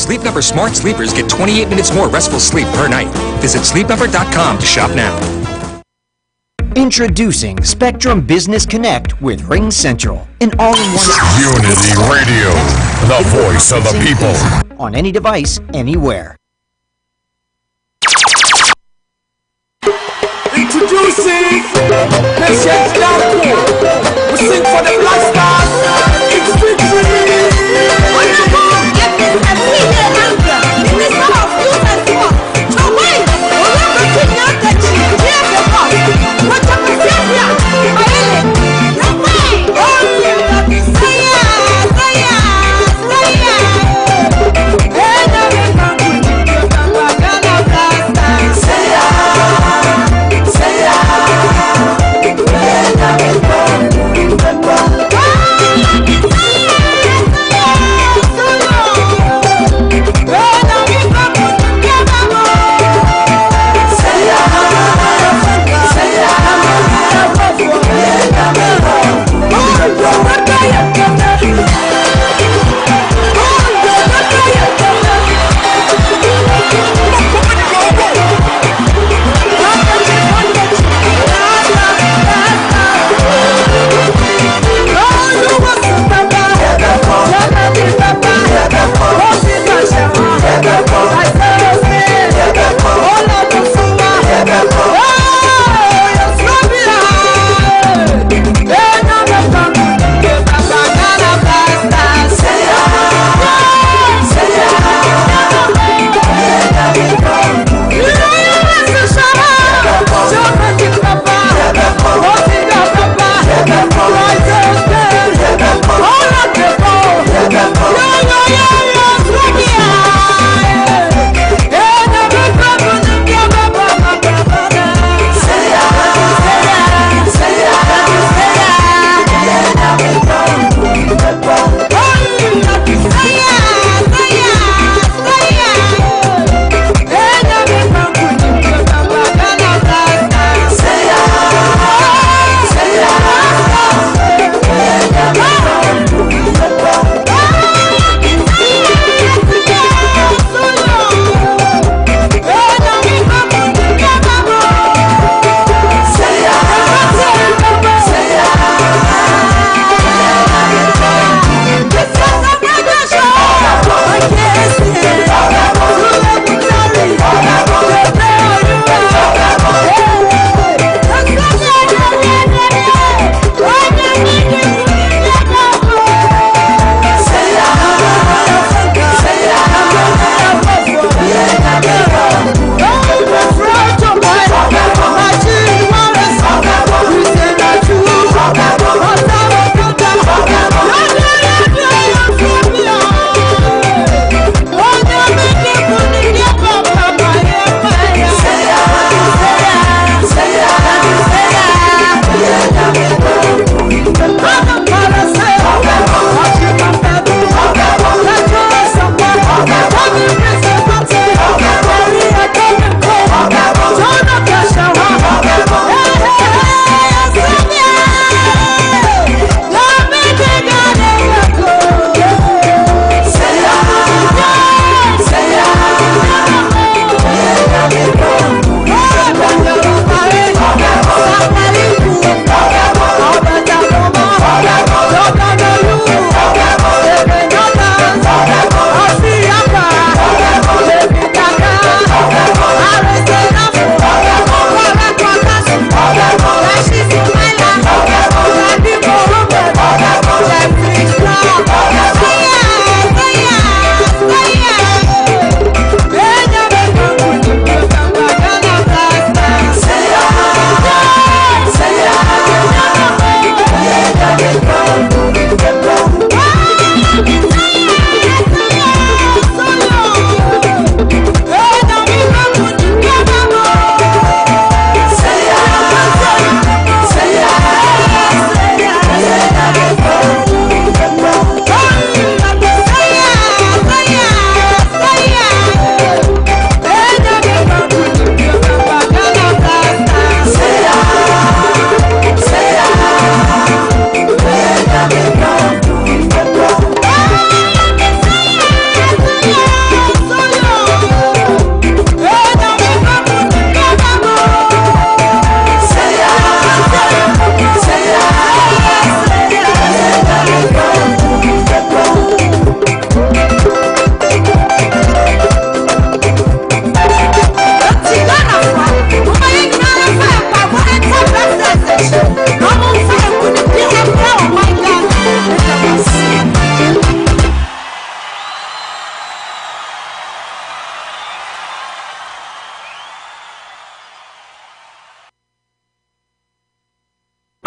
Sleep Number smart sleepers get 28 minutes more restful sleep per night. Visit sleepnumber.com to shop now. Introducing Spectrum Business Connect with Ring Central, an all-in-one Unity Radio, the voice of the people. On any device, anywhere. Introducing Patience Darko. We sing for the Black Stars. It's victory.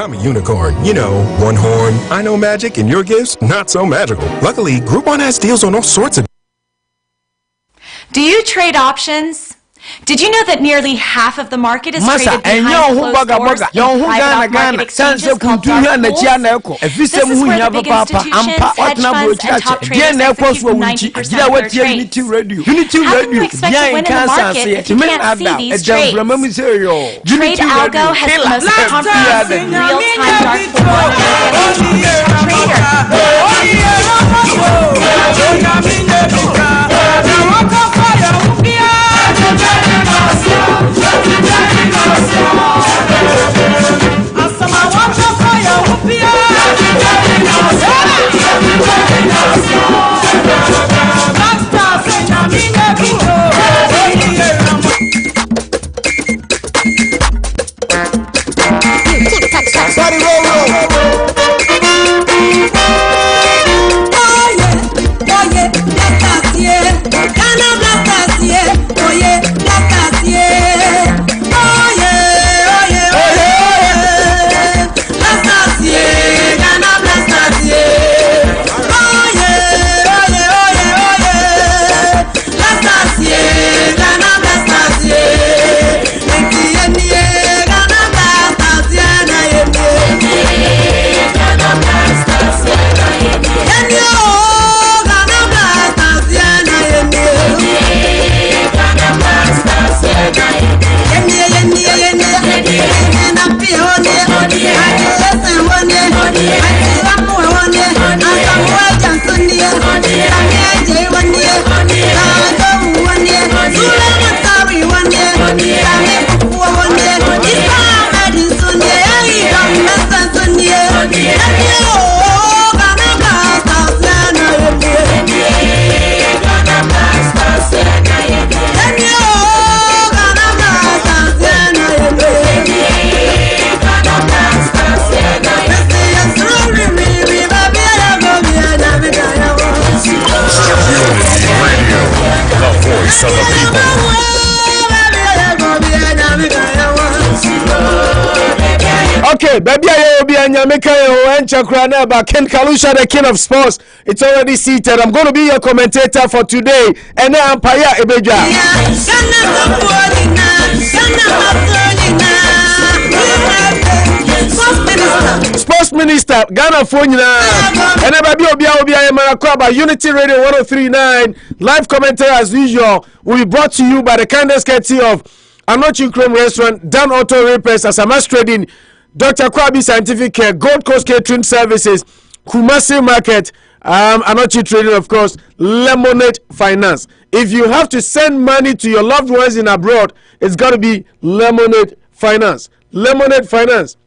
I'm a unicorn. You know, one horn. I know magic, and your gifts, not so magical. Luckily, Groupon has deals on all sorts of... Do you trade options? Did you know that nearly half of the market is traded behind closed doors in private market exchanges called dark pools? This is where the big institutions, hedge funds, and top traders execute 90% of their trades. How can you expect to win in the market if you can't see these trades? Trade Algo has the most comprehensive real-time dark pool market Okay, baby, I will be an Yamika and Chakrana by Ken Kalusha, the king of sports. It's already seated. I'm going to be your commentator for today. And now I'm Paya Ebeja. Sports Minister, Ghana Fonina. And then baby, Obi Unity Radio 1039. Live commentary as usual will be brought to you by the kindest courtesy of Anochi Chrome Restaurant, Dan Auto Repairs, Asamas Trading, Dr. Kwabi Scientific Care, Gold Coast Catering Services, Kumasi Market, Anochi Trading, of course, Lemonade Finance. If you have to send money to your loved ones in abroad, it's got to be Lemonade Finance. Lemonade Finance.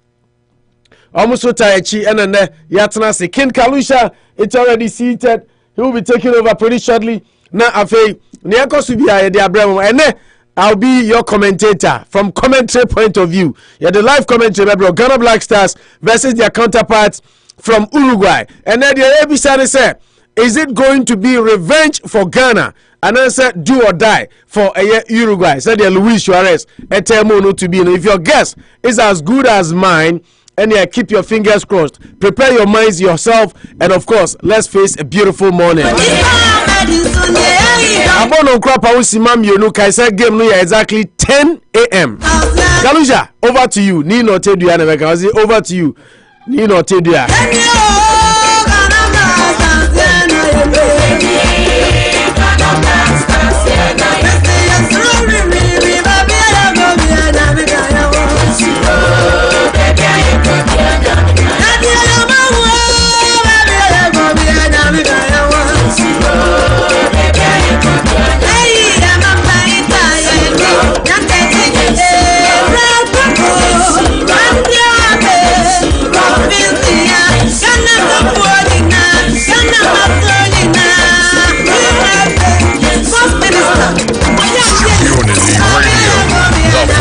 Almost Taichi and then Yatana King Kalusha, it's already seated. He will be taking over pretty shortly. Now, Afe, Niako Subia, the Abraham, and I'll be your commentator from commentary point of view. You're the live commentary, bro. Ghana Black Stars versus their counterparts from Uruguay. And then the ABC said, is it going to be revenge for Ghana? And I said, do or die for Uruguay. Said Luis Suarez. To be. If your guess is as good as mine, and yeah, keep your fingers crossed. Prepare your minds yourself, and of course, let's face a beautiful morning. Exactly 10 a.m. Kalusha, over to you. Nino Teduya, over to you. Nino Teduya.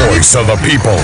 Voice of the people.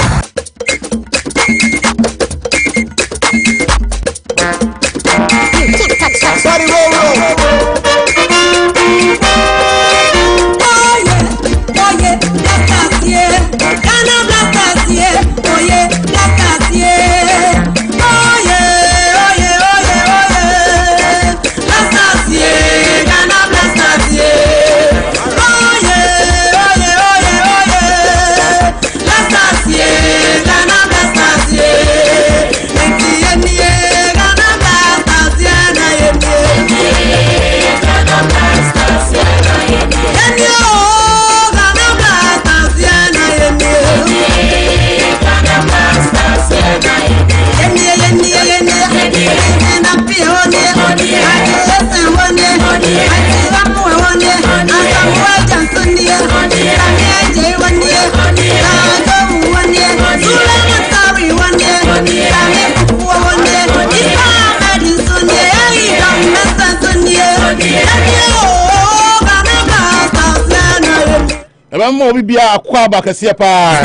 eba mo bibia akwa ba kase pa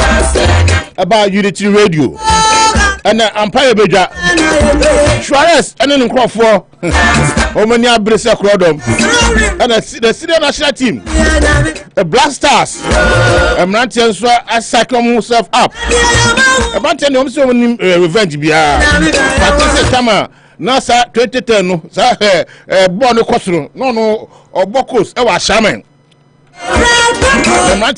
about Unity Radio and Empire Beja Suarez and an Crawford Omania Brisa Crodom and the senior national team the Black Stars and Mantians as cycle himself up about 10 revenge bia Tama Nasa 2010 no Bono Costro no or Bocos Ewa Shaman Mama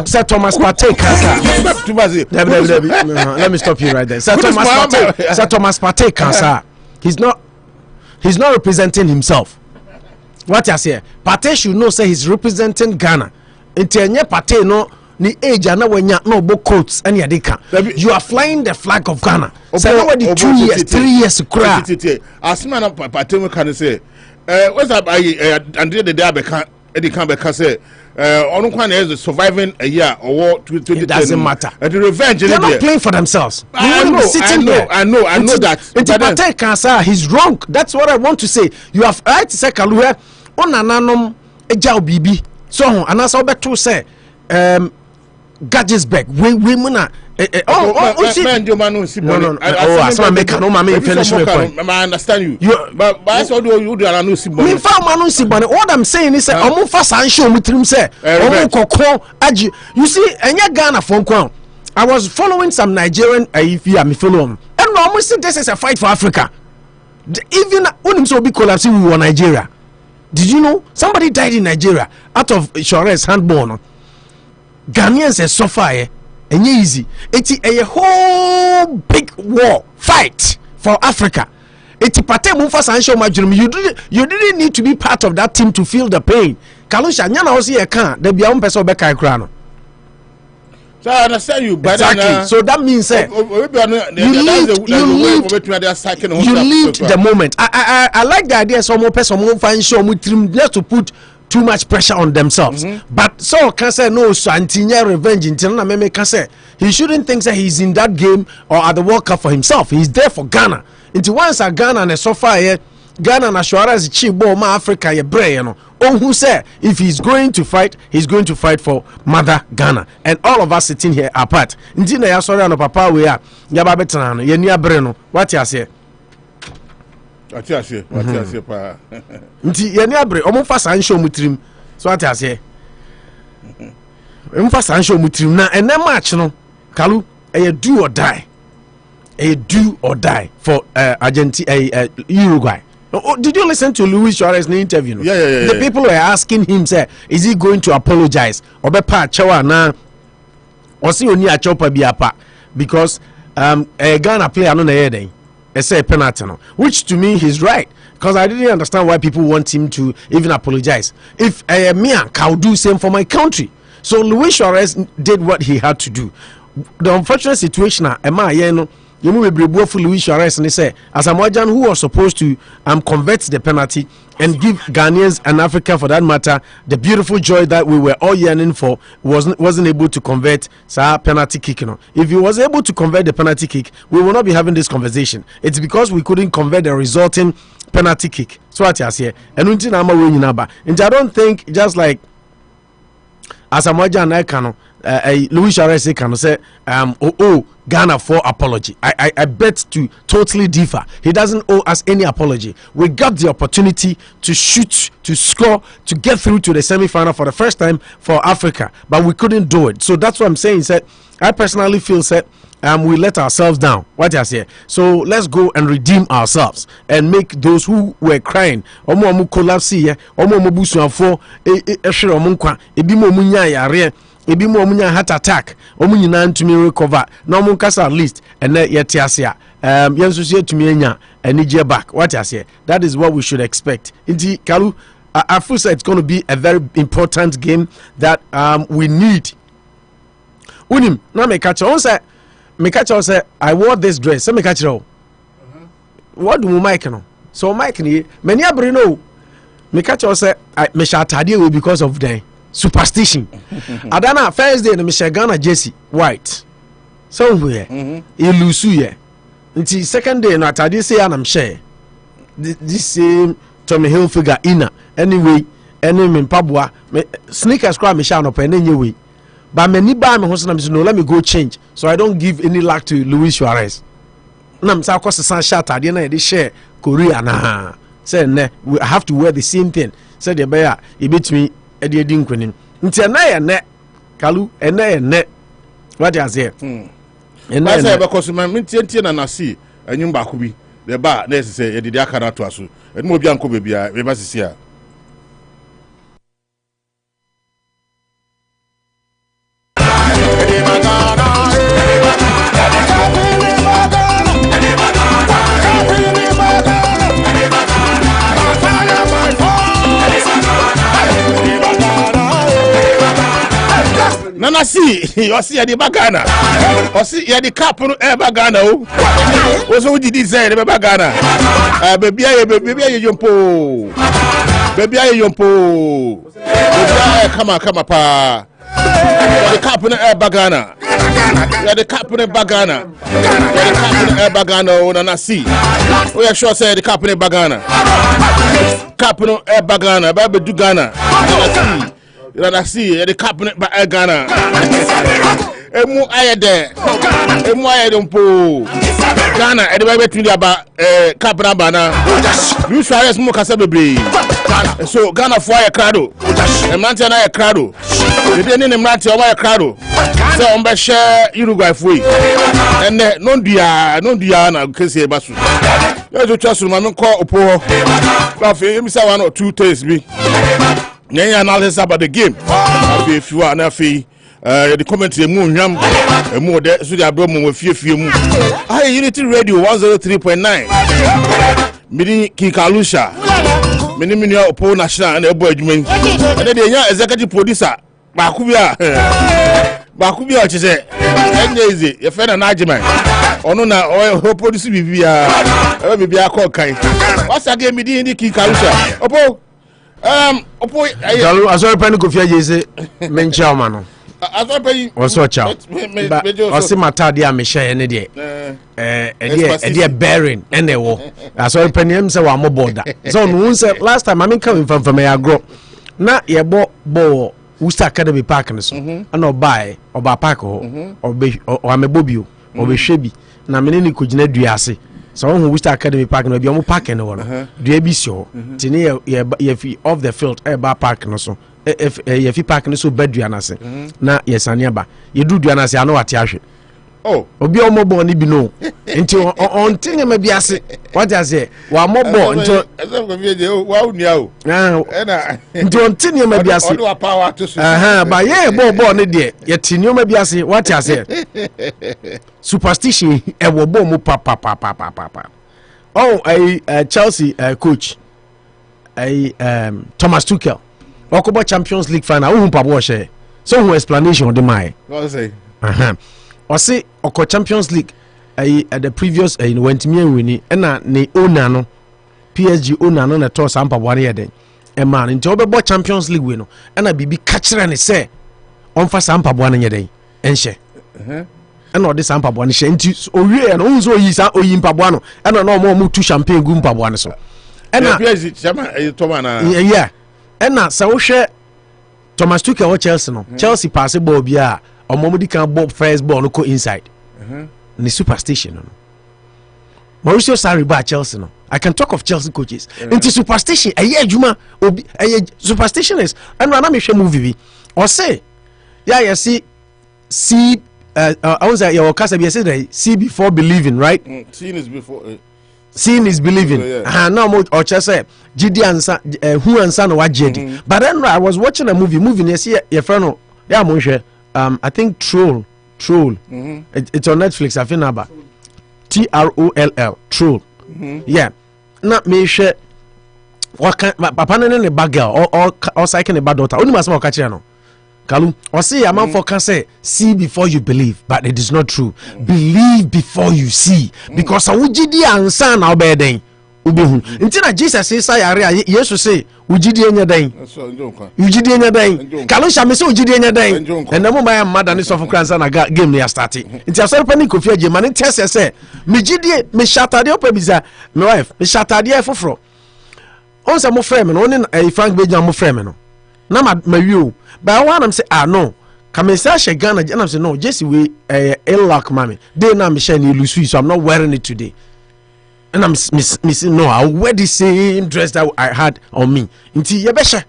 Sir Thomas Partey let me stop you right there. Sir Thomas Partey cancer. He's not representing himself. What I say, Partey should know say he's representing Ghana. Intenye Partey no ni age na wanya no bo coats and yadika. You are flying the flag of Ghana. So already 2 years, 3 years cry. Asma na Partey can say what's up Andre the day Eddie Campbell say on one is surviving a year or 20. It doesn't matter. The revenge they're not playing for themselves. I know that. Partey cancer, he's wrong. That's what I want to say. You have right to say Kaluhe on ananom eja obibi. So and as obeto say Gadgetsburg we muna I understand you. But that's what you do. What I'm saying is you see Ghana phone call. I was following some Nigerian me follow them. And almost this is a fight for Africa. Even when so be collapsing we were Nigeria. Did you know somebody died in Nigeria out of Suarez handball? Ghanaians suffer and easy. It's a whole big war fight for Africa. It's Partey Mufasa and show my dream. You didn't need to be part of that team to feel the pain. Kalusha nyana osi e kan de bia umpeso be kai kra no. So I understand you, but exactly. So that means you lived the moment. I like the idea some person mo fan show mo trim just to put too much pressure on themselves. But so can say no so antinya revenge until na me can say he shouldn't think that he's in that game or at the World Cup for himself. He's there for Ghana. Until once a Ghana and so far here Ghana na Suarez chibo ma Africa ye bre no. Oh who say if he's going to fight for mother Ghana, and all of us sitting here apart. Until na ya sorry no papa we are ya ba betana no ye ni abre no. What you say? What you say pa. Nti ye ni abre omo fa san show mutrim. So what you say? Omo fa san show mutrim na ene match no Kalu e do or die. A do or die for Argentina, Uruguay. Oh, did you listen to Luis Suarez in the interview? Yeah. The people were asking him, say, is he going to apologize? Obepa chawa na osi oni a chopa biapa because a Ghana player no na yede. Say penalty no, which to me he's right because I didn't understand why people want him to even apologize. If me and I'll do same for my country. So Luis Suarez did what he had to do. The unfortunate situation you move a for Luis Suarez and they say as a Mojan who was supposed to convert the penalty and give Ghanaians and Africa for that matter the beautiful joy that we were all yearning for wasn't able to convert penalty kick. If he was able to convert the penalty kick, we will not be having this conversation. It's because we couldn't convert the resulting penalty kick. So what I say, and I don't think just like as a Mojan I can. Luis Suarez can say, Ghana for apology. I bet to totally differ. He doesn't owe us any apology. We got the opportunity to shoot, to score, to get through to the semi-final for the first time for Africa, but we couldn't do it. So that's what I'm saying. I personally feel we let ourselves down. What I say. So let's go and redeem ourselves and make those who were crying. Omo collapse here. Omo busu afo. Eshiro munkwa. Ebi mo munya yare. Ebi mo munya heart attack omu nyina ntumi recover na omu kasa at least and yet asia yenso sie tumi anya anije back what I say. That is what we should expect. Inti Kalu I feel it's going to be a very important game that we need. Unim na me catch on say I wore this dress. Say me catch what do Mike no? So Mike ni many abri no me catch on say me sha atade because of the superstition. Adana first day na Michelle Ghana Jesse white somewhere you lose ye. Until second day na atade say am share this same Tommy Hilfiger inner anyway any me pabua sneakers cry me shine up and anyway but me ni buy me house na me no let me go change so I don't give any lack to Luis Suarez na me say cause san shirt ade na dey share Korea na say ne I have to wear the same thing say the bear e betimi e dey di nkwenim nti na ye ne Kalu ene ne what you say ene say because me tie na na see anyum ba ko bi the bar na say e dey aka na to aso ene mo bi anko be bia we ba sisi a Nana see, you see the bagana. Or see the cap on bagana. Also, what did he say? The bagana. Baby, yompo. Baby, yompo. Come on, pa. The cap on bagana. The cap on bagana. The cap on bagana. Nana see. We are sure say the cap on bagana. Cap on bagana. Baby, do Ghana. Nana see the cabinet by Ghana. Emu ayede. Emu ayedumpo. Ghana e dey be tuli about cabinet bana. Luis Suarez mo kasa bebre. So Ghana for a crowd. E man na a crowd. The dey ni man o wa a crowd. So on be share Uruguay foi. And non dia na kese basu. You to trust man call opo. Ba fe mi say 1 or 2 days bi. Any analysis about the game. If you are not free, the commentary moon yam more there so they are broken with few mu. I Unity Radio 103.9. Mini Kikalusha. Mini Opo National and Ebo Edwin. And then the executive producer Bakubia Chise. And easy, your friend and Ajman. Ono na o produce bibia. Bibia call Kai. What's that game in the Kikalusha? Opo Opo Galu asori pani ko fia jese mencha ma no asori pani oso cha osi matade a me share ne de e bearing ene wo asori pani em se wa mo border so no say last time I mean come from me agro na ye bo Worcester Academy Park ne so na oba park ho o amebobio obehwe bi na me ne ko gina dua ase so who Worcester Academy Park no bi omo park ne wo no dua bi si ho tini ye fi off the field ba park no so ye fi park no so badua na se na ye sane ba ye du dua na se ano ate ahwe oh obi omo bo ni bi no nti on tini ma bi ase what I say wa mo bo nti wa unia o na nti on tini ma bi ase o do power to so ba ye bo ne de ye tini ma bi ase what I say superstition e wo bo mu pa oh Chelsea coach Thomas Tuchel okobo Champions League final who pabo share so who explanation on the my what say or say oko Champions League at the previous went me winning na ne owner no PSG owner no na to sampa bwane yeden e man nti obebo Champions League we no na bibi kachira ne say onfa sampa bwane yeden enhye and all this mpaboa no hye nti owie no unzo oyi mpaboa no and no mo tu champagne gu mpaboa no so and yeah and na sa wo hwe Thomas Tuchel o Chelsea no Chelsea pass ball bia omomudi kan ball first ball no go inside ni superstition no Mauricio Sarri ba Chelsea no I can talk of Chelsea coaches nti superstition adwuma obi superstition is and na me hwe movie bi o say yeah see I was at your casa yesterday. See before believing, right? Seeing is before. Seeing is believing. Now more or just say Gidi and who and son what Gidi. But then I was watching a movie. You see your friend. Yeah, Moshe. I think Troll. It's on Netflix. I think about TROLL. Troll. Yeah. Not me share. What kind? Papa nene bad girl or second a bad daughter. Only must catch no. Kalu, or say a man for can say, see before you believe, but it is not true. Believe before you see, because I would and son now bedding. ubehu nti na Jesus say yare yesu say ugidie nya dan ugidie nya dan kalosha me say ugidie nya dan enamo ma mada ne sofo kransa na game ne ya start nti asori pani kofi age ma ne tese say me gidie me shatade opa my wife me shatade foforo on say mo frame no ne Frank Bejan mo frame no na ma wi but I want am say no kamesa she Ghana and I'm say no Jesse we luck mommy they na me share ni lusu so I'm not wearing it today. And I'm missing no, I'll wear the same dress that I had on me. Until Yabesha.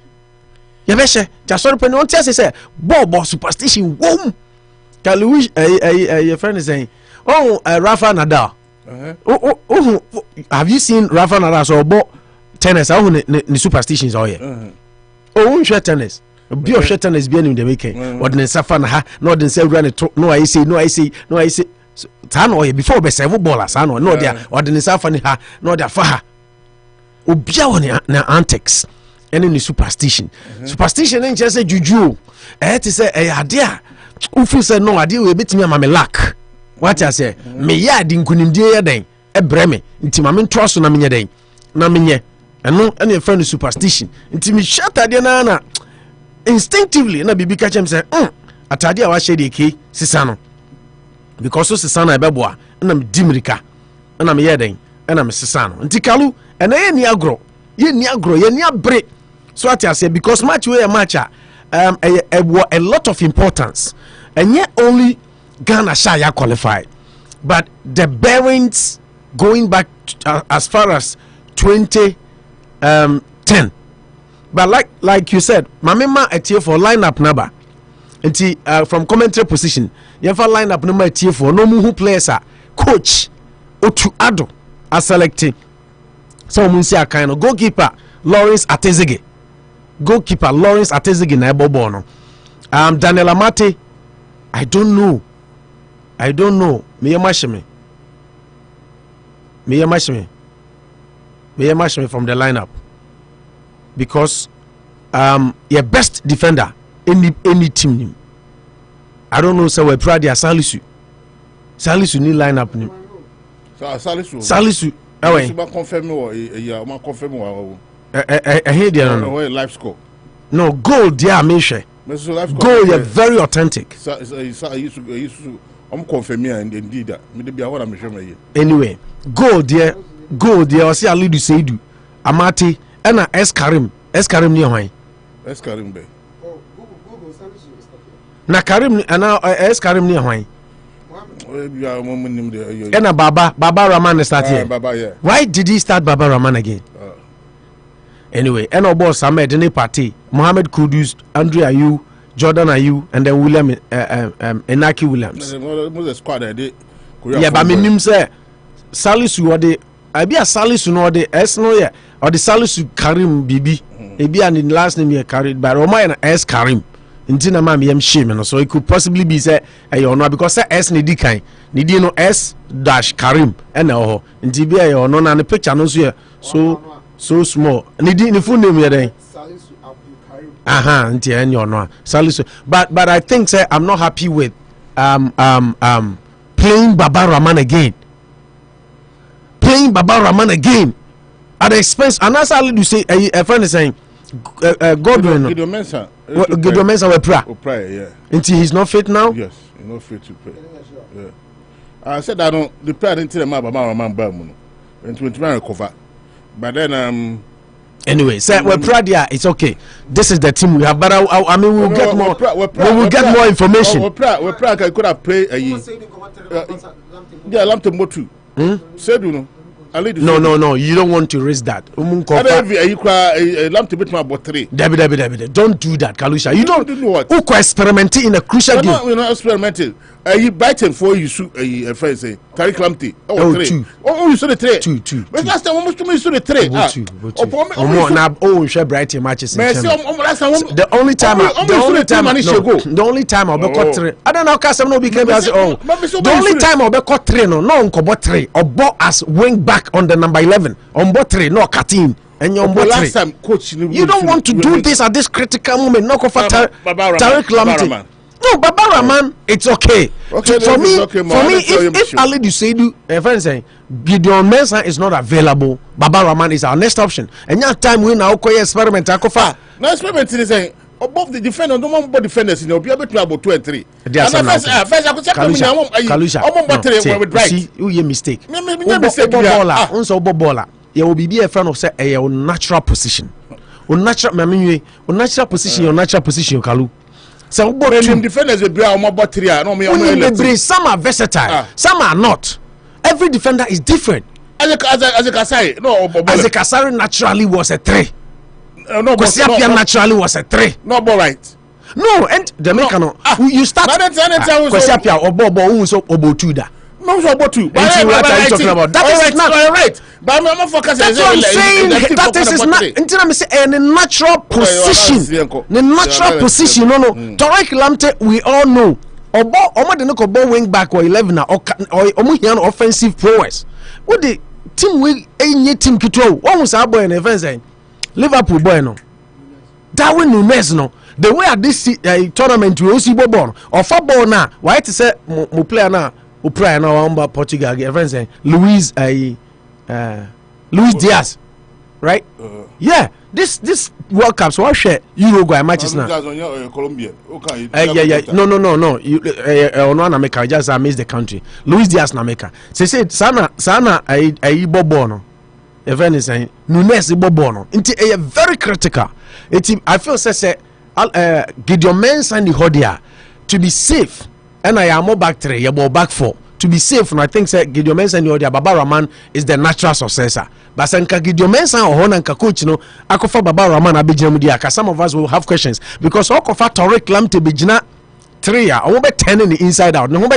Just sort of pen on test say, Bob superstition, womb. Louis, your friend is saying, Rafa Nadal. Have you seen Rafa Nadal? So, Bob tennis, I want the superstitions all here. Share tennis. Be of share tennis being in the weekend. What then Safana, not then say, run it. No, I say. Tano before be several ballers ano no dia ordinary fani ha no dia fa ha obia woni na antics ene ni superstition superstition en say juju te say ade a ufu say no ade we betimi ama me lack what I say me ya adi nkunimdie ya den ebre me nti ma me ntroso na menye den na menye eno ene friend superstition nti me shata de na instinctively na bibi ka chem say atade a wa shede ke sisa no because so sisana ebeboa na me dimirika na me yeden na me sisano ntikalu ena ye ni agro ye ni abre so ati ase because match we match a lot of importance and yet only Ghana shall qualify but the bearings going back as far as 2010 but like you said mamema etie for lineup number nti from commentary position yefa line up no ma tie for no mu hu players a coach otu ado a selecting so mun see akan no goalkeeper Lawrence Atezege na ebobo no Daniel Amate I don't know me yemashime from the lineup because your best defender any team I don't know, so we're proud of Salisu ni line up ni. Salisu. Away. Confirm or confirm or hear the live score. No, goal dear Misha. Goal you're very authentic. I'm confirming and indeed that maybe I want to show anyway, goal dear or see Alidu Seidu Amati and S Karim near why. S Karim Bay. Na Karim ana Karim ni hwan ena Baba Rahman start here why did he start Baba Rahman again anyway ena boss Ahmed ni party Mohamed Kudus Andre Ayew Jordan Ayew and then William Enaki Williams yeah but me nim say Salisu or the abi Salisu no the S no yeah or the Salisu Karim Bibi ebi and last name here carried by Roma and S Karim Intina mam yem shame no so it could possibly be say you know because S ni di kan ni di no S dash Karim and ho inti bi you know na the picture no so small ni di ni full name here then Salisu Abdul Karim inti en you know Salisu but I think say I'm not happy with playing Baba Rahman again at the expense and as I do say a friend is saying Godwin Gideon Mensah we pray yeah until he's not fit now. Yes, he's not fit to play. Yeah, I said I don't the player didn't tell him about man Bamuno and 21 recover but then anyway say we're proud yeah it's okay this is the team we have but I mean we'll get more information. We're proud I could have played yeah Lamte Motu said you know No, you don't want to raise that. Don't do that, Kalusha. You don't do what? Who experimenting in a crucial game? We're not experimenting. You biting for you shoot a friend say Tariq Lamptey. Two. Oh, you saw the three. Two. But last time almost you saw the three. Now share bright matches. The only time I'll be caught three. I don't know cause no became as the only time I'll be caught three no unko three or bought as wing back on the number 11 on bot 3 no 13 and you're on bot 3 coach you don't want to do this at this critical moment no Tariq Lamptey No, Baba Rahman, it's okay. Okay, for me, okay, if Ali Duseidu, friend saying Gideon Mensah is not available, Baba Rahman is our next option. And that time we now call experiment. No experiment is saying above the defender, no more defenders in the be able to about 2 and 3. First, I could say Kalusha, with right. See, you mistake. Mistake. Baller. You will be a friend of say a natural position. Natural position, Kalu. So defenders will be our mobile 3. Some are versatile, some are not. Every defender is different. As a Kasai, no, as a Kasari naturally was a 3. No, Kosiapia naturally was a 3. No, but right. No, and the Mekano, you start Kosiapia or Bobo, who's Obo Tuda. No, so about 2. What are you talking about? That is not right. But I'm focusing. That's what I'm saying. That is not until I'm saying a natural position. The natural position. No. Tariq Lamptey, we all know. Omo de no ko ball wing back or 11 or omo here offensive prowess. What the team we any team kitwa. One was our boy in the Liverpool boy no. Darwin Nunes no. The way at this tournament we also ball or football now. Why to say mo player now? O prayer now about Portugal. Everyone saying Luis Diaz, right? Yeah, this World Cup. So I share Uruguay matches now. Colombia. Okay. Yeah. No. You on America. I just missed the country. Luis Diaz na America. Say sana I bono. Everyone is saying Nunes bono. It's very critical. I feel say Gideon Mensah and the Hodia to be safe. And I am more back 3, you back 4. To be safe, and I think Gideon Mensah and the Baba Rahman is the natural successor. But Sanka Gideon Mensah or Honanka coach, Akofa Baba Rahman Abijamudia. Some of us will have questions because Okofa Tariq Lamptey Bijina 3 I won't be 10 in the inside out. No,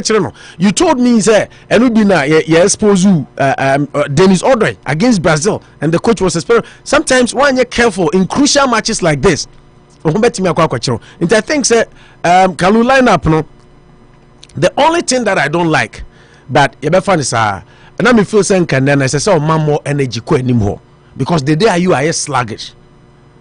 you told me say and we be now you expose Dennis Odoi against Brazil, and the coach was experimenting. Sometimes when you're careful in crucial matches like this, and I think Kalu lineup no. The only thing that I don't like that Ebefan is and I me feel saying can then I say so man more energy anymore because the day you are sluggish.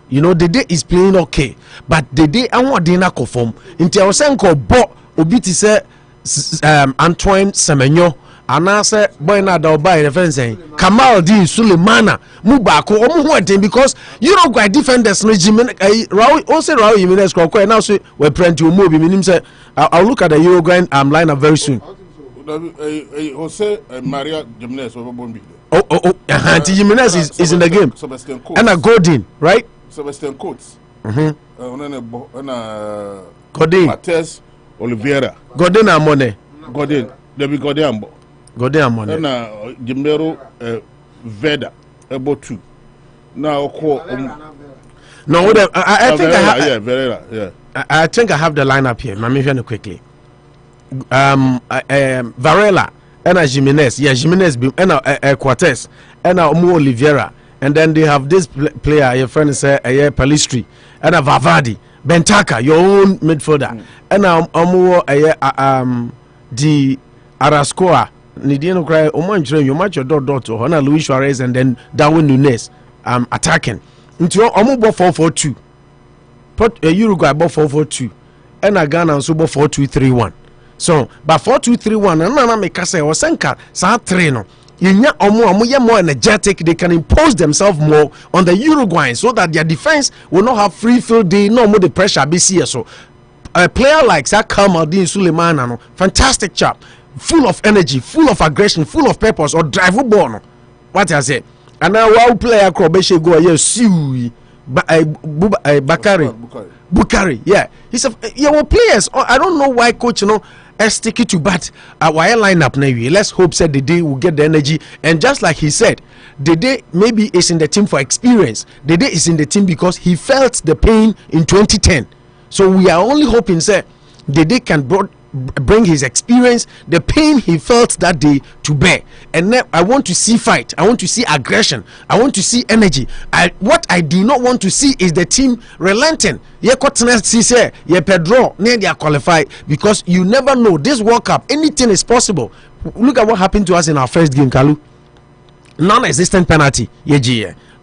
You know the day is playing okay, but the day I want dinner conform until I was saying ko bo obi ti say Antoine Semenyo and I say boy na da oba reference saying Kamal Din Sulemana Mubako omo because Uruguay defenders no Jimenez Raul Jimenez ko now say we print you move him say I'll look at the Uruguay lineup very soon. Jose Maria Jimenez Jimenez is in the game. And a Godin, right? Sebastian Coates. Godin. Matheus Oliveira. Godin Amone. Godin. Debbie Godin Amone. And Jimero Veda. About 2. Now, no, I think yeah. I think I have the lineup here. Let me finish quickly. Varela and Jimenez. Yeah, Jimenez and Cortez and Oliveira. And then they have this player, your friend say Palistri and Vavadi, Bentaka, your own midfielder. And the Arascoa, Nidiano cry, Oman, you match your dot to Hona Luis Suarez and then Darwin Nunes attacking. Into Omubo 4-4-2. Put Uruguay about 4-4-2. And Ghana also about 4-2-3-1. So, but 4-2-3-1, and Nana make us say, or Senka, Sa Treno. You're more energetic, they can impose themselves more on the Uruguayans so that their defense will not have free field, they no more the pressure BC. So a player like Kamaldeen Sulemana, fantastic chap, full of energy, full of aggression, full of purpose, or drive ball. What I say? And now one player Krobeshe go Sui Bukari. Yeah. He's players. I don't know why coach stick it to bat why line up now. Let's hope said the day will get the energy, and just like he said, the day maybe is in the team for experience. The day is in the team because he felt the pain in 2010. So we are only hoping say the day can bring his experience, the pain he felt that day to bear. And then I want to see fight, I want to see aggression, I want to see energy. What I do not want to see is the team relenting. Pedro they are qualified, because you never know this World Cup, anything is possible. Look at what happened to us in our first game, Kalu. Non-existent penalty.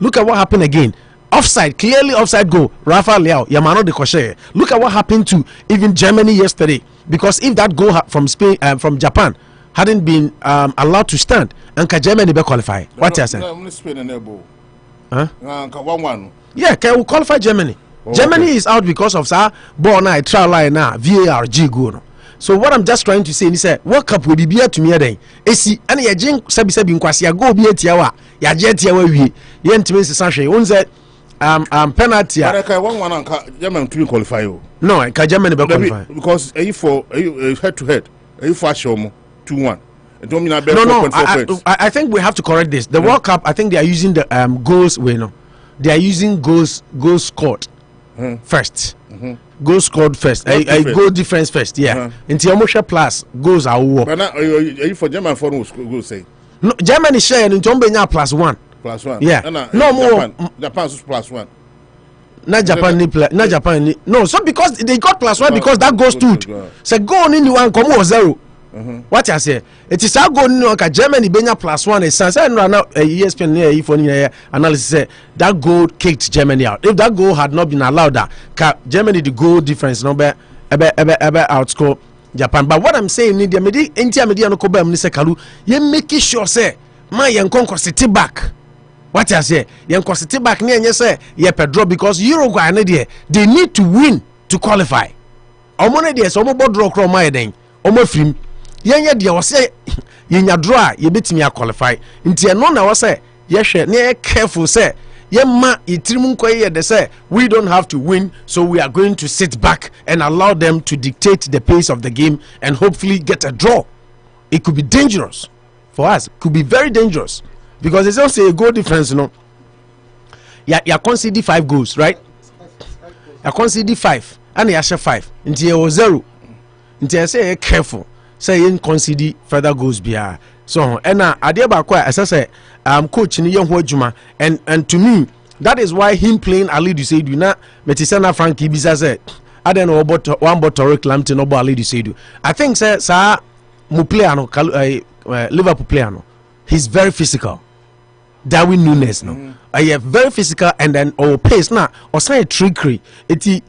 Look at what happened again. offside, clearly offside goal. Rafa Leao, Yamano de Koshe. Look at what happened to even Germany yesterday. Because if that goal from Spain, from Japan, hadn't been allowed to stand, and Germany be qualify. What you saying? Huh? 1-1. Yeah, can we qualify Germany? Germany is out because of ball now trial line now VAR G goal. So what I'm just trying to say is World Cup will be here to me then. Esi and ya jing sabi nkwasi ya go bi etiawa ya je etiawa wie. Ye ntime se sanhwe. Won say penalty. But I 1-1 anka Germany to qualify o. No, can Germany be qualify? Because for head to head. For Shomo 2-1. No, I think we have to correct this. The World Cup, I think they are using the goals they are using goals scored first. Goals scored first. Goal difference first. Yeah. Into emotional plus goals are war. But now are you for German for go say? No, Germany share into +1. +1. Yeah. No more. Japan +1. Not Japan. No, so because they got +1 because that goal stood. So go on in the one come 0. What I say? It is how good no Germany benya +1 is say no ESPN near for analysis say that goal kicked Germany out. If that goal had not been allowed, that Germany the goal difference no be outscore Japan. But what I'm saying in the media no ko ba say Kalu, you make sure say my yen sit back. What I say? Yen sit back near say ye draw because Uruguay they need to win to qualify. Omone there so mo draw cro my den. Omo film yenya dia wose yenya draw ye betimi qualify nti eno na wose ye hwe na careful say ye ma itirim nkoye de say we don't have to win, so we are going to sit back and allow them to dictate the pace of the game and hopefully get a draw. It could be dangerous for us, could be very dangerous because it's also a goal difference, you know. You concede 5 goals, right? You concede 5 and you share 5 nti you 0 nti I say careful say you concede further goals bia so and ade ba kwa say coach ni yen ho adwuma and to me that is why him playing Ali Duseidu na metisana Frankie bisa say aden no one bottle reclamped no Ali Duseidu. I think say sa mu player no Liverpool player no, he's very physical. Darwin Nunes no very physical and then pace na or say trickery the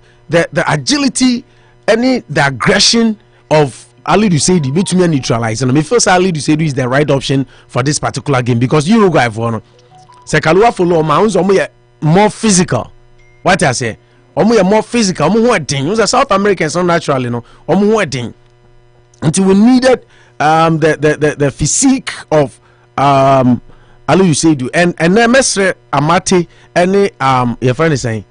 agility the aggression of Ali Duseidu between neutralize and I feel Ali Duseidu is the right option for this particular game because Uruguay for no Sekaluwa follow Mounds more physical. What I say? More physical. The South Americans not naturally no. Until we needed the physique of Ali Duseidu and Mesre Amate any your friend is saying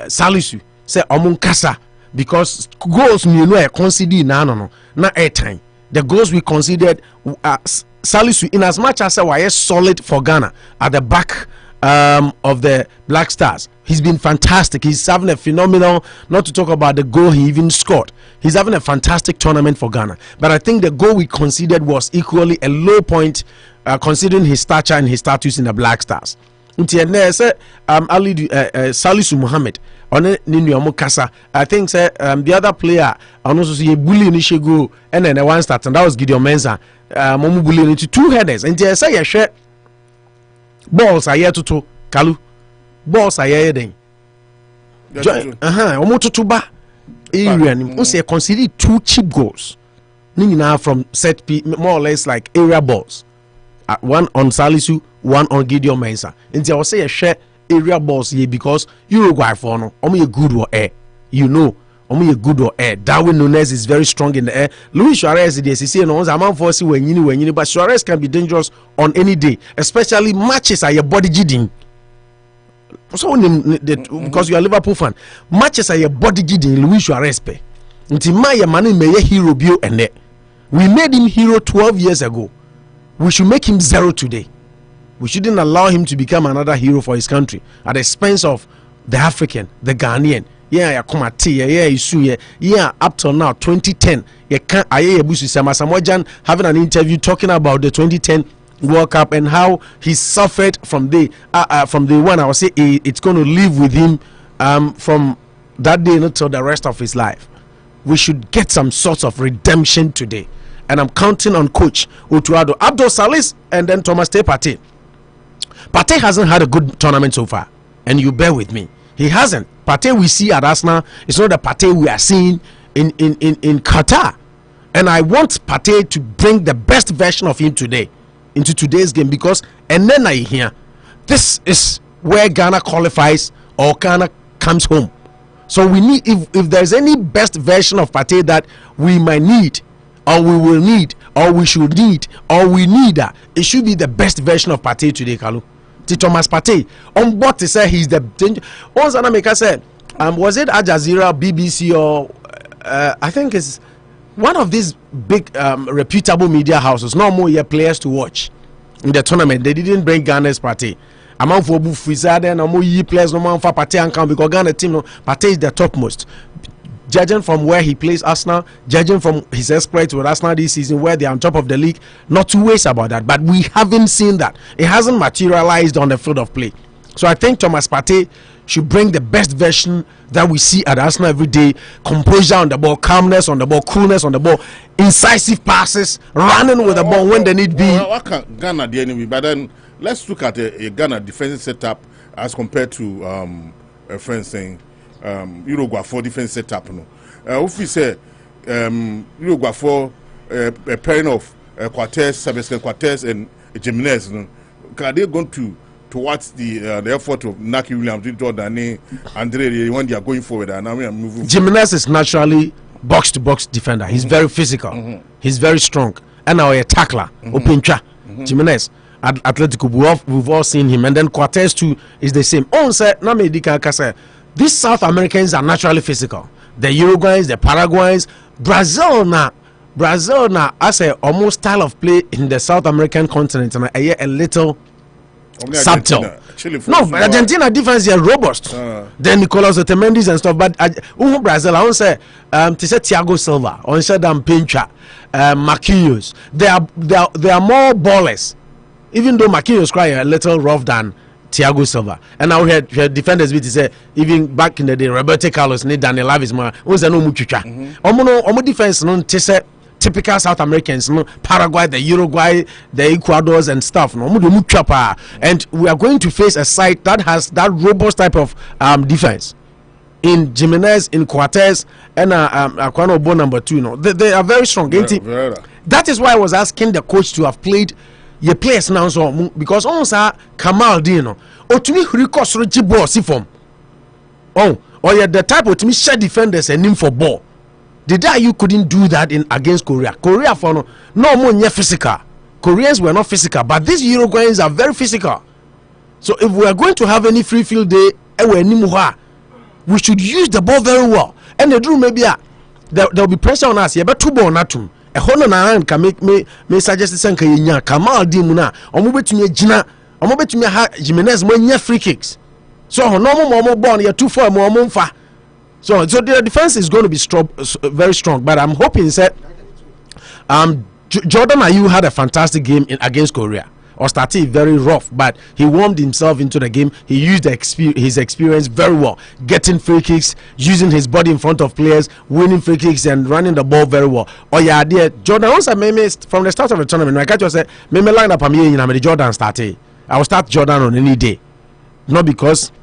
Salisu say Kasa. Because goals we know conceded na airtime. The goals we considered Salisu in as much as why solid for Ghana at the back of the Black Stars. He's been fantastic. He's having a phenomenal, not to talk about the goal he even scored. He's having a fantastic tournament for Ghana. But I think the goal we considered was equally a low point considering his stature and his status in the Black Stars. Salisu Muhammad on Kasa. I think the other player and also see bully Nishego and then one start and that was Gideon Mensah. Momu bully into 2 headers and they say share balls are here to Kalu. Balls are here then. Omotutuba area say consider 2 cheap goals. Nina from set P more or less like area balls. One on Salisu, one on Gideon Mensah. And I will say a share area balls here because Uruguay for no, only a good or air. You know, only a good or air. Darwin Nunes is very strong in the air. Luis Suarez is the no, I'm for see when you know, but Suarez can be dangerous on any day, especially matches are your body jidding. So because you are a Liverpool fan, matches are your body jidding. Luis Suarez pay. Until my man may hero bio and there. We made him hero 12 years ago. We should make him 0 today. We shouldn't allow him to become another hero for his country at the expense of the African, the Ghanaian. Yeah, up till now, 2010. Having an interview talking about the 2010 World Cup and how he suffered from the one. I would say it's going to live with him from that day until the rest of his life. We should get some sort of redemption today. And I'm counting on Coach Utuado, Abdul Salis, and then Thomas Partey. Partey hasn't had a good tournament so far. and you bear with me. He hasn't. Partey we see at Arsenal is not the Partey we are seeing in Qatar. And I want Partey to bring the best version of him today into today's game, because and then I hear this is where Ghana qualifies or Ghana comes home. So we need, if there's any best version of Partey that we might need, or we will need, or we should need, or we need, it should be the best version of Partey today, Kalu. Thomas Partey on board to say he's the danger. Once Anamika said, was it Al Jazeera, BBC, or I think it's one of these big reputable media houses? No more players to watch in the tournament. They didn't bring Ghana's Partey. Among for Bufizade, no more players, no more for Partey and come because Ghana team, no, Partey is the topmost. Judging from where he plays Arsenal, judging from his exploits with Arsenal this season, where they are on top of the league, not two ways about that. But we haven't seen that. It hasn't materialized on the field of play. So I think Thomas Partey should bring the best version that we see at Arsenal every day. Composure on the ball, calmness on the ball, coolness on the ball, incisive passes, running with the ball when they need be. What can Ghana the enemy? But then let's look at a Ghana defensive setup as compared to a friend saying Uruguay for defense setup. No, if we say Uruguay for a pairing of Quartes, Sebastian Quartes, and Jimenez, no, are they going to towards the effort of Naki Williams, Jordan, Andre when they are going forward? And now we are moving. Jimenez is naturally box to box defender. He's very physical. He's very strong, and now a tackler. Opincha Jimenez. Atletico, we've all seen him, and then Quartes too is the same. On said, these South Americans are naturally physical. The Uruguayans, the Paraguayans, Brazil now, as a almost style of play in the South American continent, and a little subtle. No, but Argentina defense is robust. Then Nicolas Otamendi and stuff. But Brazil, I won't say Thiago Silva, on said Pincha, Marquinhos. They are more ballers. Even though Marquinhos cry a little rough than Thiago Silva, and now we had defenders be to say even back in the day Roberto Carlos need Daniel Alves ma who's no muchucha omo defense no say typical South Americans, no, Paraguay, the Uruguay, the Ecuadors and stuff, no, and we are going to face a side that has that robust type of defense in Jimenez, in Quartes, and Aquano Bo number 2. No, they are very strong. That is why I was asking the coach to have played your players now, so because also Kamal Dino or to me recourse ball see from or you're the type of to me share defenders and name for ball. The day you couldn't do that in against Korea for no more near physical. Koreans were not physical, but these Uruguayans are very physical. So if we are going to have any free field day, we should use the ball very well. And the drew maybe there will be pressure on us. Yeah, but 2 ball not to. A honor na can make me suggest sanka yenya Kamal Dimuna omo betumi agina omo betumi ha Jimenez mo nya free kicks. So no more ball ya 2-4 mo mfa. So the defense is going to be strong, very strong, but I'm hoping that Jordan Ayew had a fantastic game against Korea. Or started very rough, but he warmed himself into the game. He used his experience very well, getting free kicks, using his body in front of players, winning free kicks and running the ball very well. Oh yeah, dear Jordan. Also, from the start of the tournament, I can't just say, maybe line up the Jordan started. I will start Jordan on any day, not because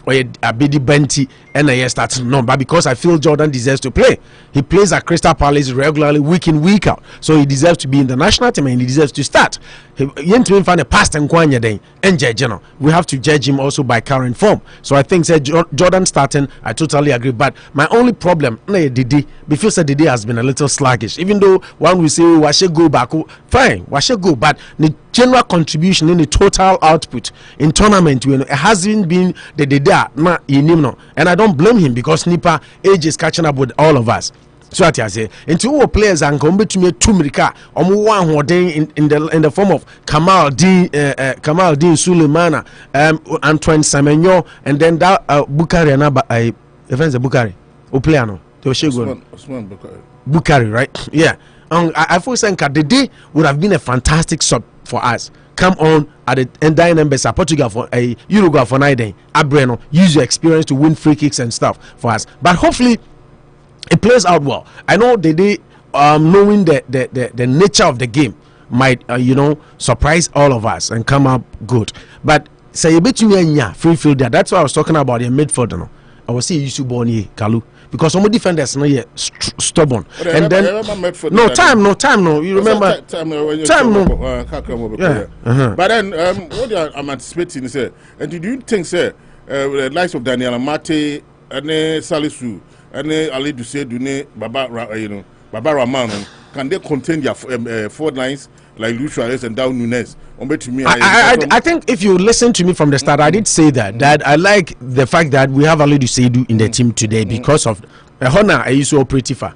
a Bidi Benti and a start no, but because I feel Jordan deserves to play. He plays at Crystal Palace regularly, week in, week out, so he deserves to be in the national team and he deserves to start. He find a past and Kwanya then and judge. We have to judge him also by current form. So I think Jordan starting, I totally agree. But my only problem, Didi, because Didi has been a little sluggish. Even though one will say we should go back, fine, we should go, but the general contribution in the total output in tournament, it hasn't been the Didi. And I don't blame him because Nipa age is catching up with all of us. So I say, into all players and come to me 2 Mirika or one who are in the form of Kamal Dean Suleimana, Antoine Semenyo, and then that Bukari and events Bukari Opliano. Osman Bukari, right? Yeah. I feel saying the day would have been a fantastic sub for us. Come on at the end numbers Portugal for a Uruguay for 9 days. Abreno, use your experience to win free kicks and stuff for us. But hopefully it plays out well. I know they knowing the nature of the game might surprise all of us and come up good. But say you bet you in free fielder. That's why I was talking about the midfielder. No, I was saying you should born here, Kalu, because some defenders no yet stubborn. And then no time. You remember time? No. Yeah. But then what I'm anticipating is, and do you think, sir, the likes of Daniel Amate and Salisu and Ali Duse Dune Baba Rahman, can they contain their forward lines like Luis Suarez and Darwin Núñez? I think if you listen to me from the start, I did say that I like the fact that we have Ali Duse in the team today because of Hona I used to operate for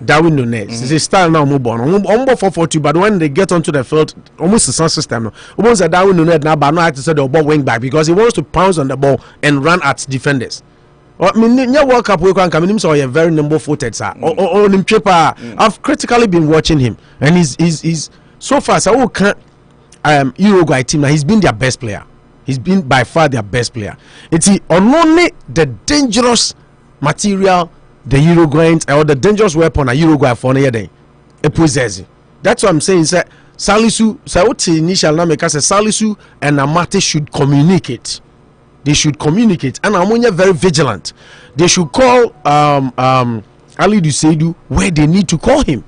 Darwin Núñez. It's a style now move on 4-4-2, but when they get onto the field, almost the sound system. Almost a Darwin Núñez now, but not to say the ball wing back because he wants to pounce on the ball and run at defenders. I mean, World Cup we can come in. So a very nimble-footed sir. I've critically been watching him, and he's so far. So Uruguay team now. He's been their best player. He's been by far their best player. It's only the dangerous material the Uruguayans or the dangerous weapon a Uruguay for near day. That's what I'm saying. Sir, Salisu, initial name Salisu and Amate should communicate. They should communicate, and I'm very vigilant. They should call Ali Duseidu where they need to call him,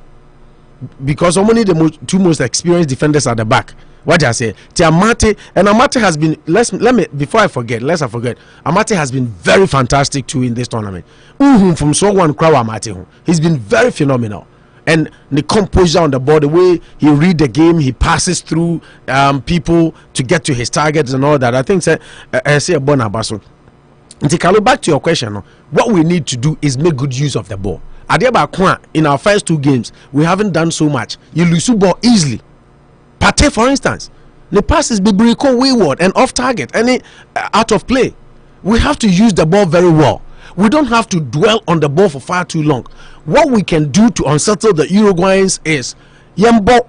because only the two most experienced defenders at the back. What I say, Amate, and Amate has been. Let me before I forget. Lest I forget, Amate has been very fantastic too in this tournament. From so one crowd, Amate, he's been very phenomenal. And the composure on the ball, the way he read the game, he passes through people to get to his targets and all that. I think say a Bonabaso. Back to your question, what we need to do is make good use of the ball. In our first two games, we haven't done so much. You lose the ball easily. Pate, for instance, the pass is Bibrico wayward and off target, and out of play. We have to use the ball very well. We don't have to dwell on the ball for far too long. What we can do to unsettle the Uruguayans is yambo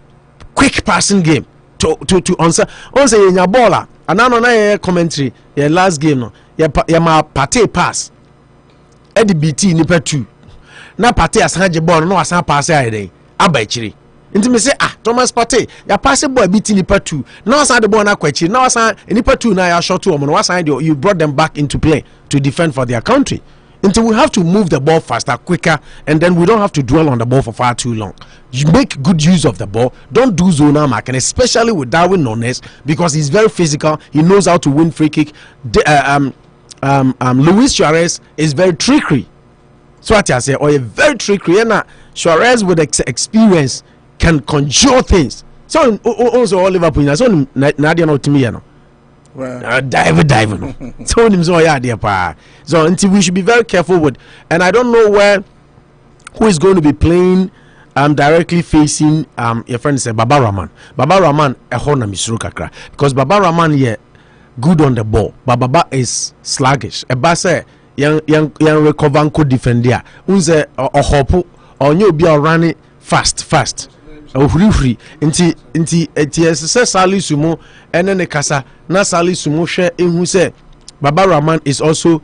quick passing game to unsettle. Once in your baller, and now on commentary, your last game no, your Pate pass. Eddie BT nipa 2. Na Pate asan ball no asan pass day. Abaichiri. Inti me say Thomas Pate, ya pass ball BT nipa 2. Now asan the ball na kwachi. Now asan nipa 2 na ya shot 2 omo. You brought them back into play to defend for their country. Until we have to move the ball faster, quicker, and then we don't have to dwell on the ball for far too long. You make good use of the ball. Don't do zonal marking, especially with Darwin Núñez, because he's very physical. He knows how to win free kick. Luis Suarez is very trickery. So what I say, or a very trickery. And Suarez with experience can conjure things. So also all Liverpool. So Nadia no to me, dive. Told him so yeah, dear pa. So until we should be very careful with, and I don't know who is going to be playing directly facing your friend said Baba Rahman ehona misuru kakra, because Baba Rahman good on the ball, but Baba is sluggish. Eba say young recover and could defend there. Unze ohopo onye obi running fast. Free nti se Salisu mo ene ne kasa na Salisu mo hwe ehu se Baba Rahman is also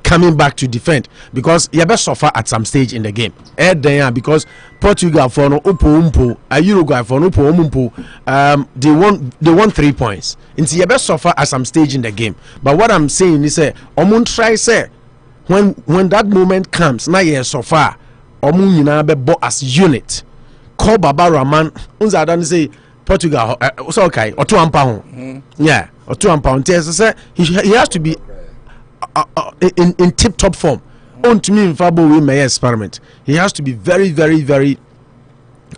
coming back to defend, because you best suffer at some stage in the game. Because Portugal for no umpo Uruguay for no umpo they won 3 points. Nti you best suffer at some stage in the game. But what I'm saying is omun try say when that moment comes na ye suffer omun nyina be bo as unit. Call Baba Rahman. Unza don't say Portugal. So okay. Or 2 pound. Yeah. Or 2 pound. He has to be in tip-top form. On to me in Fabo we may experiment. He has to be very, very, very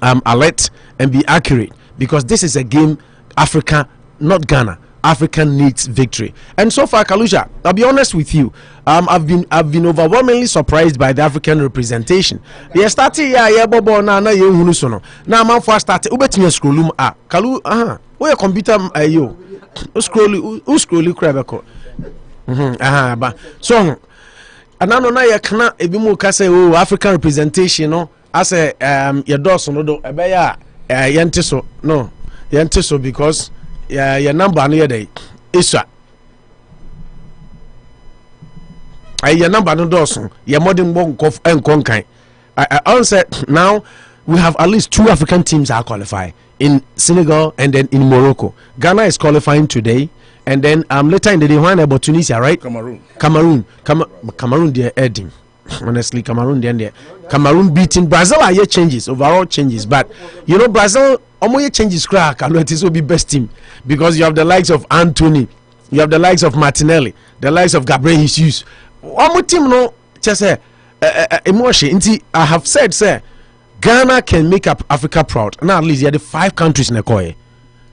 alert and be accurate, because this is a game Africa, not Ghana. Africa needs victory. And so far, Kalusha, I'll be honest with you, I've been overwhelmingly surprised by the African representation. They started bobo na ye hunu so no. Na man for start ubetime scrollum Kalu where computer yo. Scroll crabeko. But so anano na ye kana ebi mu ka say African representation no as your doors no do ebeya yente so no yente so, because your number near the Isra. Your number no dozen, your modern bonk and conkai. I answer now we have at least 2 African teams are qualified in Senegal, and then in Morocco. Ghana is qualifying today, and then later in the day, when about Tunisia, right? Cameroon, they're adding. Honestly, Cameroon beating Brazil. Are here changes, overall changes, but you know Brazil. Omoye changes crack. It will be best team because you have the likes of Anthony, you have the likes of Martinelli, the likes of Gabriel Jesus. Omo team no just say emotion. I have said, sir, Ghana can make up Africa proud. Now at least you have the 5 countries in the Koye,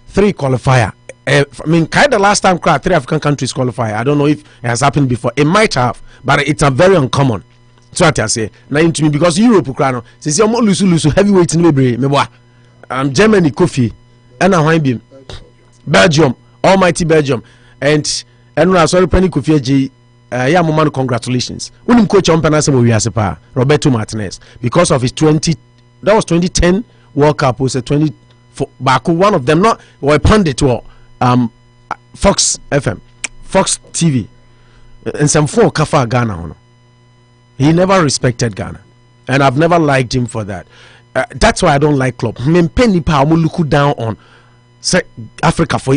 3 qualifier. I mean, kind of last time, 3 African countries qualify. I don't know if it has happened before. It might have, but it's a very uncommon. So what I say now to me because Europe, since you're more loose heavyweight in me. Germany, Kofi, and I Belgium, almighty Belgium, and sorry, Penny Kofi, man, congratulations. When him coach on Panasa Roberto Martinez, because of his 2010 World Cup was a 20 Baku, one of them not or a pundit or Fox FM, Fox TV, and some 4 Kafa Ghana. He never respected Ghana, and I've never liked him for that. That's why I don't like club. Penny power look down on say Africa for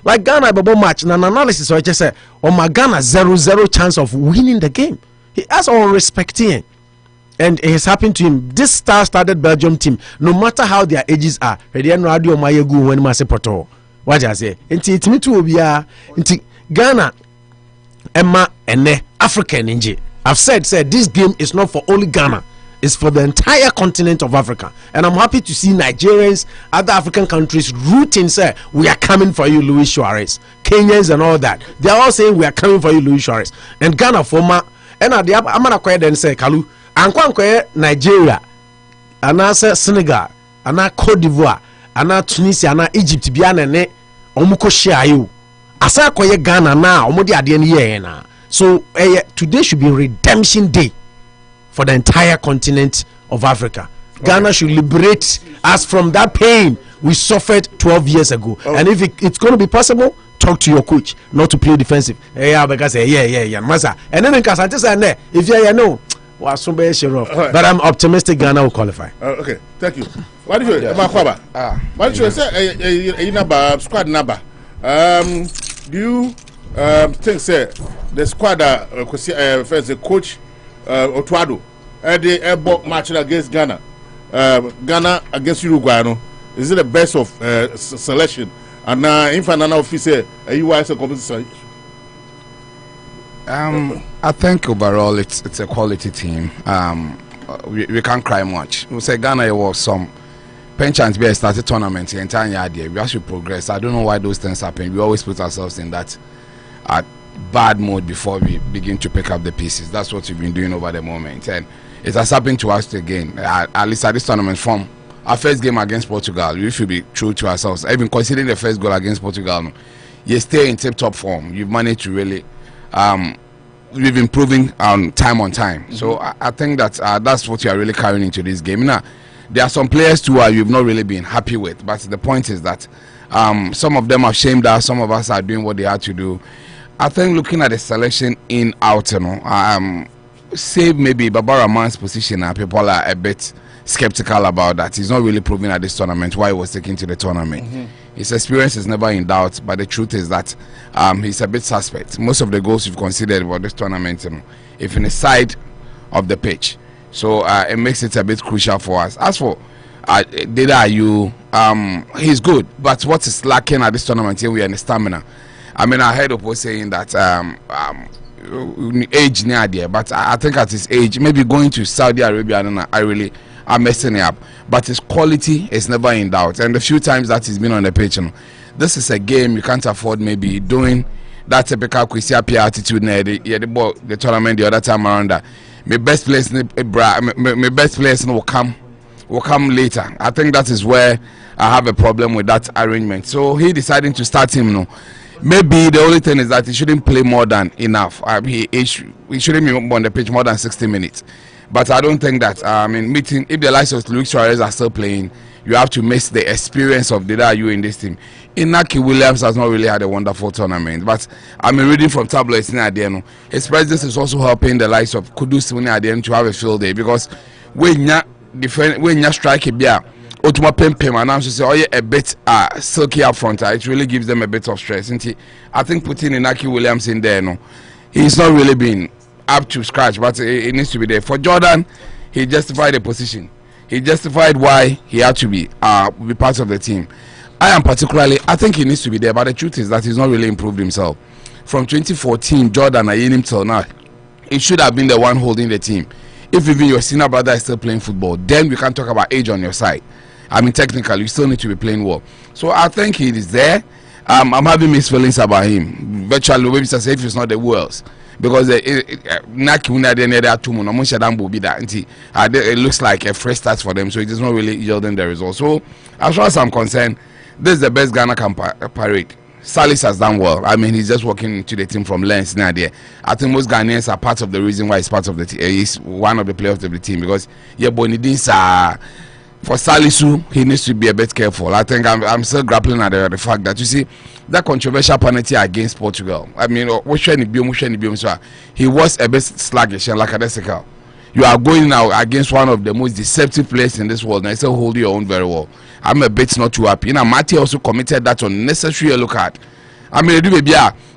like Ghana bubble match and an analysis. So I just say my Ghana 0-0 chance of winning the game. He has all respecting, and it has happened to him. This star-studded Belgium team, no matter how their ages are, when what I say, Ghana, Emma and African NG. I've said this game is not for only Ghana. It's for the entire continent of Africa, and I'm happy to see Nigerians, other African countries rooting, say we are coming for you, Luis Suarez. Kenyans and all that, they are all saying we are coming for you, Luis Suarez. And Ghana former, and I'm gonna quiet then say Kalu, and Nigeria, and Senegal, and Cote d'Ivoire, and Tunisia, and Egypt, Biana ne, omuko share you. Asa koye Ghana now, omodi adieni ye na. So today should be redemption day for the entire continent of Africa. Okay. Ghana should liberate us from that pain we suffered 12 years ago. Oh. And if it's going to be possible, talk to your coach, not to play defensive. Because masa. And then if you know, but I'm optimistic Ghana will qualify. Okay, thank you. What did you say? Squad number. Do you think, sir, the squad first the coach Otuado the airborne match against Ghana, Ghana against Uruguay, no? Is it the best of selection? And in final officer, you are a competition. I think overall it's a quality team. We can't cry much. We say Ghana was some penchant be a started tournament the entire year. We actually progress. I don't know why those things happen. We always put ourselves in that bad mode before we begin to pick up the pieces. That's what we've been doing over the moment, and it has happened to us again. At least at this tournament, from our first game against Portugal, we should be true to ourselves. Even considering the first goal against Portugal, you stay in tip-top form. You've managed to really we've been improving time on time. Mm-hmm. So I think that that's what you are really carrying into this game. Now, there are some players too you've not really been happy with, but the point is that some of them have shamed us. Some of us are doing what they had to do. I think looking at the selection in out, save maybe Barbara Man's position, people are a bit skeptical about that. He's not really proving at this tournament why he was taken to the tournament. Mm-hmm. His experience is never in doubt, but the truth is that he's a bit suspect. Most of the goals you've considered for this tournament, if in the side of the pitch, so it makes it a bit crucial for us. As for Deda, he's good, but what is lacking at this tournament here, we are in the stamina. I mean, I heard Oppo saying that age near there, but I think at his age, maybe going to Saudi Arabia, I really am messing it up. But his quality is never in doubt. And the few times that he's been on the pitch, this is a game you can't afford maybe doing that typical Kwesi attitude. The tournament the other time around that. My best players will come later. I think that is where I have a problem with that arrangement. So he decided to start him. Maybe the only thing is that he shouldn't play more than enough. He shouldn't be on the pitch more than 60 minutes. But I don't think that, if the likes of Luis Suarez are still playing, you have to miss the experience of Deda Ayew in this team. Inaki Williams has not really had a wonderful tournament. But reading from tabloids near the end, his presence is also helping the likes of Kudus near the end to have a field day. Because when you strike a beer, Otuma Pem and I'm just say a bit silky up front. It really gives them a bit of stress. I think putting Inaki Williams in there, no, he's not really been up to scratch, but it needs to be there. For Jordan, he justified the position. He justified why he had to be part of the team. I think he needs to be there, but the truth is that he's not really improved himself. From 2014, Jordan Ayenim till now, he should have been the one holding the team. If even your senior brother is still playing football, then we can talk about age on your side. I mean, technically, you still need to be playing well. So I think he is there. I'm having mixed feelings about him. Virtually, maybe say if it's not the world, because it looks like a fresh start for them. So it is not really yielding the results. So as far as I'm concerned, this is the best Ghana can parade. Salis has done well. I mean, he's just working into the team from Lens now there. I think most Ghanaians are part of the reason why he's part of the team. He's one of the players of the team because for Salisu, he needs to be a bit careful. I think I'm still grappling at the fact that you see that controversial penalty against Portugal. I mean, he was a bit sluggish and lackadaisical. You are going now against one of the most deceptive players in this world, and I still hold your own very well. I'm a bit not too happy. Mati also committed that unnecessary yellow card. I mean,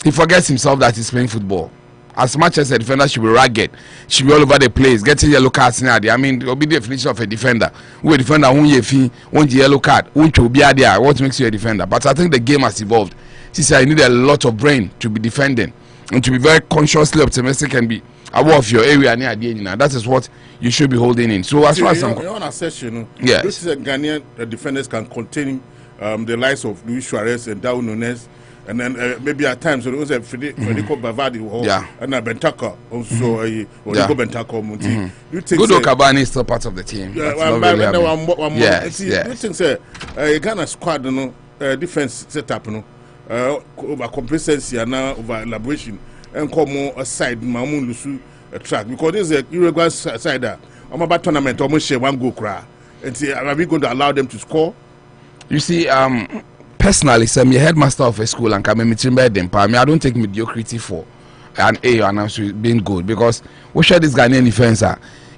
he forgets himself that he's playing football. As much as a defender should be ragged, should be all over the place, getting yellow cards now. I mean, it will be the definition of a defender. Who a defender won't get fee, won't yellow card, won't be there. What makes you a defender? But I think the game has evolved. She said, I need a lot of brain to be defending and to be very consciously optimistic and be aware of your area near the end. That is what you should be holding in. So as far as I'm on a session, yes, this is a Ghanaian defenders can contain the likes of Luis Suarez and Darwin Nunes. And then maybe at times it was a Federico Bavadi and a Bentaka also Bentaka. You think Good Okabani is still part of the team? Yes. You think say Ghana squad defense setup over complacency and now over elaboration and come more aside Mamun Lusu track because this is a Uruguay side that I'm about tournament almost share one goal cry and see are we going to allow them to score? You see, personally, I'm a headmaster of a school and I'm I don't take mediocrity for an A and also being good because we share this Ghanaian defense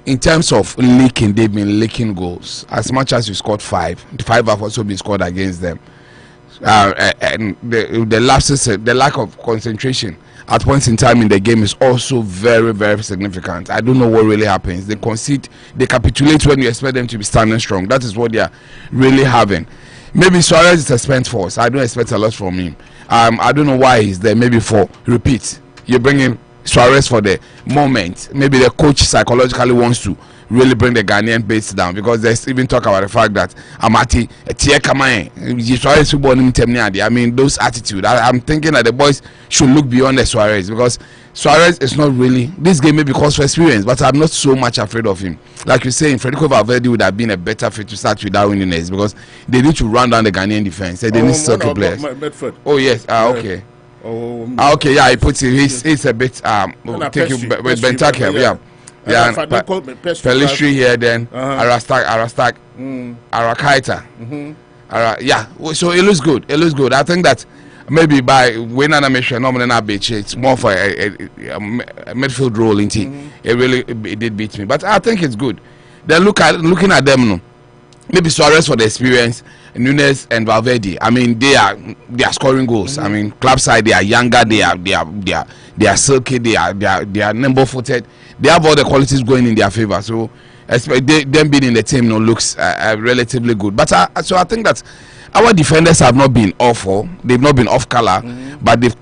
in terms of leaking, they've been leaking goals. As much as you scored 5 have also been scored against them. And the lapses, the lack of concentration at points in time in the game is also very, very significant. I don't know what really happens. They concede, they capitulate when you expect them to be standing strong. That is what they are really having. Maybe Suarez is a spent force. I don't expect a lot from him. I don't know why he's there. Maybe for repeat, you bring in Suarez for the moment. Maybe the coach psychologically wants to really bring the Ghanaian base down because there's even talk about the fact that Amati Suarez football. I mean those attitude. I'm thinking that the boys should look beyond the Suarez because Suarez is not really this game maybe because for experience, but I'm not so much afraid of him. Like you're saying, Federico Valverde would have been a better fit to start with Darwin Nunes because they need to run down the Ghanaian defense. They need circle players. Oh yes, okay. Okay, yeah, he puts it. He's a bit take you with Bentaka, yeah. Yeah, Pelistri here then Arastak Arakaita. Yeah, so it looks good. It looks good. I think that maybe by when animation it's more for a midfield role in team. It did beat me, but I think it's good. Then looking at them, no, maybe Suarez for the experience, Nunes and Valverde. I mean, they are scoring goals. I mean, club side they are younger. They are silky. They are nimble-footed. They have all the qualities going in their favor. So, them being in the team looks relatively good. But so I think that our defenders have not been awful. They've not been off color, but they've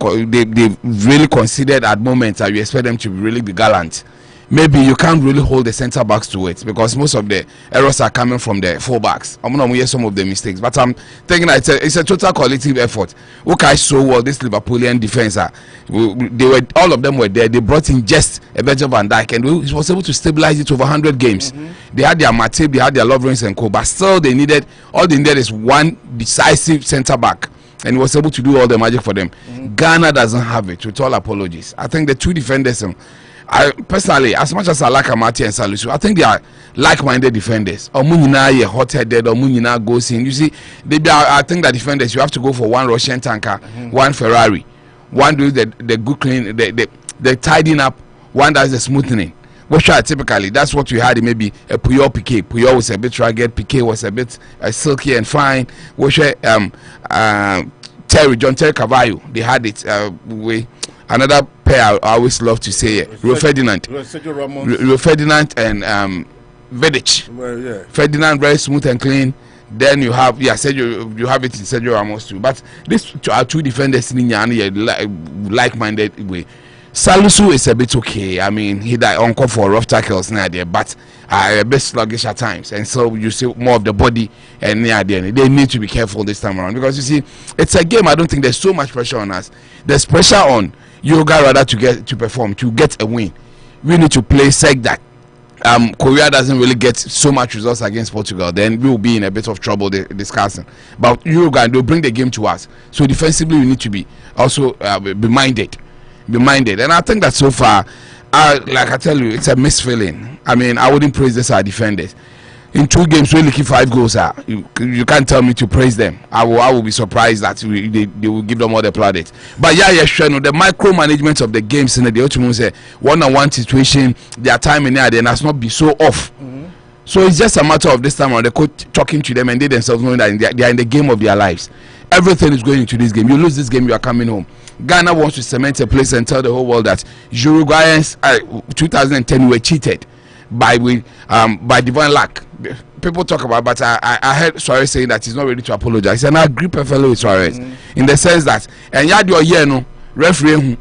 really considered at moments that you expect them to really be gallant. Maybe you can't really hold the centre backs to it because most of the errors are coming from the full backs. I'm going to hear some of the mistakes, but I'm thinking that it's a total collective effort. Okay, so well, this Liverpoolian defense, all of them were there. They brought in just a Virgil van Dijk, and he was able to stabilize it over 100 games. They had their Matip, they had their Lovrenz and co, but still all they needed is one decisive centre back. And he was able to do all the magic for them. Ghana doesn't have it, with all apologies. I think the two defenders, I personally, as much as I like Amati and Salisu, I think they are like-minded defenders. Omunina hot-headed, Omunina goes in. You see, I think that defenders, you have to go for one Russian tanker, one Ferrari, one does the good clean, the tidying up, one does the smoothing. typically that's what we had. Maybe a Puyol Piqué. Puyol was a bit rugged. Piqué was a bit silky and fine. John Terry Carvalho. They had it. Another pair I always love to say, Rio Ferdinand and Vidic. Well, yeah. Ferdinand very smooth and clean. Then you have Sergio, you have it in Sergio Ramos too. But these are two defenders in like-minded way. Salisu is a bit okay. I mean, he died on call for rough tackles near there, but a bit sluggish at times. And so you see more of the body and near there. They need to be careful this time around because you see, it's a game. I don't think there's so much pressure on us. There's pressure on Uruguay rather to perform, to get a win. We need to play sec that. Korea doesn't really get so much results against Portugal, then we will be in a bit of trouble discussing. But Uruguay, they'll bring the game to us. So defensively, we need to be also be minded. And I think that so far, like I tell you, it's a mixed feeling. I mean, I wouldn't praise this our defenders. In 2 games, we only keep 5 goals. You can't tell me to praise them. I will be surprised that they will give them all the plaudits. But sure, the micromanagement of the games in the ultimate say one-on-one situation, their time in there, they must not be so off. So it's just a matter of this time around the coach talking to them and they themselves knowing that they are in the game of their lives. Everything is going into this game. You lose this game, you are coming home. Ghana wants to cement a place and tell the whole world that Uruguayans 2010 were cheated by divine luck. People talk about, but I heard Suarez saying that he's not ready to apologize, and I agree perfectly with Suarez in the sense that referee,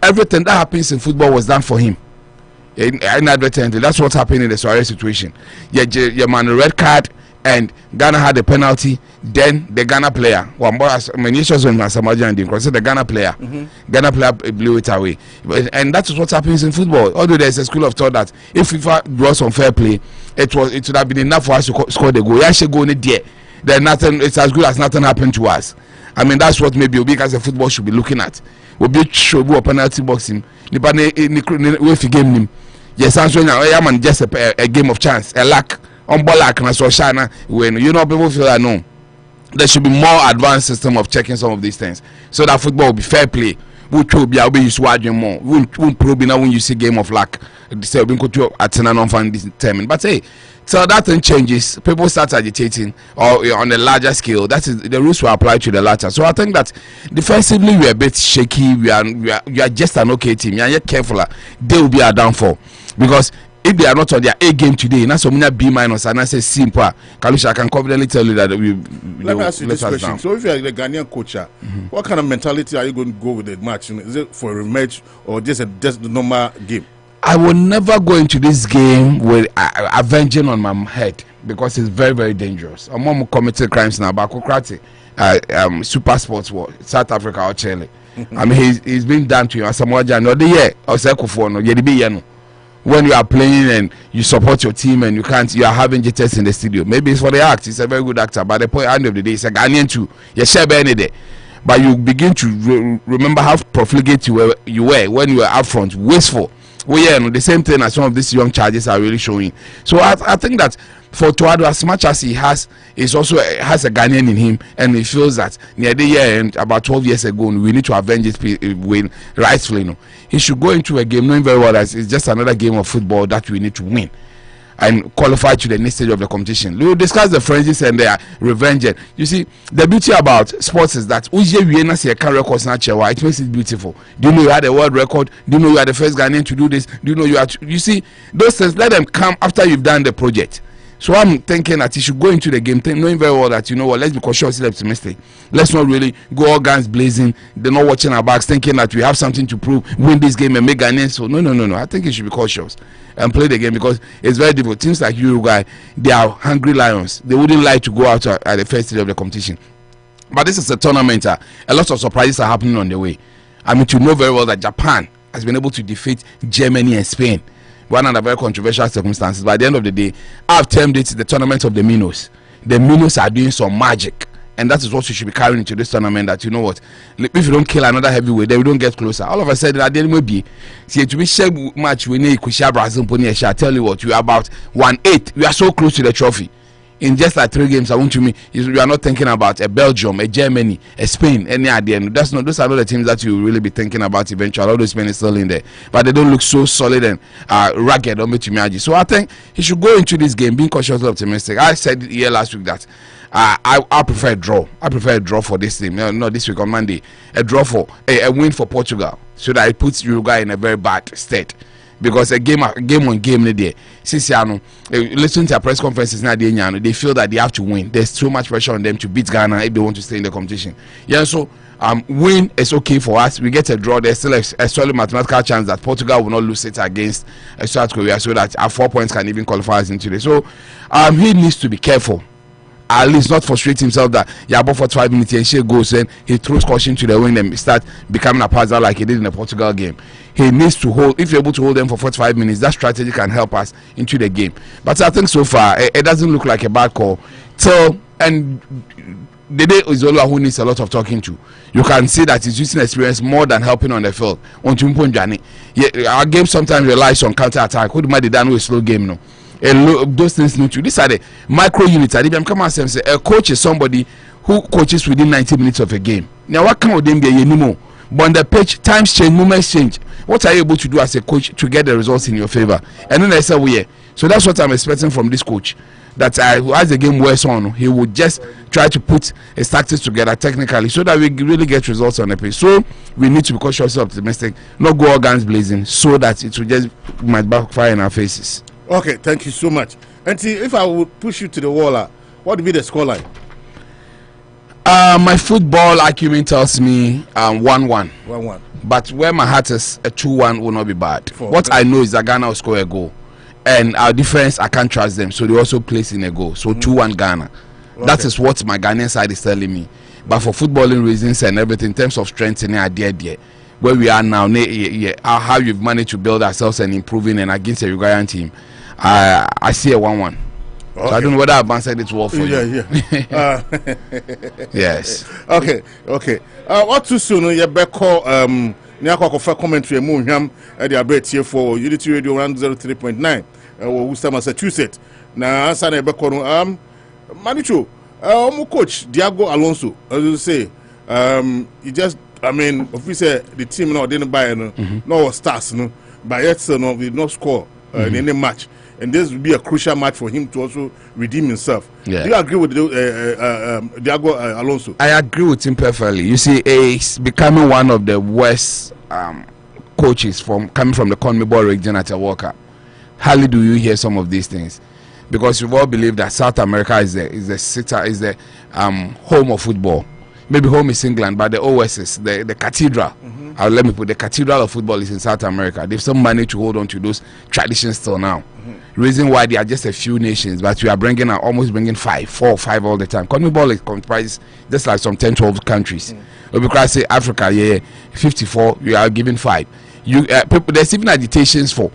everything that happens in football was done for him. Inadvertently, that's what's happening in the Suarez situation. Your man a red card, and Ghana had a penalty. Then the Ghana player, the Ghana player, Ghana player blew it away, and that's what happens in football. Although there's a school of thought that if FIFA draws on fair play, it would have been enough for us to score the goal. Actually, go in there, then nothing. It's as good as nothing happened to us. I mean, that's what maybe Obi as a football should be looking at. Obi should be a penalty boxing. If game him, yes, I'm just a game of chance, a luck. On Bolak and so Shana, when people feel that no, there should be more advanced system of checking some of these things so that football will be fair play. Which will be used more. Won't probe now when you see game of luck. Say we go to Athena non-determined. But hey, so that thing changes. People start agitating or on a larger scale. That is the rules will apply to the latter. So I think that defensively we are a bit shaky. We are just an okay team. We are yet careful. They will be our downfall because if they are not on their A game today, that's something B minus, and I say simple. Kalusha, I can confidently tell you that let me ask you this question. Down. So, if you are the Ghanaian coach, what kind of mentality are you going to go with the match? Is it for a rematch or just the normal game? I will never go into this game with avenging on my head because it's very, very dangerous. I'm committed crimes now, but Super Sports War, South Africa or Chile. I mean, he's been done to you. Samoa Jan, no, the year or Sekufo, no, Yedibi. When you are playing and you support your team and you are having jitters in the studio. Maybe it's for the act. He's a very good actor, but at the end of the day, it's a Ghanaian too. You share any day, but you begin to remember how profligate you were when you were up front, wasteful. Well, yeah, the same thing as some of these young charges are really showing. So I think that for Tuado, as much as he has a Ghanaian in him, and he feels that near the year and about 12 years ago, we need to avenge his win rightfully. No, he should go into a game knowing very well that it's just another game of football that we need to win and qualify to the next stage of the competition. We will discuss the frenzies and their revenge. You see, the beauty about sports is that it makes it beautiful. Do you know you had a world record? Do you know you are the first Ghanaian to do this? Do you know you see, those things, let them come after you've done the project. So I'm thinking that you should go into the game knowing very well that, you know what, let's be cautiously optimistic. Let's not really go all guns blazing. They're not watching our backs thinking that we have something to prove, win this game and make Ghanaians. So no. I think you should be cautious and play the game because it's very difficult. Teams like Uruguay, they are hungry lions. They wouldn't like to go out at the first stage of the competition. But this is a tournament. A lot of surprises are happening on the way. I mean, you know very well that Japan has been able to defeat Germany and Spain. One under very controversial circumstances. By the end of the day, I've termed it the tournament of the minnows. The minnows are doing some magic, and that is what you should be carrying into this tournament. That you know what, if you don't kill another heavyweight, then we don't get closer. All of a sudden, at the end will be see to be share match we need Brazil. I tell you what, we are about 1/8. We are so close to the trophy. in just like 3 games, I want to me, you are not thinking about a Belgium, a Germany, a Spain, any idea. Those are not the teams that you will really be thinking about eventually. All those Spain is still in there, but they don't look so solid and rugged on me. So I think he should go into this game being cautiously optimistic. I said here last week that I prefer a draw. I prefer a draw for this team. No, this week on Monday, a draw for a win for Portugal, so that it puts Uruguay in a very bad state. Because a game on game there, since listen to our press conferences now, they feel that they have to win. There's too much pressure on them to beat Ghana if they want to stay in the competition. Yeah, so win is okay for us. We get a draw. There's still a solid mathematical chance that Portugal will not lose it against South Korea, so that our 4 points can even qualify us into this. So he needs to be careful. At least not frustrate himself that but for 5 minutes and she goes and he throws caution to the wind and start becoming a puzzle like he did in the Portugal game. He needs to hold. If you're able to hold them for 45 minutes, that strategy can help us into the game. But I think so far it doesn't look like a bad call. And Dede Izola, who needs a lot of talking to, you can see that he's using experience more than helping on the field. Our game sometimes relies on counter attack. Who might done with a slow game no? Those things need to. These are the micro units. I come and say a coach is somebody who coaches within 90 minutes of a game. Now what kind of them be anymore? But on the pitch, times change, moments change. What are you able to do as a coach to get the results in your favor? And then I say, yeah. So that's what I'm expecting from this coach. That as the game wears on, he would just try to put his tactics together technically so that we really get results on the pitch. So we need to be cautiously optimistic, not go all guns blazing, so that it will just might backfire in our faces. Okay, thank you so much. And see, if I would push you to the wall, what would be the scoreline? My football acumen tells me 1-1. 1-1. But where my heart is, a 2-1 will not be bad. What I know is that Ghana will score a goal. And our defense, I can't trust them. So they also place in a goal. So 2-1 Ghana. Okay. That is what my Ghanaian side is telling me. But for footballing reasons and everything, in terms of strength and idea, where we are now, how you've managed to build ourselves and improving and against a Uruguayan team, I see a 1-1. Okay. So I don't know whether I've answered it well for you. Yeah. Yes. Okay. What too soon? You better call Nyako commentary Muham at the Abet here for Unity Radio 103.9 Worcester, Massachusetts. Now answer the better call Manicho, coach Diego Alonso, as you say, he just obviously the team now didn't buy no stars but yet we did not score in any match. And this will be a crucial match for him to also redeem himself. Yeah. Do you agree with Diego Alonso? I agree with him perfectly. You see, he's becoming one of the worst coaches coming from the CONMEBOL region at a World Cup. Hardly do you hear some of these things, because we all believe that South America is the home of football. Maybe home is England, but the OSS, the cathedral. Let me put the cathedral of football is in South America. They've still managed to hold on to those traditions till now. Reason why they are just a few nations, but we are almost bringing 4 or 5 all the time. CONMEBOL is comprised just like some 10-12 countries. Because I say Africa, 54, we are giving 5. There's even agitations for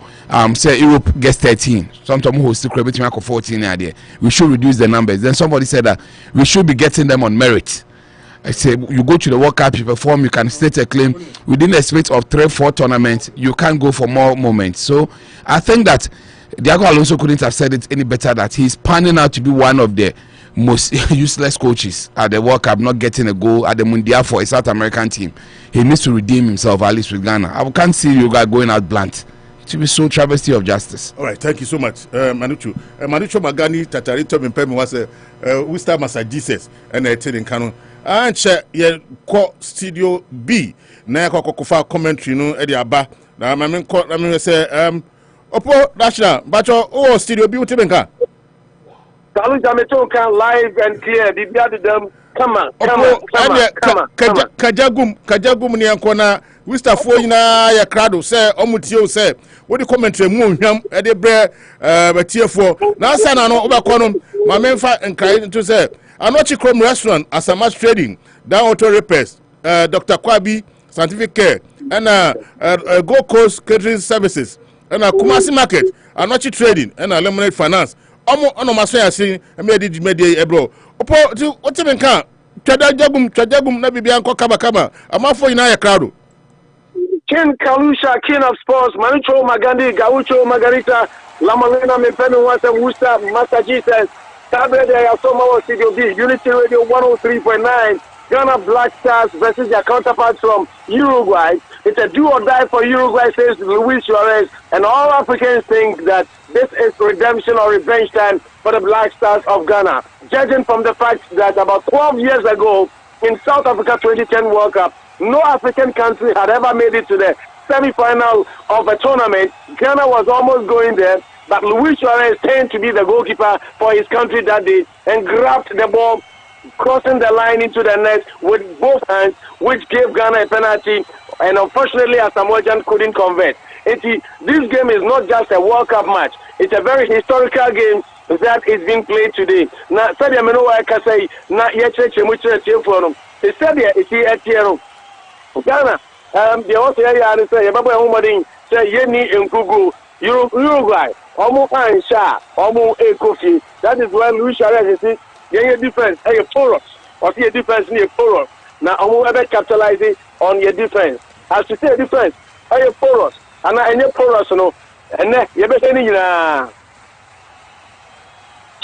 say Europe gets 13. Sometimes who still between 14 there. We should reduce the numbers. Then somebody said that we should be getting them on merit. I say you go to the World Cup, you perform, you can state a claim within the space of 3-4 tournaments. You can't go for more moments. So I think that Diego Alonso couldn't have said it any better, that he's panning out to be one of the most useless coaches at the World Cup, not getting a goal at the Mundial for a South American team. He needs to redeem himself, at least with Ghana. I can't see you guys going out blunt. It will be so travesty of justice. All right, thank you so much, Manucho. Manucho Magani Tatarito Mpemi was Worcester, Massachusetts, and I tell in Kano. And check your studio B. Na kofa commentary no e dia ba. Na me say Opo National, but your studio B utebenka. Salu Jameton can live and clear. Bibia them come on. Kajagum ni ankona Worcester fo nyina ya crowd say omutio say what the commentary mu hwam e de bre batiefo. Na asa na no obekọ no ma memfa nkrai to say Anochi Chrome Restaurant, Asamas Trading, Down Auto Repairs, Dr. Kwabi Scientific Care, and Gold Coast Catering Services, and Kumasi Market, Anochi Trading, and Lemonade Finance. Ono masaya si made media ebro. Opo what even can Chadagum na bibianko kama. Amafo ina ya crowd. Ken Kalusha, King of Sports, Manicho Magandi, Gaucho Margarita, Lamalena Mepemi Wasa Worcester, Massachusetts. Saturday, I saw my Studio B, Unity Radio 103.9. Ghana Black Stars versus their counterparts from Uruguay. It's a do or die for Uruguay, says Luis Suarez. And all Africans think that this is redemption or revenge time for the Black Stars of Ghana. Judging from the fact that about 12 years ago, in South Africa 2010 World Cup, no African country had ever made it to the semi-final of a tournament. Ghana was almost going there, but Luis Suarez turned to be the goalkeeper for his country that day and grabbed the ball, crossing the line into the net with both hands, which gave Ghana a penalty, and unfortunately Asamoah couldn't convert. This game is not just a World Cup match, it's a very historical game that is being played today. Now, Sadia Menoa Kasai, na Yeche Mucha Tiafono, the Sadia is here at Tiero. Ghana, the Australia and say, Baba Humadin, say Yeni and Kugu, Uruguay, Omo and Sha, Omo a Kofi. That is why Luis Suarez is a defense, a porous, or see a defense near porous. Now, Omo ever capitalizing on your defense. As to say defense, a porous, and I any porous, no, and you better any.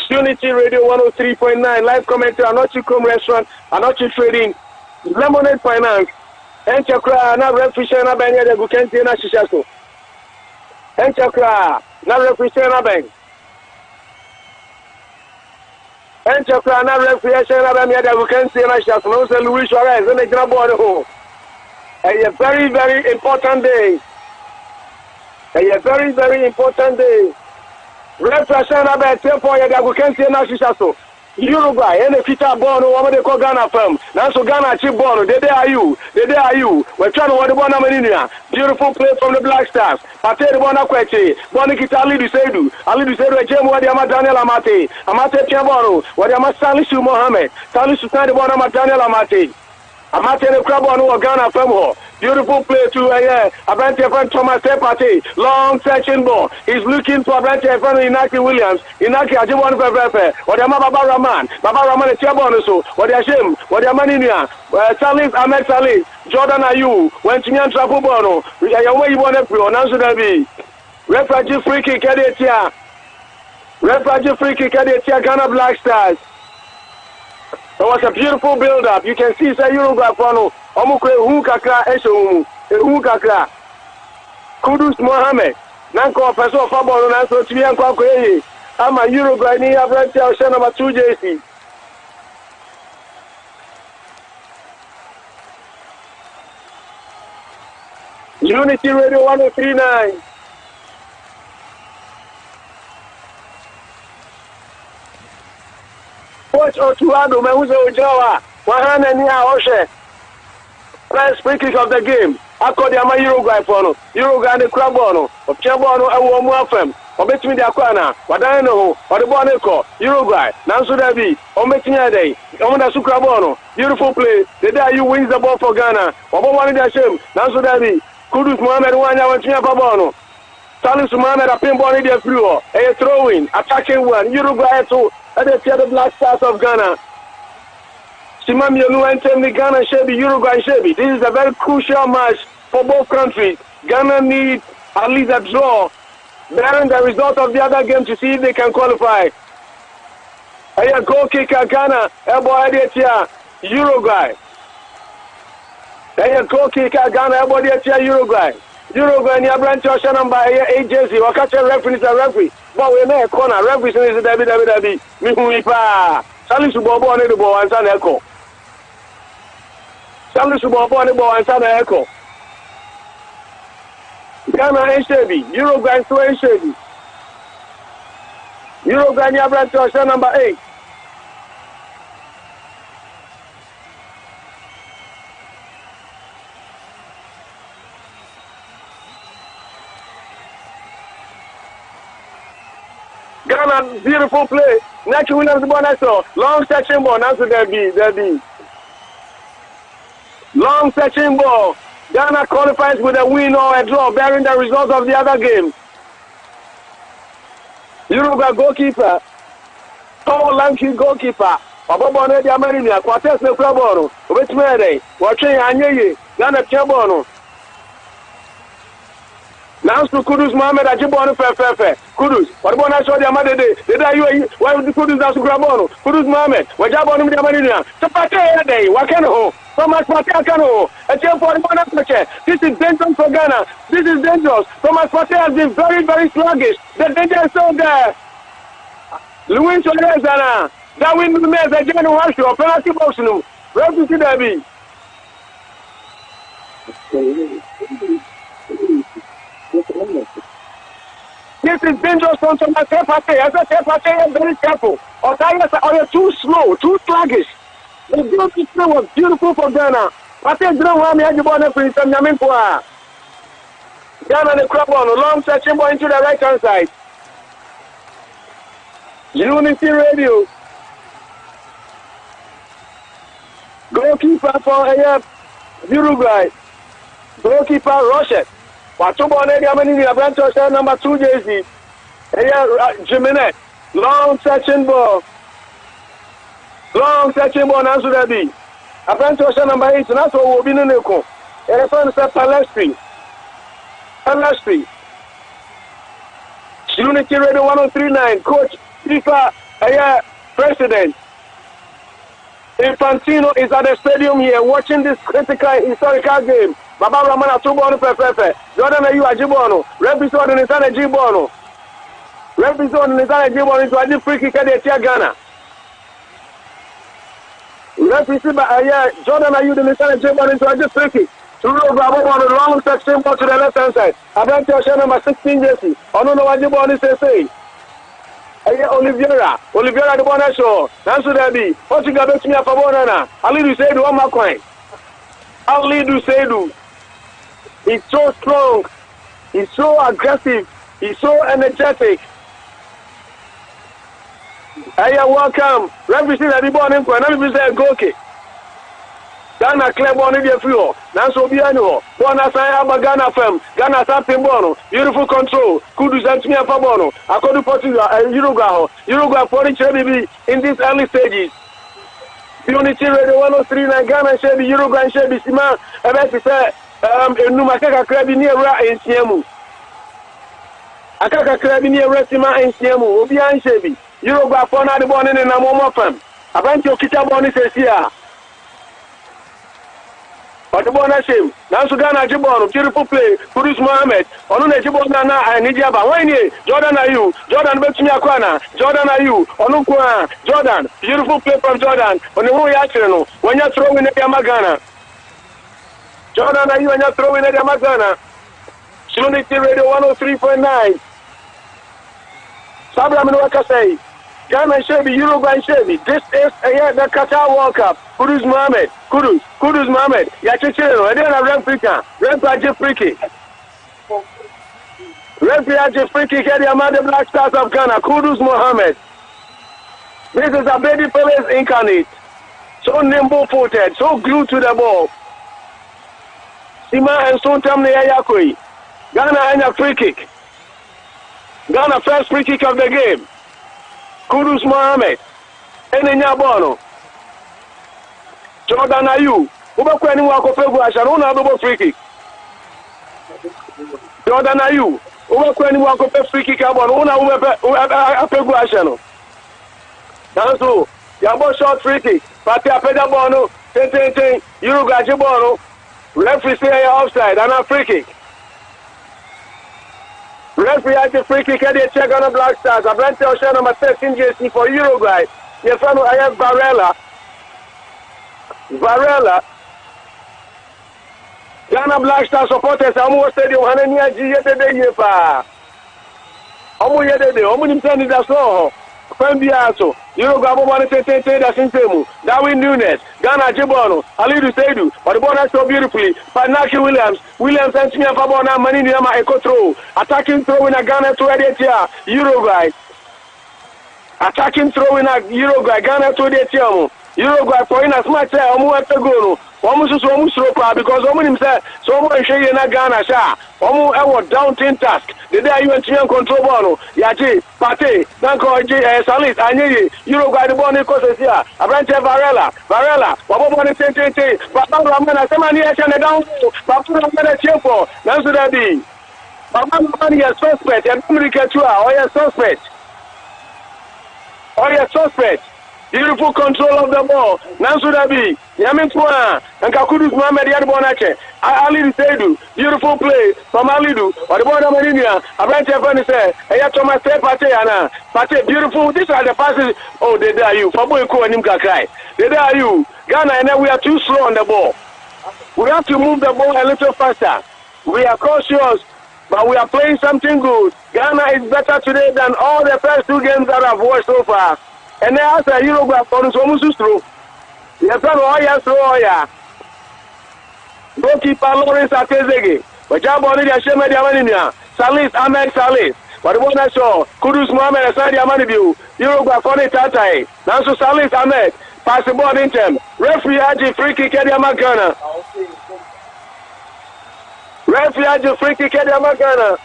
Unity Radio 103.9 live commentary, Anochi Chrome Restaurant, Anochi Trading, Lemonade Finance, and Chakra, na refrigeration na benya de Gukenti na Shishaso. And Chakra, na refrigeration na beng. And Chakra, na refrigeration na benya de Gukenti na Shishaso. No, say Luis Suarez, and the grab on the hole. A very, very important day. A very, very important day. Refrigeration na benya tempo ya de Gukenti na Shishaso. Uruguay, and if it's a born, what they call Ghana firm. Now, so Ghana chip born, they are you. We're trying to want the one Amerinia. Beautiful play from the Black Stars. Pate the one Aquete, Bonikita Ali Dusedu, Jim Wadiama Daniel Amate, Amate Tiabono, Wadiama Salisu Mohammed, Salisu Sani Bonama Daniel Amate. Amate the crab on Ghana firm. Beautiful play to Abrante friend Thomas Tepate. Long searching ball. He's looking for Abrante friend Inaki Williams. Inaki Ajibon Pepe. What the Baba Rahman. Baba Rahman is Chabonuso. What the Hashem. What the Maninia. Salis Ahmed Salis. Jordan Ayu. When Chinyan Trapubono. Away you want to pro. Nansu Dabi. Refugee free kick Edetia. Refugee free kick Edetia. Ghana Black Stars. It was a beautiful build-up. You can see say Uruguay Fano. Omukwe Hukakra Eshomu. Hukakra. Kudus Mohammed. Nanko Peso Fabo Nanso Tianko Kweye. I'm a Uruguay ni Abrante Ocean number 2 JC. Unity Radio 103.9. Watch Otuado, Mehuzo Ujawa, Wahana Nia Oshe. First free kick of the game. Akodiama Uruguay Fono, Uruguay the Crabono, of Chabono and Womwafem, or Between the Aquana, Wadano, or the Boneco, Uruguay, Nansu Dabi, or Metina Day, Omada Sucrabono, beautiful play. The day you wins the ball for Ghana, Obo Dashim, Nansu Dabi, Kudus Mohamed Wanya Wantia Pabono, Salis Mohamed a pinball in the floor, a throw in, attacking one, Uruguay 2. And the Black Stars of Ghana. Simam Yolu and Temni Ghana Shebi, Uruguay Shebi. This is a very crucial match for both countries. Ghana needs at least a draw, bearing the result of the other game to see if they can qualify. A goal kicker Ghana, Ebo Adetia, Uruguay. A goal kicker Ghana, Ebo Adetia, Uruguay. Uruguay ni Abrante Ocean number 8 jersey. Wakache referee is a referee. But we make a corner. Referee is Dabi. Mihuipa. Salisu Bobo on the ball and San Echo. Salisu Bobo on the ball and San Echo. Ghana Eshebi. Uruguay to Eshebi. Uruguay ni Abrante Ocean number 8. Ghana, beautiful play. Next Williams Bonaso. Long section ball. Now to Derby. Long section ball. Ghana qualifies with a win or a draw, bearing the result of the other game. Uruguay goalkeeper. Tall, lanky goalkeeper. Obabone di Amerinia. Quartet no Craboro. Which made watching Anyeye. Ghana Chabono. Now to Kudus Mohammed Ajibon Fefe. Kudus. What about I saw the Amade Day? Did I you why would the Kudus as Grabono? Kudus Mohammed. What Jabon in the Marina? To Pate day. What can ho? Thomas Pate Cano. A chair for one Africa. This is dangerous for Ghana. This is dangerous. Thomas Pate has been very, very sluggish. The danger is so there. Louis Sorezana. That win the mess again. Wash your penalty box. No. Where to see that be? This is dangerous from Thomas Pate. As I said, Pate is very careful. Or you're too slow, too sluggish. The beautiful play was beautiful for Ghana. Pate didn't want me to go on the free time. Ghana the crop on a long section ball into the right hand side. Unity Radio. Goalkeeper for Uruguay. Goalkeeper Rochette. Watubo Negi Amani Abranto number 2 jersey. Jimenez. Long section ball. Long section ball Nansu Dabi. Abranto number 8. And that's what we'll be in the Neko. Elephant said Palestri. Unity Radio 1039. Coach FIFA President Infantino is at the stadium here watching this critical historical game. Baba Ramana Tubono Pepe. Jordan Ayu Ajibono. Represent in Nisana Jibono. Represent in Nisana Jibono into a free kick at the Ghana. Represent by Jordan Ayu the Nisana Jibono into a free kick. To Bravo on the long section ball to the left hand side. Abranti Osha number 16 jersey. Ono no Ajibono say. Oliveira the bonnet show. Nansu Dabi. Portugal bet me a favor. Ali do say do one more coin. Ali do say do. He's so strong. He's so aggressive. He's so energetic. Welcome. Represent the born in coin. Let me say go kick. Ghana clear born in the floor. Nansu Biano. Bona Saya Ghana Fem. Ghana Sapin Bono. Beautiful control. Kudus and Timia Fabono. According to Portugal, Uruguay. Uruguay for each in these early stages. Unity Radio 1039 Ghana shall be Uruguay shall be Sima. And that's say Numakaka Krabi near Ra in Siemu. Akaka Krabi near Resima in Siemu. Obian Shebi. Uruguay for not the born in a Momo Fem. Abantio Kita Boni says here. But the bonus shame. Now Ghana Jibono, beautiful play. Kudus Mohammed. Onu Jibona and Nidiaba. Wayne, Jordan Ayu. Jordan Betsunya Kwana. Jordan Ayu. Onukwa. Jordan. Beautiful play from Jordan. On the way Yachino. When you're throwing at Yamagana. Jordan Ayu when you're throwing at Yamagana. Unity Radio 103.9. Sabra Minuaka say. Ghana Shebi, Uruguay Shebi. This is the Qatar World Cup. Kudus Mohammed. Kudus Mohammed. Yachichino. And then a Referee free kick. Referee free kick at the Amanda Black Stars of Ghana. Kudus Mohammed. This is a baby palace incarnate. So nimble-footed. So glued to the ball. Sima and Sontam Neyakoi. Ghana and a free kick. Ghana first free kick of the game. Kudus Mohammed. Enenya Bono. Jordan Ayu. Ubakwe ni wako pegu ashana. Una adobo free kick. Jordan Ayu. Ubakwe ni wako pegu free kick abono. Una pegu ashana. Nanso. Yabo short free kick. Pati apeda bono. Ten. Uruguay Jibono. Referee say offside. And a free kick. Referee had the free kick at the check on the Black Stars. Abrante Osha number 13 jersey for Uruguay. Yefano Ayef Varela. Ghana Black Stars supporters Amu Stadium Hanania G yede yepa. Amu yede Amu nimtani da so. Fembiaso. Uruguay Amu mane tete da sinsemu. Darwin Nunes. Ghana Jibono. Alidu Seidu. But the ball so beautifully. Panaki Williams and Timia Fabona Manini Yama Ekotro. Attacking throw in a Ghana to Edetia. Uruguay. Attacking throw in a Uruguay. Ghana to Edetia. Uruguay for in as much as Omu Etegoro. Omu Sropa because Omu himself, so much in Ghana Sha. Omu Ewo downtown task. The day you and Tian control Bono. Yaji, Pate, Danko Salis, Anye, Uruguay the Bonnie Cosia, Abrante Varela, Wabo Bonnie Tente, Papa Ramana, Semani and down, Papa Ramana Chiefo, Nansu Dabi. Mama, you're suspect. You're suspect. Or you're suspect. Beautiful control of the ball. Nansudabi, Yamin Twa, and Kakudus Mohamed Yadbonache. Ali Sedu, beautiful play from Alidu, or the border Marinia. A branch of funny said, I Thomas Pateana. Pate, beautiful. These are the passes. Oh, they dare you. Fabuiko and Nimka Kai. They dare you. Ghana, and then we are too slow on the ball. We have to move the ball a little faster. We are cautious, but we are playing something good. Ghana is better today than all the first 2 games that I've watched so far. And then after Uruguay, for us almost through. Yes, sir, goalkeeper Lawrence Atezege. But Jaboni, the Shema Diamania. Salis, Ahmed Salis. But the one I saw, Kudus Mohamed, Asadi Amanibu. Uruguay, Fone Tatai. Now, so Salis Ahmed. Pass the ball in them. Referee Aji, free kick, Eddie Magana. Referee Aji, free kick, Eddie Magana.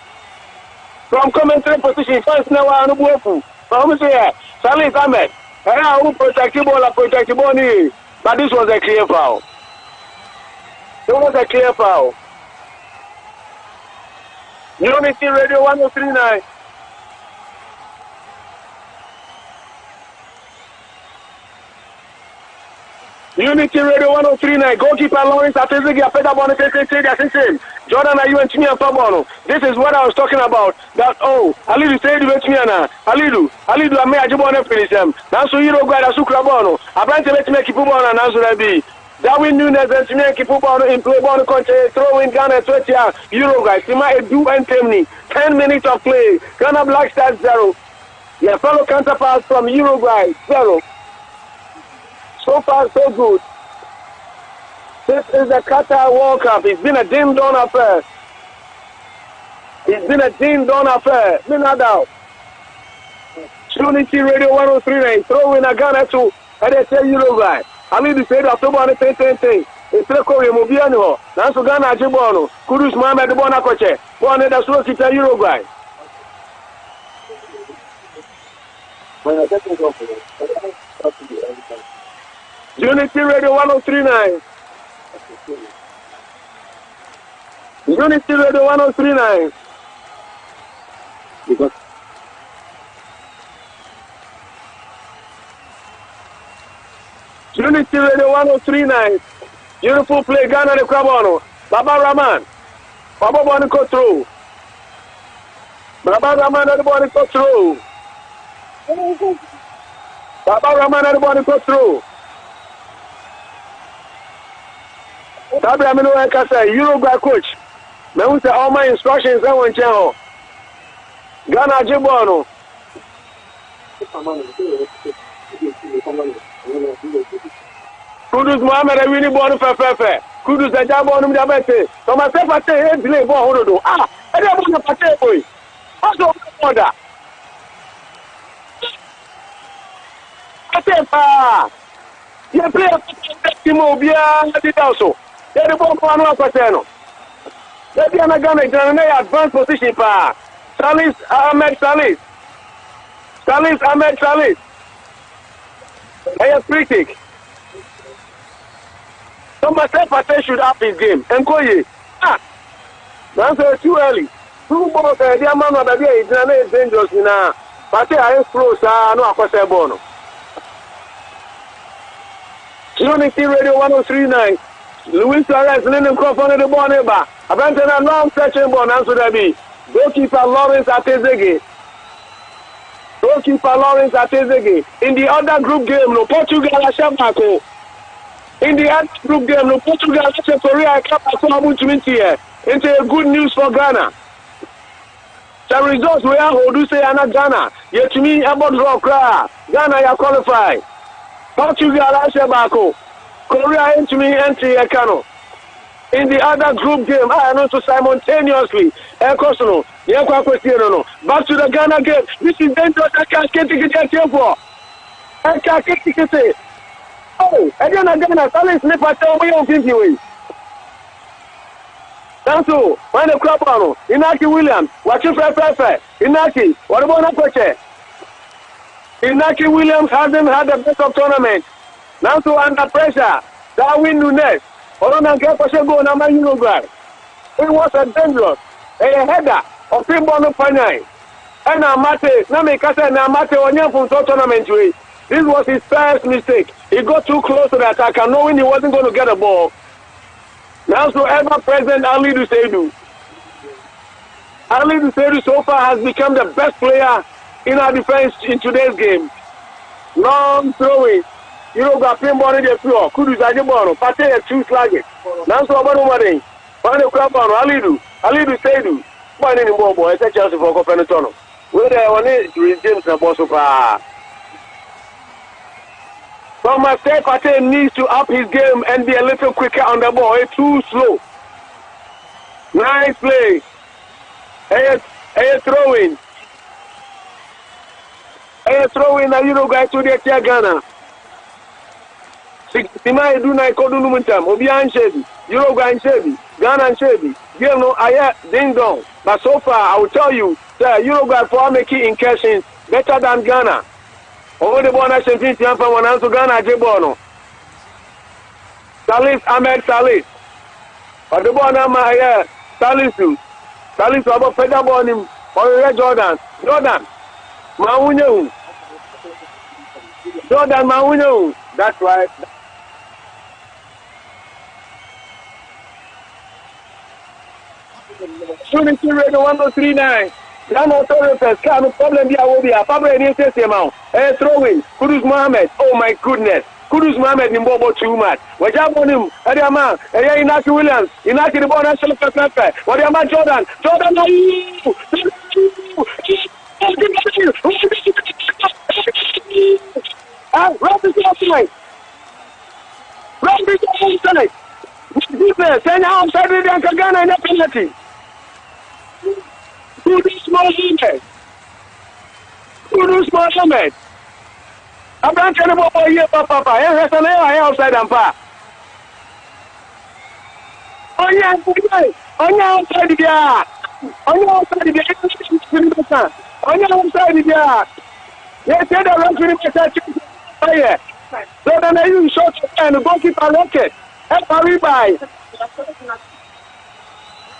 From commentary position, first now, I know. Salis Ahmed, who protected ball, but this was a clear foul. It was a clear foul. Unity Radio 1039. Unity Radio 1039. Goalkeeper Lawrence Atezegi Apeda Bonnet. Jordan, are you and Timia Fabono? This is what I was talking about. That Alidu said to Timiana. Alidu, I may Ajibone finish them. Now so Uruguay Sukrabono. I plan to let me keep on and answer be. Darwin Nunes and Timia keep on in play ball country, throw in Ghana 20 Uruguay. Sima Edu and Temni. 10 minutes of play. Ghana Black Stars 0. Your fellow counterparts from Uruguay 0. So far, so good. This is the Qatar World Cup. It's been a dim-dong affair. Me not doubt. Unity Radio 1039. Throw in a Ghana to Uruguay. I mean, the state of October 2020. It's a Korea Mobiano. Nansu Ghana Jibono. Kudus Mohamed Bonacoche. One of the slow to Uruguay. Unity Radio 1039. Unity Radio 1039. Because Unity Radio 1039. Beautiful play, Ghana de Crabono. Baba Rahman. Baba Boni control. Baba Rahman at the body control. Baba Rahman at the body control. Tabi amino ekasa Uruguay coach. Me who say all my instructions I want channel. Ghana Jibono. Kudus Mohamed a winning ball for Fefe. Kudus a jab on him Jabete. So myself I say hey delay ball hold on. I don't want to play boy. Also order. I say you play a team Obia did also. They the ball for no question. They be an Ghana advanced position pa. Salis Ahmed Salis. Salis Ahmed Salis. A free kick. So myself I should up his game. Enkoye. That's too early. Two balls the man of the day is dangerous now. But I close no akose bono. Unity Radio 1039. Luis Suarez leaning crop on the ball neighbor. Abandon a long stretching ball answer that be. Goalkeeper Lawrence Atezege. Goalkeeper Lawrence Atezege. In the other group game, no Portugal Ashabako. In the other group game, no Portugal Korea Kappa into good news for Ghana. The results we are who do say Anna Ghana. Yet to me about draw Ghana ya qualify. Portugal Ashabako. Korea into me entry Ekano. In the other group game, I know to simultaneously. Back to the Ghana game. This is dangerous. I can't get here for. I can't get it. Oh, I don't know. Salis never tell me on 50 ways. Tansu, when the crop on Inaki Williams, watching fair. Inaki, what about Nakoche? Inaki Williams hasn't had the best of tournament. Now so under pressure, Darwin Nunes. It was a dangerous. A header. of Pimbon Panay. And Amate, Namikasa and Amate on from tournament. This was his first mistake. He got too close to the attacker, knowing he wasn't going to get a ball. Now, so ever present Ali Duseidu. Ali Duseidu so far has become the best player in our defense in today's game. Long throwing. Uruguay Pimbon in the floor. Kudus Ajiboro. Pate a two slagging. Now, so about one Find a crap on Ali Duseidu. Finding the ball, boy. It's a chance for Copenhagen. Where they want it to James and Bosopa. But Marseille Pate needs to up his game and be a little quicker on the ball. It's too slow. Nice play. Throwing. Throwing the Uruguay to the Ghana. Simai do not call Numuntam. Obian Shady. Uruguay and Shady. Ghana and Shady. You know, I ding dong. But so far, I will tell you, that Uruguay for making incursions better than Ghana. Over the border, Champion from one to Ghana, Jebono. Salis Ahmed Salis. Or the border, my Salisu. Salisu about Feather Bonim. Or Jordan. Jordan Maunyo. That's right. Unity Radio 1039. Ghana authorities can't no problem there will be a problem in this amount. Throwing Kudus Mohammed. Oh my goodness. Kudus Mohammed in Bobo too much. What you on him? Adiama, Inaki Williams, Inaki the born national transfer. What am I Jordan? Jordan Rob is outside. Rob is outside. Defense, send outside the Ghana in a penalty. Kudus Mohammed. I'm not telling you what you papa. I outside and pa. On your outside the yard. On your outside the yard. On your outside the yard. They said the referee message fire. So then I use short and the goalkeeper rocket. Help hurry by.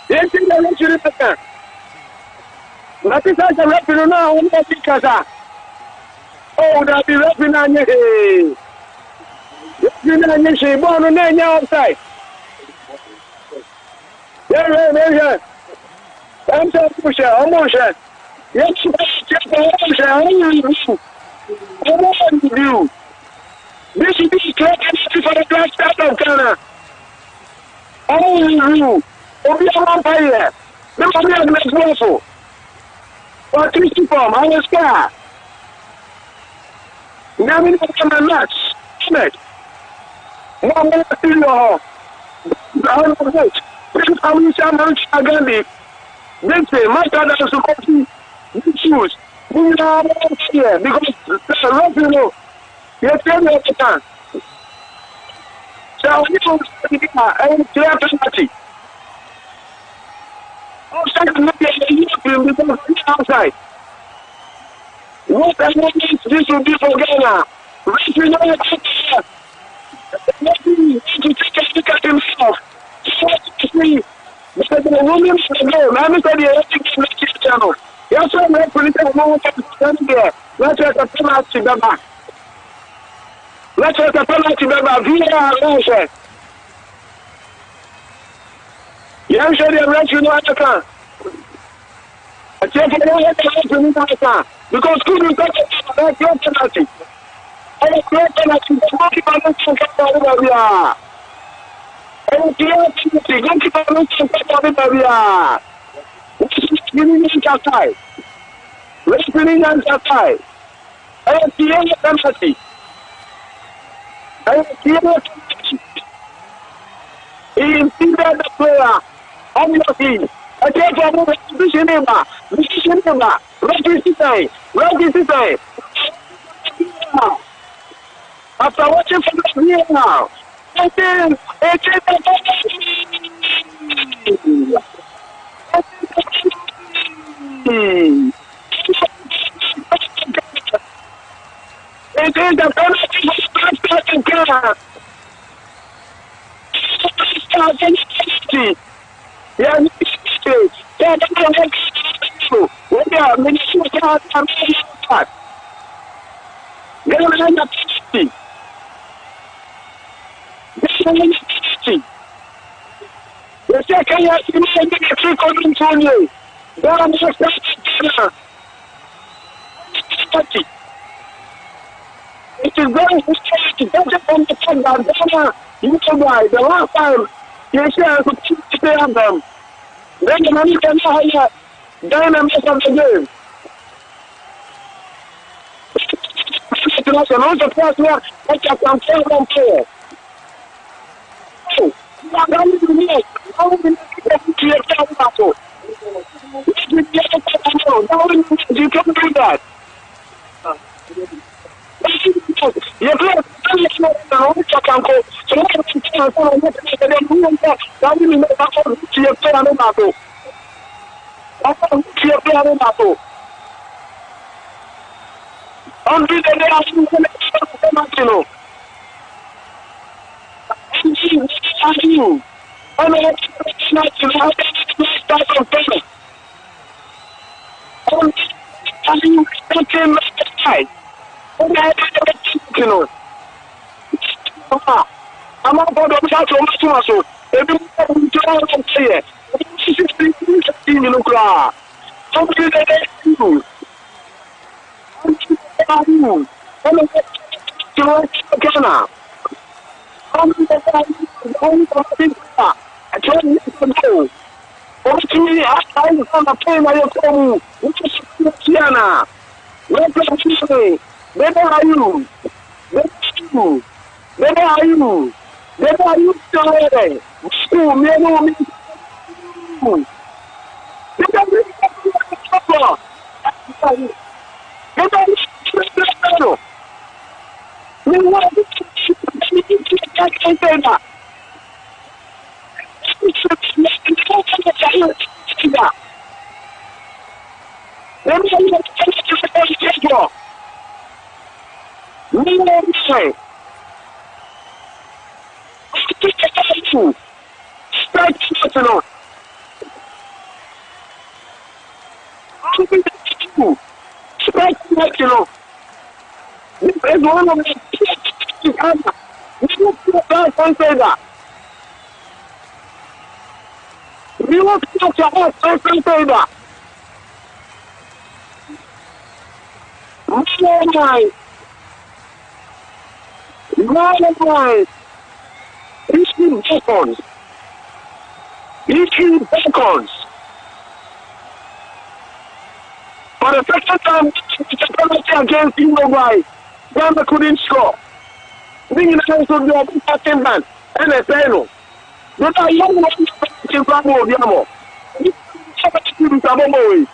They said the referee message. That is the referee now. Oh, that be referee on your head. Referee on your head. Born on the outside. Yeah. I'm so almost. Yes, this should be created for the black star of Ghana. Only you. Obiama Fire. Nobody has been grateful. But Christy Form, I was scared. Now we don't come a match. Smith. One more to your home. I'm Gandhi. They say, Master, that's supposed to choose. We are here because the revenue. Yes, the time. So we don't see clear penalty. Outside the media, because outside. What I want this will be for Ghana. Referee know about nothing to take a look at himself. Because the women go, I'm said the channel. Yes, I'm referee to moment to stand there. Let's have a penalty back. Let's have a penalty back. VR Young said the referee know the can. I tell you the referee because couldn't touch a penalty. I clear penalty. And clear penalty. Giving outside. Referee outside. And clear penalty. And clear penalty. He impeded the player on your team. I tell you, this is after watching from the video now, it is the penalty. Yeah, Nigeria, Minnesota, America. Ghana, PDP. Ghana, PDP. The second year, you may be a trick on Antonio. Ghana, Ghana. It is very frustrating to get from the fact that Ghana, Uruguay, the last time, you share to stay on them. Then the money can hire dynamics of the game. International, the first one, that you can tell them player. Oh, you are going to make. How will you get a battle? You can't do that. You can't I'm not going to try to much so. Every time you say it, you look like something that you. Ghana. I told you to go. Obviously, I'm going to pay my phone. Which is Ghana. Where are you? Where are you? Where are you still? School, me. For the second time, it's a penalty against Uruguay. Ghana couldn't score. Bringing the hands of the attacking man, and a penal. But I young one to Bravo Diamo. It's a boy.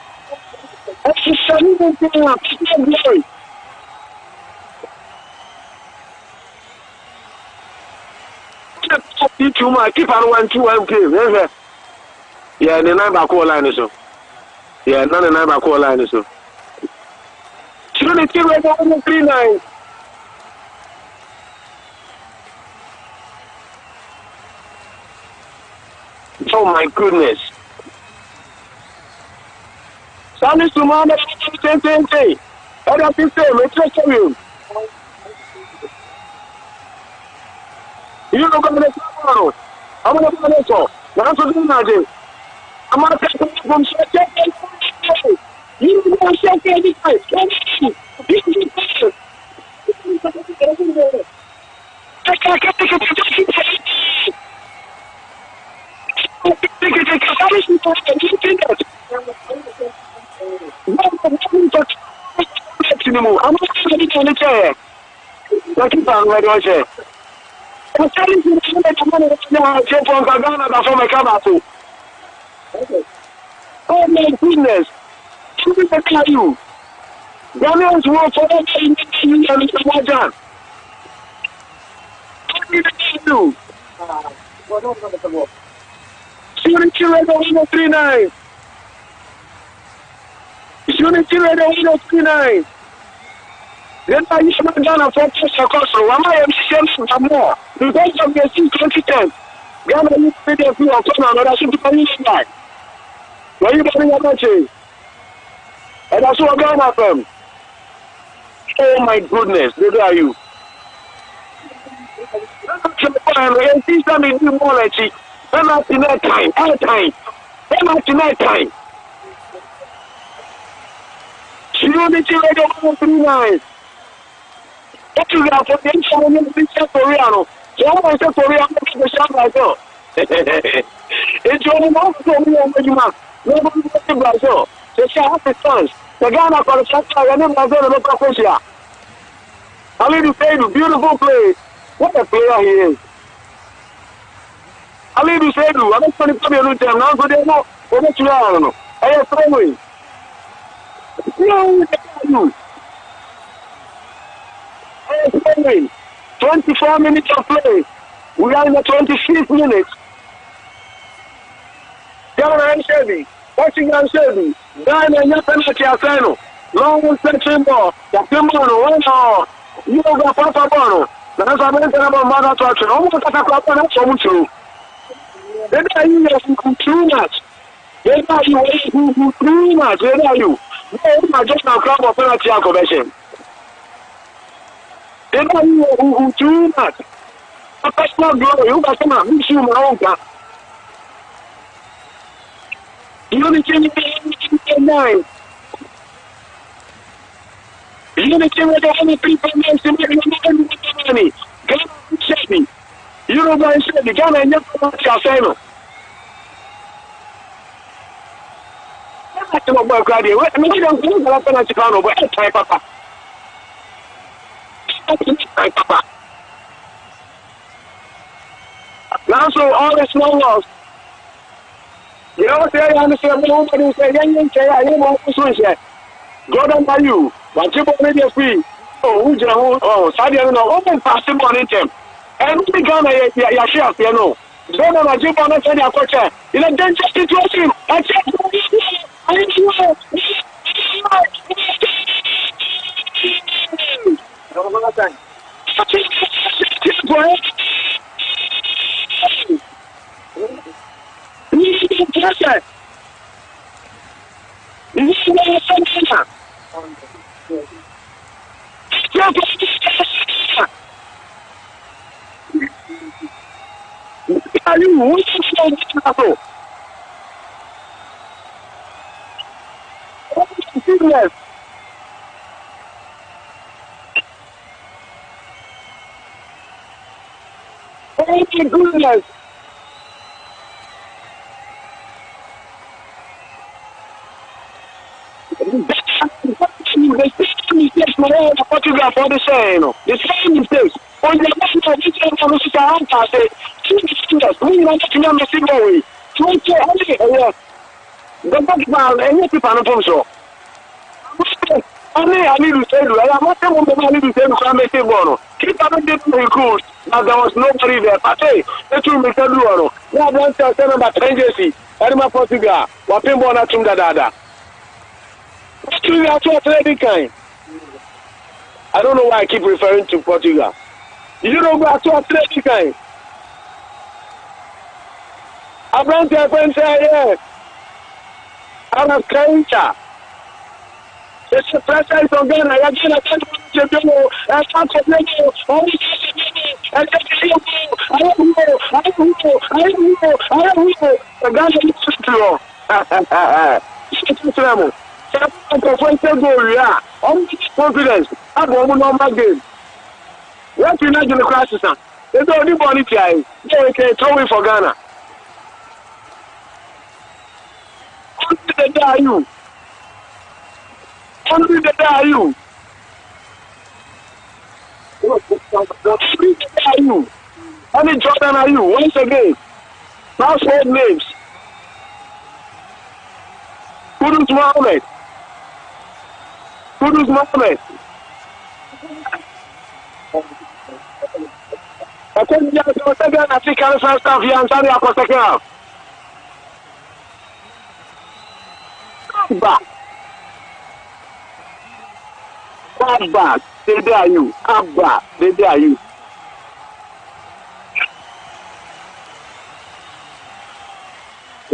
It's a shining thing. Keep on 1-2 MK. Yeah, the number call line is so. Yeah, none of the number call line is so. Unity Radio 139. Oh my goodness. Sunny Sumama, say. What does he say? Let's show you. You look at the tomorrow. I'm going to go to that's what I'm going to do. I'm going to take it from Sheffield. You go Sheffield every time. Oh my goodness. Look at you. Ghanaians work for that in Mr. Wajan. What did they do? Unity Radio 139. Unity Radio 139. Then I used to Ghana for Costa. Why am I saying more? Because of the 2010. Ghana used to be a few of another super back. Why you bring a match? And that's what Ghana from. Oh my goodness, where are you? And this time it do more like it. I'm not in that time, all time. I'm not in that time. She only did like 139. What you got for the inside of the Koreano? So almost a Korean the shop like that. It's only more for me on the map. Nobody wants to Brazil. So she has the chance. The Ghana for the shot, I never was going to make a push here. I need to say, beautiful play. What a player he is. I need to say, I'm not going to come here with them now, so they know what you are. I am throwing. No, 24 minutes of play. We are in the 25th minute. Ghana and Chevy. Watching and Chevy. Ghana and penalty Asano. Long section ball. The Kimbono. One more. You got Papa Bono. That's a mention about Mother Touch. Almost at a couple of so then are you who too much? Then are you who too much? Then are you? No, just now club of penalty conversion. Then are you who too much? A personal glory. You got some issue my own car. You only change the 9. You only change the only people to make money. Ghana Chevy. Uruguay Chevy. Ghana and Asano. I'm not going to cry. I'm not going to cry. But I try, Papa. Now, so all the small loss. You know what I understand? Nobody say, I am also say, God on you. But you already free. Oh, Sadia, no, open passing on him. And we Ghana, Yashia, you know. God on a jump on a Sadia coach. In a dangerous situation, I Yes. Oh my goodness. Portugal for the same. The same mistakes. On the back of each of the Sahara, say, 2 fingers, we want to know the single way. 20 only, the background, and you people are so. Only I need to tell you, I am not going to tell you, I'm a Bono. Keep on the cool, but there was nobody there. But hey, let me tell you, now don't tell them about Trenjesi, Edma Portugal, Wapimbo Chunga Dada. I don't know why I keep referring to Portugal. You don't go to Athletic kind. Abraham Japan say, yeah. I'm a stranger. It's a pressure is on Ghana. I can't do it. I can't complain. Confidence. I'm going to game. What you imagine the crisis? There's no new money here. They can throw it for Ghana. Only the day are you. Only the day are you. Only the day are you. Only Jordan are you. Once again. Household names. Kudus Mohammed. Kudus Mohammed. I think you have to take an African first half here and Sunday after second half. Abba, they dare you. Abba, they dare you.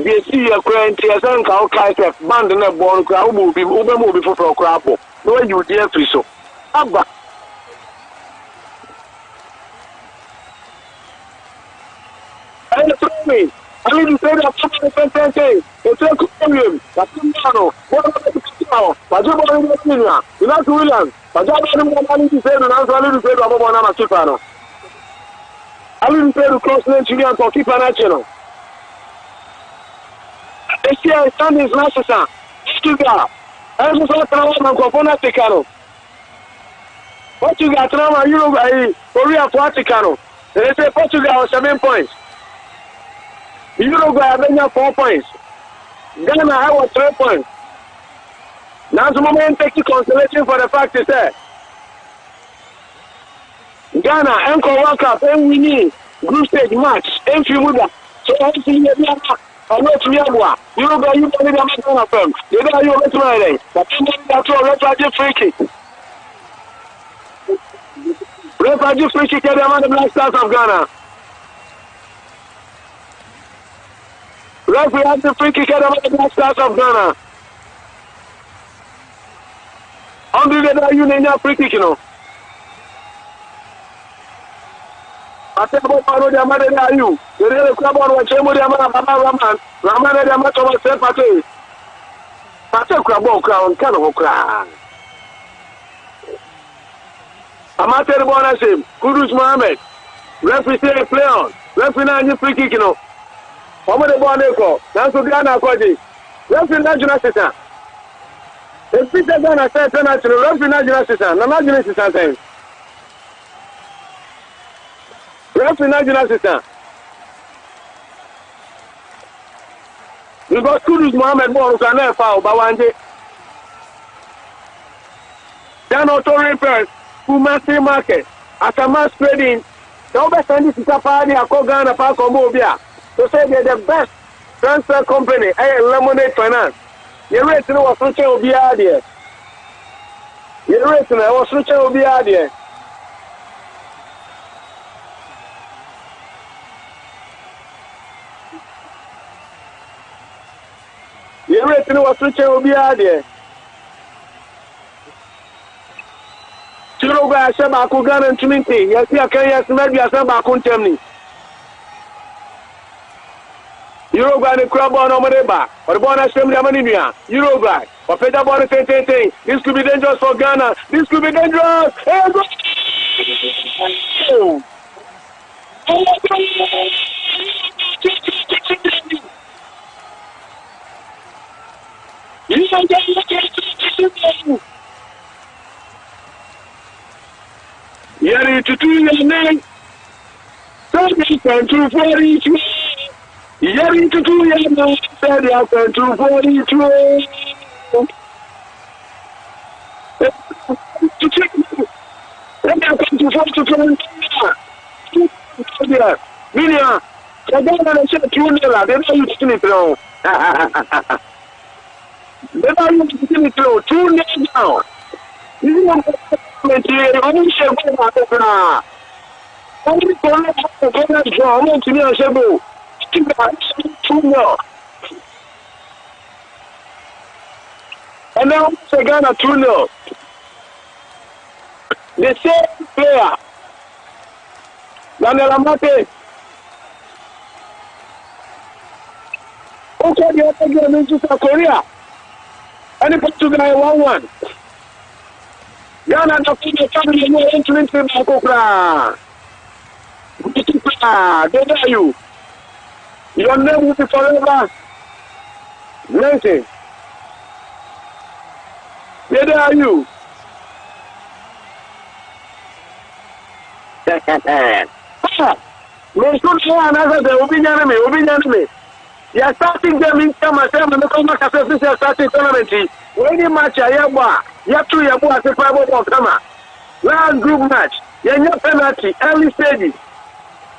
they see a crane, tears and cow kite, band and a ball crowd will be moving for a crap. No, you dear free so. Abba. I told me, I didn't say that something day. It's a William, that's Milano, what about the Casino, Pajama, not William, Pajama, I didn't say that I didn't say about one of Chipano. I didn't say to close name Julian for keep an action. This year, Sunday is Manchester. Portugal. I just want to know Microphone Ticano. Portugal, Trama, Uruguay, Korea, Portugal. They say Portugal 7 points. Uruguay, I have 4 points. Ghana, I was 3 points. Now, the moment take the consolation for the fact is that Ghana, Encore World Cup, and we need group stage match, and Fimuda. So, I see I'm not Miagua. Uruguay, you don't need a Madonna firm. You don't know what's my but you need that to a refugee free kick. Refugee free kick at the Black Stars of Ghana. Refugee free kick at the Black Stars of Ghana. Under the Union free kick, you know. I said, what about the mother are you? The real club on what Chemo Raman, Raman, the matter of a party. Pate Crown, Cano Crown. Amateur Bonashim, Kudus Mohammed, referee play on, referee free kick, you know. Over the Boneco, that's what Ghana Quadi, referee national assistant. The Peter Ghana said, referee national assistant, no national assistant. Referee national assistant. Because Kudus Mohammed Bon can never foul, but one day. Then auto repairs, who must market, as a mass trading, the over Sandy Safari, a Kogan, a Park of Mobia, to say they're the best transfer company, Lemonade Finance. Your rate was switching will be out there. Your rate was switching will be out there. Your rate was switching will be out there. Uruguay, Shabaku, Ghana, and Trinity. Yes, I can, yes, maybe I said back on Germany. Uruguay, the crab on Omereba, or the Bona Assembly Amania. Uruguay, or Peter Bona Tete. This could be dangerous for Ghana. This could be dangerous. Yari to 2 your name. Something can do 42. Yari to 2 your name. Said you can do 42. To check me. Let me come to 42. Minia, I don't want to say 2 nil. They know you skin it through. They know you skin it through. 2 nil now. You know, only shall go back now. Only go back to only to me a shadow. 2 nil. And now they got 2 nil. The same player. Daniel Amate. Okay, the other game in South Korea. And the Portugal 1-1. Ghana the family no entering to Makokra. They dare you. Your name will be forever. Listen. They dare you. You are starting them in summer, and the Congress are starting tournament. When you match a Yabba, you have to Yabba as a 5 of summer. Last group match, you have no penalty, early stages.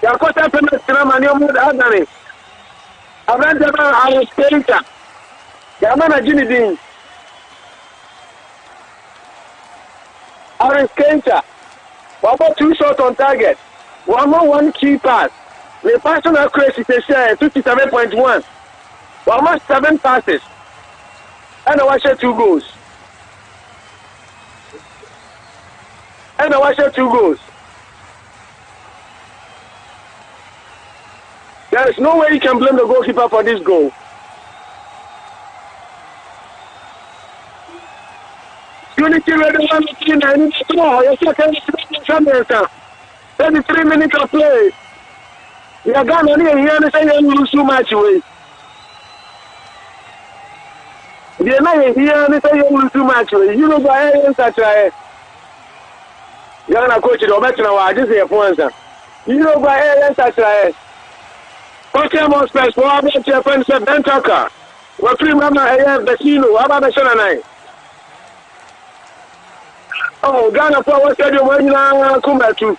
You have got a penalty, and you have Adani. I went to our skater. You have not a Jimmy Dean. Our skater. What about 2 shots on target? 1 key pass. The personal crash is a share 57.1. Almost 7 passes. And I watched 2 goals. And I watched 2 goals. There is no way you can blame the goalkeeper for this goal. Unity Radio 103.9. 33 minutes of play. You are going to hear the same lose too much away. You are not here the same lose too much away. You know why I try. You are not coaching or better now. I just say a point. You know why I try. Pokemon Space for our friends at Bentaka. What 3 Mama I have the Sino, how about the Shananai? Oh, Ghana for what said you when you come back to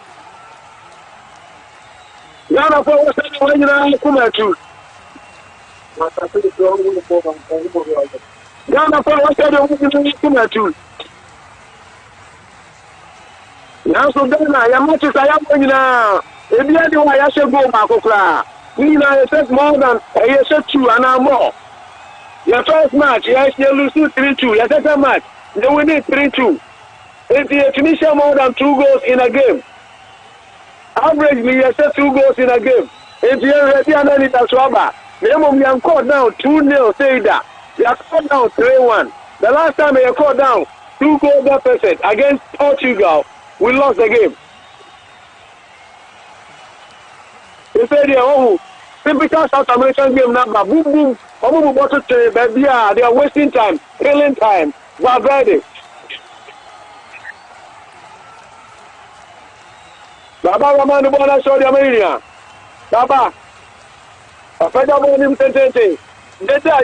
Ghana for what said you when you come back to Ghana for what said you when you come back to now so Ghana, your matches I am going now. If you are the way I should go back, we now set more than a year, 2 and more. Your first match, yes, you lose 3-2. Your second match, you win it 3-2. If you finish more than 2 goals in a game, averagely, you set 2 goals in a game. If you are ready and it as rubber, you have caught down 2-0, say that. You have caught down 3-1. The last time you caught down 2 goal deficit against Portugal, we lost the game. They said, oh, typical South American game number. Boom, boom. They are wasting time, killing time. Valverde. Baba Roman, the ball, I saw the America. Baba. A federal ball, him, Data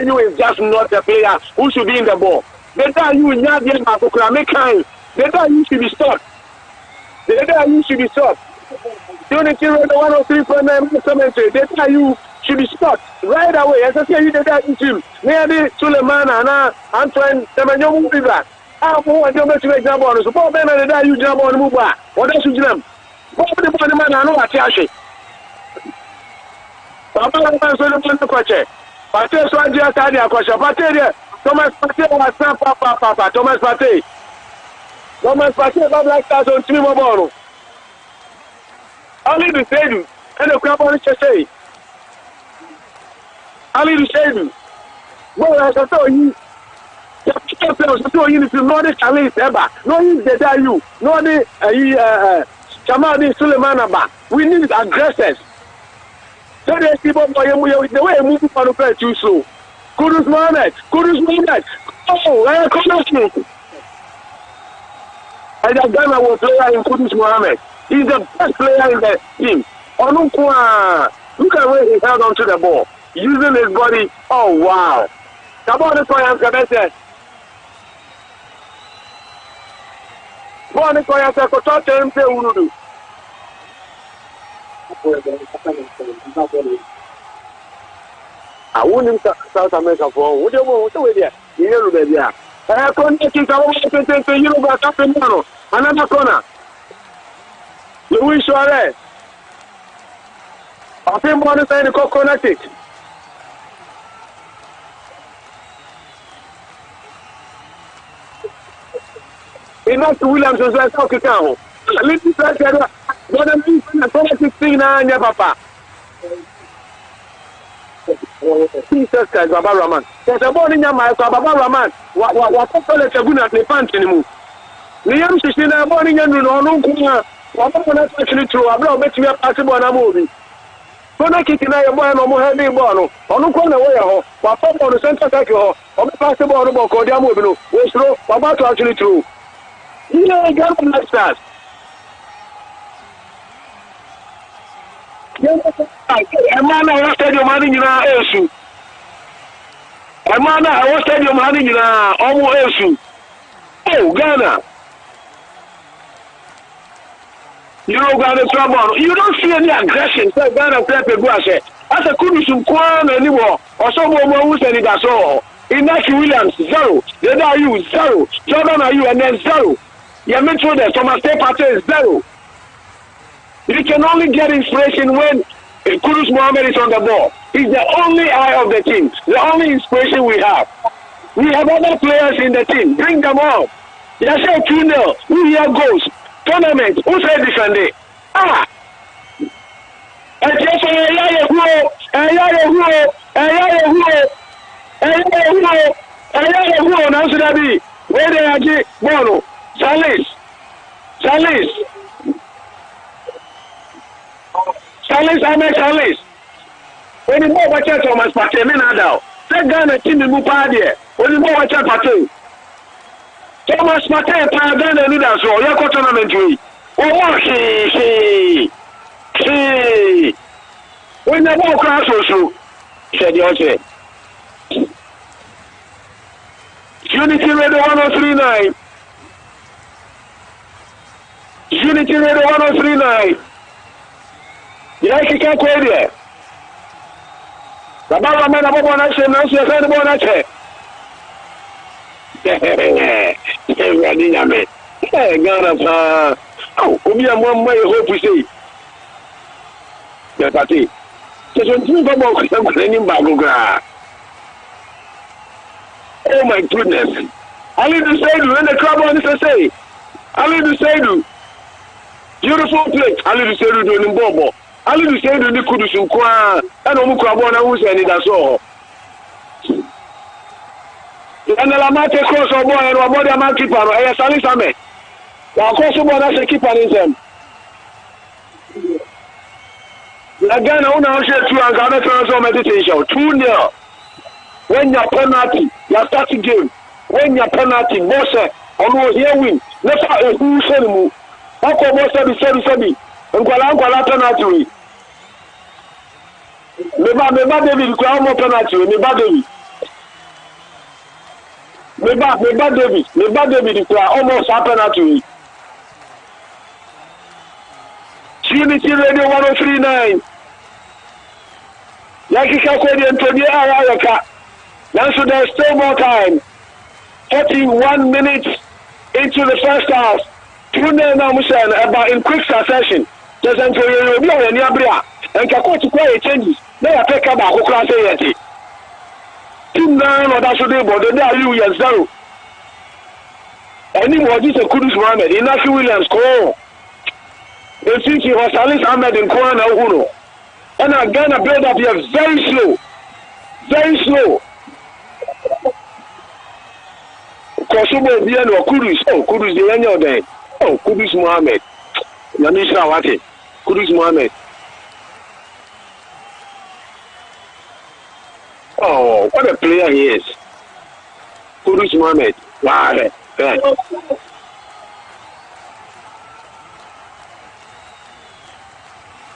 you is just not a player who should be in the ball. Data you is not getting a make kind. Data you should be stopped. Data you should be stopped. Unity Radio 103.9 cemetery. Data you should be stopped right away. As I say, you did that in team. Maybe Suleiman and Antoine Semenyo move that. I want to make example on the support banner that you jump on the move back. What else should you them? What the man I know what Yashi? Papa, I'm so the question. Pate so just had a question. Pate, Thomas Pate was not Papa. Thomas Pate. Thomas Pate, Black Stars on 3 more. Ali the Sadu, and the crab on the say. Ali the Sadu. Well, as I saw you, you to know the challenge ever. No, you did you. No, the Chamadi Suleiman. We need aggressors. So there's people for you the way moving for the play too slow. Kudus Mohammed. Oh, I am and the Ghana was player in Kudus Mohammed. He's the best player in the team. Look at where he held on to the ball. Using his body. Oh, wow. Come on, this one, I'm Bọ́ọ̀ni kan yẹn sẹ́kọ̀ tó tẹ̀ ń pè wúlùdù. Àwọn onímọ̀ South America fún ọ, wọ́n dé wọ́n tó wé díẹ̀, ìyẹn ló bẹ̀ bí a. Kọ́ ní kí n sọ wọ́n pépépé Yorùbá káfíń mọ́nà, another corner. Louis Suarez. Ọ̀fin bọ́ọ̀ni sẹ́yìn ní kọ́ connected. Enough Williams was like talking down. Little second, but I'm using a 16 and papa. Jesus Christ, Baba Rahman. There's a body in your mouth, Baba Rahman. What the Chaguna at the pants anymore? Liam 16 and body in your no, what actually true. I'm not making a possible on a movie. When I kick in a boy, no more heavy ball. On the corner way, what pop on the center cycle, or the possible on the book or the movie. Was true, Baba to actually true. You know, I got like that. A man, I was telling your money in our issue. A man, I was telling your money in our almost issue. Oh, Ghana. You know, Ghana trouble. You don't see any aggression. So Ghana play a good as a Kudus Kwan anymore, or someone who said it as all. Inaki Williams, 0. Then are you 0. Jordan are you and then 0. You make sure that Thomas Partey is 0. You can only get inspiration when Kudus Mohammed is on the ball. He's the only eye of the team, the only inspiration we have. We have other players in the team. Bring them on. They say 2-0. Who here goes? Tournament. Who say defend? Ah! And just now should I be where they are? Bono, Salis, Ahmed Salis. When the more watch out on my party, men are down. That Ghana team in Mupadia. When the more watch out party. Thomas Mate, Ghana leaders, or your tournament. Oh, hey. When the ball cross also, said Jose. Unity Radio 1039. Unity Radio 1039. You like to get there? The Baba man of one action, now she has had one action. Ghana, oh, we are one way, hope we see. The party. So, oh my goodness. I need to say when the crowd wants to say. I need to say beautiful play. I need to say doing Bobo. I need to say the Kudusun Kwa and Omukrabona who's any that's all. And the Lamate cross or boy and Waboda man keeper, I salis ame. Of course, someone has a keeper in them. Again, I want to share 2 and Ghana transfer meditation. 2-0. When your penalty, you start the game. When your penalty, boss, on here win. Never a who send move. How come boss be and Kuala penalty? Meba David, Kuala penalty, Meba David, almost a penalty. Unity Radio 1039. Yakika Kwedi Antonio Ayaka. Now, so there's still more time. 41 minutes into the first half. 2-0 now, about in quick succession. There's Antonio and Yabria. And Kako to play changes. They are taken back. Who can say it? 2-9 or that's what they bought. They are you as 0. Anymore, this is a Kudus Mohammed. Inafi Williams, call. They think he was Salis Ahmed in Kwana Uno. And again, a build up here very slow. Very slow. Kosovo Bien or Kudus. Oh, Kudus the end of day. Oh, Kudus Mohammed. Yanisha Wate. Kudus Mohammed. Oh, what a player he is. Kudus Mohammed. Wow.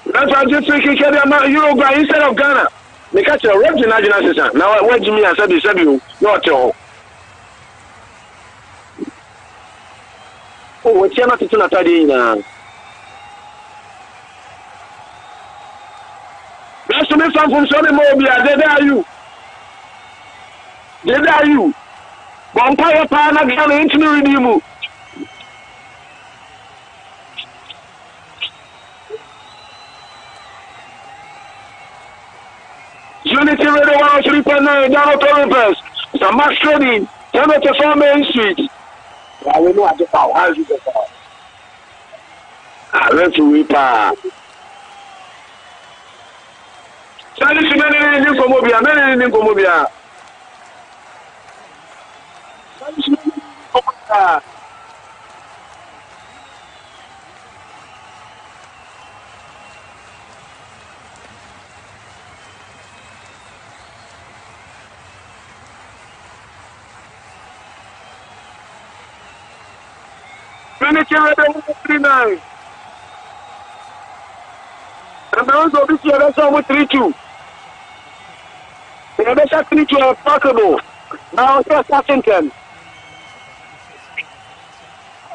That's why I just think you Uruguay instead of Ghana. They catch a red national system. Now, what Jimmy has said, you not all. Oh, what's your not to Natadi now? That's to me from Sonny Mobia. There are you. There are you. Vampire Pana Ghana into the redeem. Unity Radio 103.9 down to Rivers. Some mass trading. 10 Main Street. I will know at the power. How is it? I went to Ripa. Charlie Simon in Comobia. Men in Comobia. Unity Radio 139. And also this year, that's almost 3-2. The other 3-2 are possible. Now it's just Washington.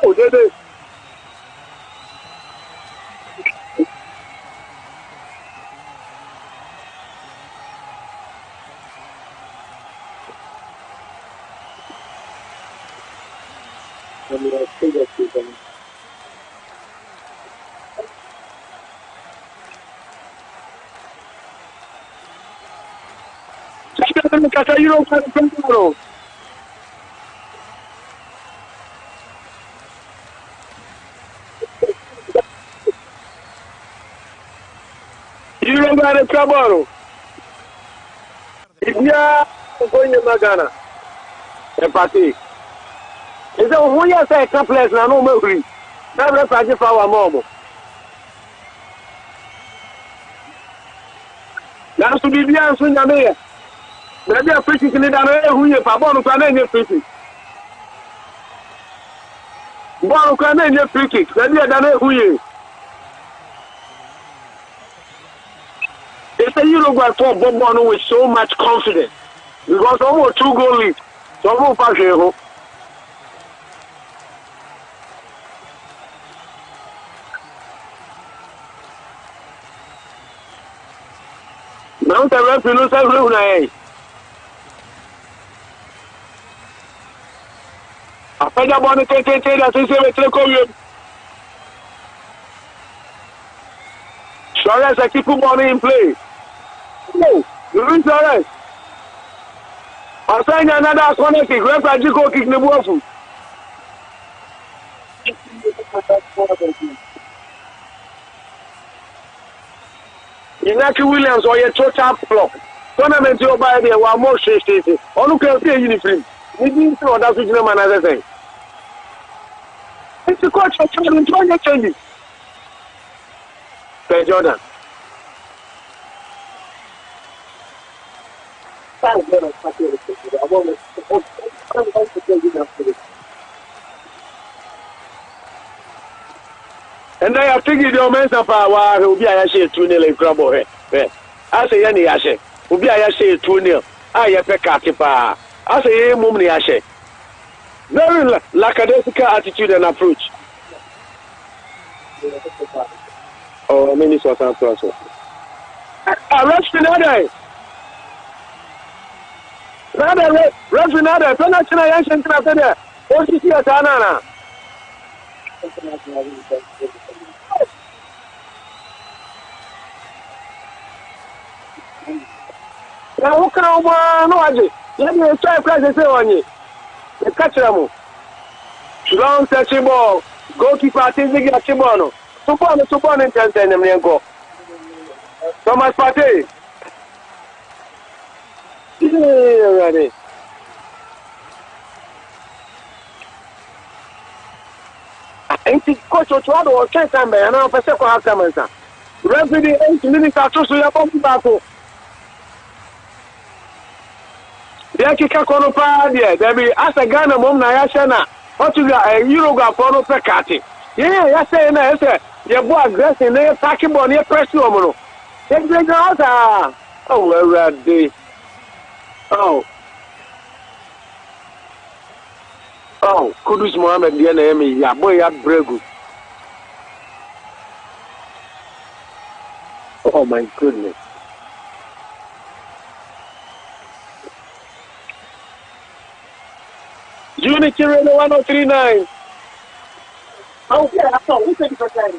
Oh, they did. Kata Uruguay Praboro. Uruguay Praboro. India going to Magana. A party. Is a 1 year say complex na no memory. Never party for our mom. Now to be beyond Sunyame. Maybe a pretty in the who you Pabon can pretty. Bon can pretty. Maybe I don't know who you. It's a Uruguay for Bobono with so much confidence. Because almost 2 goal lead. So I'm going to now the referee knows everyone. I fed up on the take that is a take. Suarez, I keep football in play. No, you reach Suarez. I'm saying another corner kick. Referee go kick the ball. Inaki Williams or your total flop. Tournament you buy there were more shifted. Or look at the uniform. We didn't know that's which no man has a thing. It's a coach for trying to change it. Say Jordan. And I have taken your men's power who be I say 2-0 in trouble. I say any ashe. Who be I say 2-0. I have a catipa. I say mummy ashe. Very lackadaisical attitude and approach. Oh, many sorts of process. Arrest another. Another. Penalty na yansen na fede. O sisi atana. Na ukra uma no aje. Let try price say onye. The catch them. Long touching ball. Goalkeeper taking a ball no. Super in 10 them go. Thomas Partey. Ready. Ain't coach to or 10 time and now for second half time. Referee 8 minutes to so ya bomb back. There kika kono pa there. There be as a Ghana mom na ya shena. What you got Uruguay for no pekati. Yeah, ya say na say you go aggressive na attacking ball na press you no. Take the out. Oh, ready. Oh, Kudus Mohammed Diana ya boy ya bregu. Oh my goodness. Unity Radio 1039. Oh yeah, I saw. Who said it was that?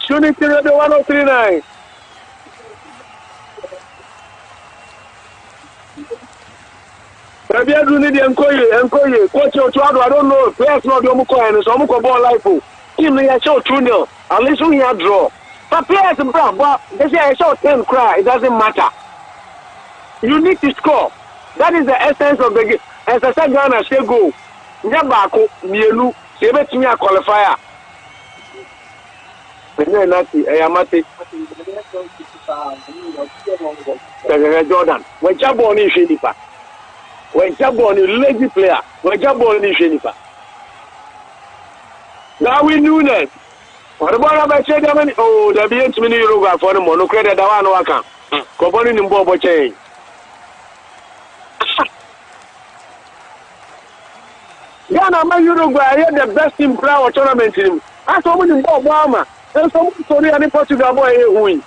Unity Radio 1039. Maybe I do need encourage. Coach, I don't know. Players not the Omuko, so Omuko ball life. Team they show 2-0. At least we have draw. But players, but they say I show 10 cry. It doesn't matter. You need to score. That is the essence of the game. As I said, Ghana say go. Nyabako, Mielu, they bet me a qualifier. Jordan, when Jabon is Shenipa. When Jabon is lazy player, when Jabon is Shenipa. Now we knew that. What about I said, oh, there be 8 million euros for the mono credit that one worker. Component in Bobo change. Ghana, my Uruguay, I had the best team player tournament team. I saw him in Obama. And some story and Portugal boy who win.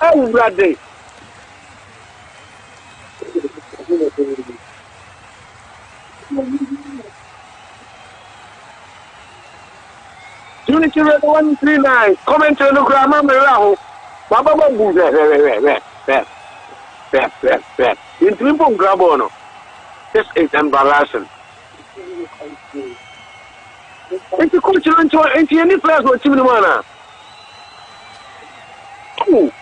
Every day. Unity Radio 139. Commentary no grandma Meraho. Baba Boo. In Trimpo Grabono. This is embarrassing. It's a culture into any place with Timana. Oh,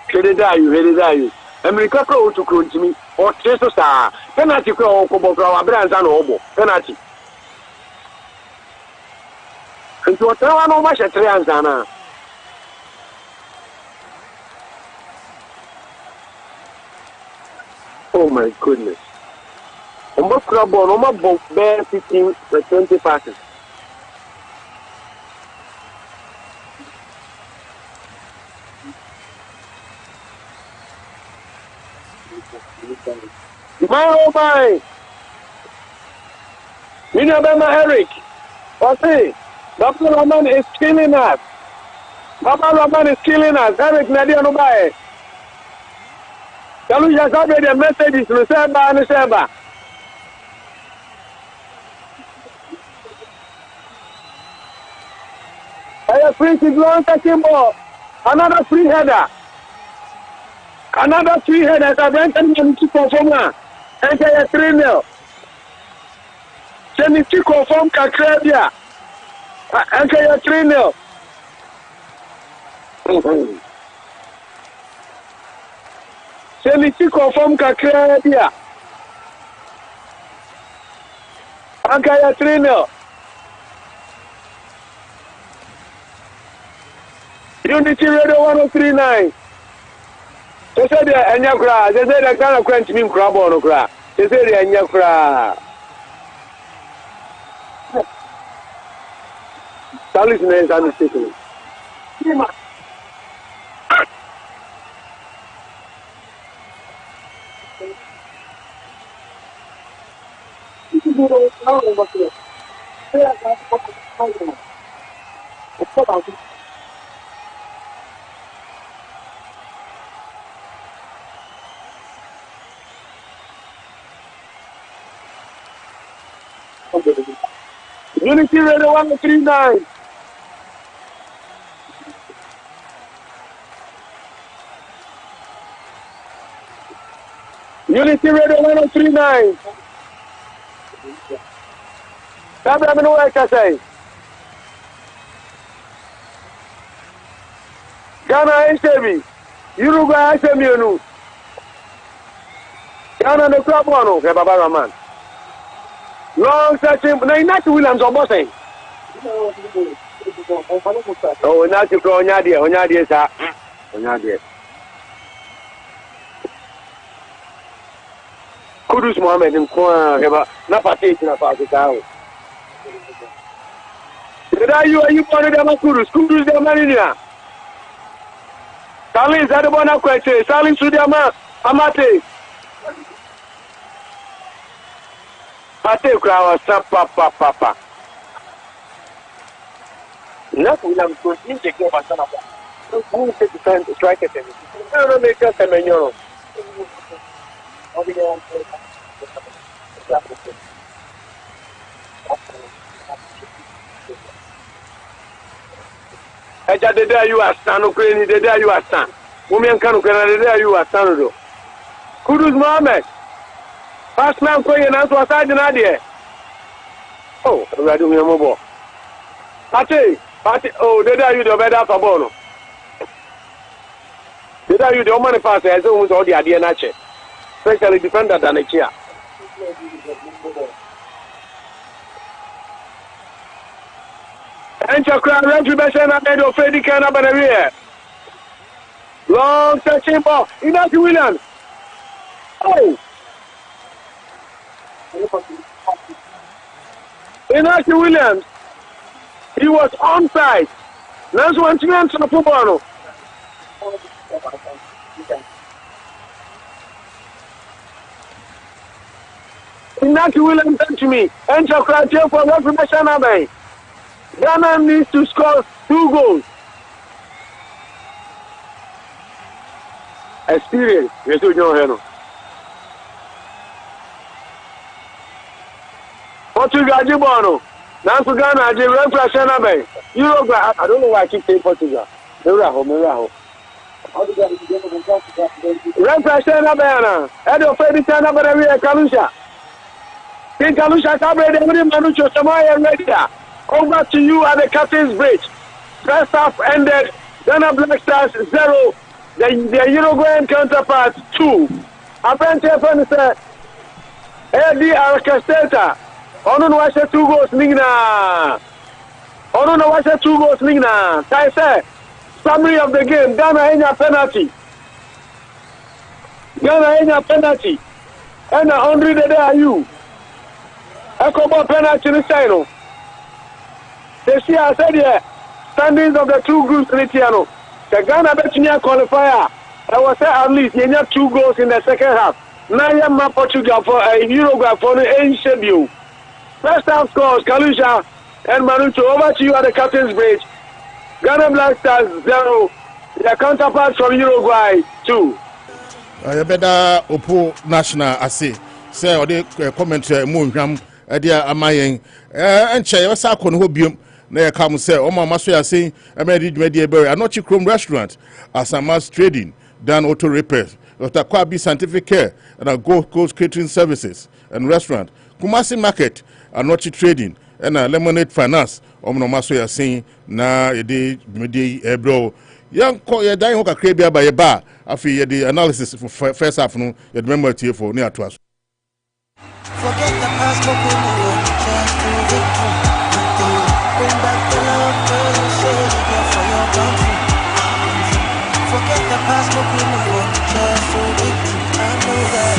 Heredayu. America Pro to crunch me or Teso Star. Penalty Crow, Kobo, Brands and Obo. Penalty. And to a town of Masha Trianzana. Oh my goodness. Almost crab on almost both bare 15 to 20 passes. My. Minabama Eric. What's Baba Roman is killing us. Eric Nadia Nobae. Tell you just the message is Reserva and Reserva. I have free to go touching ball. Another free header. Another 3 headers. I went and to perform now. Enter a 3-0. Send it to confirm Kakrabia. Enter a 3-0. Send it to confirm Kakrabia. Enter a 3-0. Unity Radio 1039. They said the Anyakra, they said the kind of quench me crab on the crack. They said the Anyakra. Sally's name is understated. Unity Radio 139. Unity Radio 139. Sabe a menor é que sei. Ghana HB. Uruguay HB no. Ghana no club one, que Baba Rahman. Long searching, no, not Williams or Bossing. Oh, not to go Onyadia, sir. Onyadia. Kudus Mohammed in Kwa, not partaking of Pakistan. Are you part of the Kudus, the Marina? Salin is at the one of Quete, Salin Sudama, Amate. Pate crowd, papa. Not William could take over some of them. Who take the time to strike at them? I don't make us a menu. The day you are stand, Ukraine, the day you are stand. Women can the day you are stand. Kudus Mohammed. First man going and answer aside an idea. Oh, we are doing a mobile. Pate, oh, the day you do better for Bono. The day you do money pass as almost all the idea nature. Especially defender than a chair. Enter crowd, retribution, and made of Freddy Canada. Long touching ball. Enough Williams. Oh. Enough Williams. He was onside. That's one chance on the football. Enough Williams sent to me. Enter crowd here for retribution, Abbey. Ghana needs to score 2 goals. Experience. Yes, you know. Portugal Jibono. Now to Ghana, the referee Shana Bay. Uruguay, I don't know why I keep saying Portugal. Miraho. Referee Shana Bay, Head of Freddy Shana Bay, Kalusha. King Kalusha Cabre, the Manucho Samaya Media. Over to you at the Captain's Bridge. First half ended. Ghana Black Stars 0. The Uruguayan counterpart 2. Apparently, said, Eddie Arcasteta. Ono no watch 2 goals ningna. Ono no watch 2 goals ningna. I say summary of the game. Ghana enya penalty. And 100 the day are you. Echo penalty in China. They see I said here standings of the 2 groups in Itiano. The Ghana Betinia qualifier. I was say at least you have 2 goals in the second half. Now you have Portugal for Uruguay for the schedule. First half scores, Kalusha and Manucho. Over to you at the Captain's Bridge. Ghana Black Stars 0. Their counterparts from Uruguay 2. You better Opo National, I say. Say, or they comment Moonham, dear Amayan, and Chay, what's up on Hobium? They come say, oh, my master, saying, I made it media berry, a Notch Chrome restaurant, as a mass trading, done auto repairs, Dr. Kwabi Scientific Care, and a Gold Coast Catering Services and Restaurant, Kumasi Market. Anochi trading and lemonade finance no maso ya saying na yede medi ebro yan ko ye dan ho kakra bia ba ye ba afi yede analysis for first half no ye remember tie for ne ato aso. Forget the past, bring back the love for your country. Forget the past, I know that.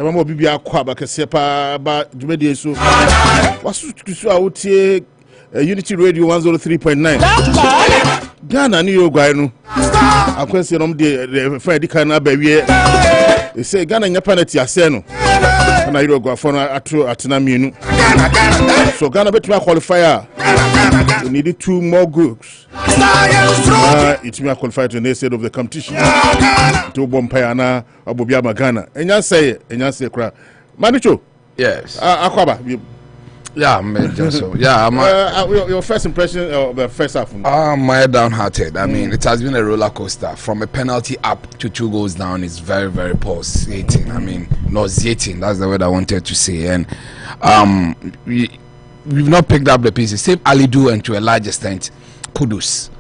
Mama bibi akwa ba kese pa ba dwumede so wasu tusu a wotie Unity Radio 103.9 Ghana ni Uruguay no akwanse no de Fred Kana ba wie e say Ghana nya penalty ase no na Uruguay for atena mienu so Ghana betuma qualifier we need 2 more groups it may qualify to the next stage of the competition to Bompire na Abobia Ghana enya say kra Manicho yes akwaba yeah so yeah your first impression of the first half I'm downhearted. I mean, it has been a roller coaster from a penalty up to 2 goals down. It's very, very pulsating. I mean, nauseating. That's the word I wanted to say. And we've not picked up the pieces. Save Alidu and to a large extent, Kudus.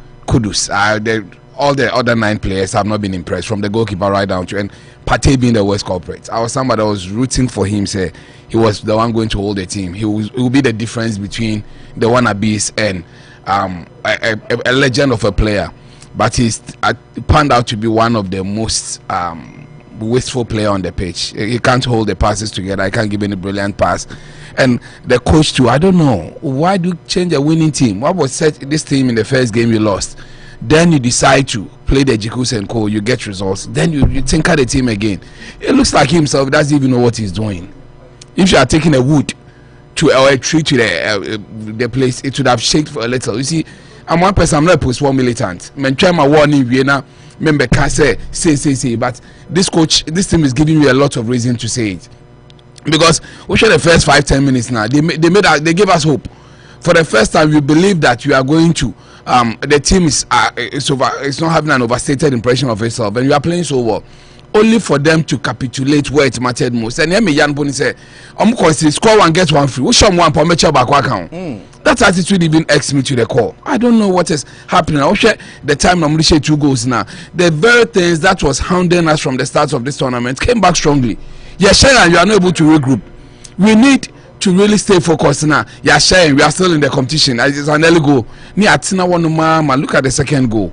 All the other 9 players have not been impressed, from the goalkeeper right down to, and Partey being the worst culprit. I was somebody that was rooting for him. Say he was the one going to hold the team. He will be the difference between the wannabes and a legend of a player. But he's panned out to be one of the most wasteful player on the pitch. He can't hold the passes together. He can't give any brilliant pass. And the coach too, I don't know, why do you change a winning team? What was set this team in the first game you lost? Then you decide to play the Jikus and Co. You get results. Then you tinker the team again. It looks like himself doesn't even know what he's doing. If you are taking a wood to or a tree to the place, it would have shaken for a little. You see, I'm one person. I'm not a post-war militant. I'm trying my warning Vienna. Member can say. But this coach, this team is giving you a lot of reason to say it, because we showed the first 5-10 minutes now. They gave us hope. For the first time, we believe that you are going to. The team is not having an overstated impression of itself, and you are playing so well. only for them to capitulate where it mattered most. And Yemi Yan Boni said, I'm going to score one, get one free. We show one per match back account. That attitude even X me to the core. I don't know what is happening. I wish the time normally share 2 goals now. The very things that was hounding us from the start of this tournament came back strongly. Yes, and you are not able to regroup. We need to really stay focused now. Yeah, sharing. We are still in the competition. It's an early goal. Look at the second goal.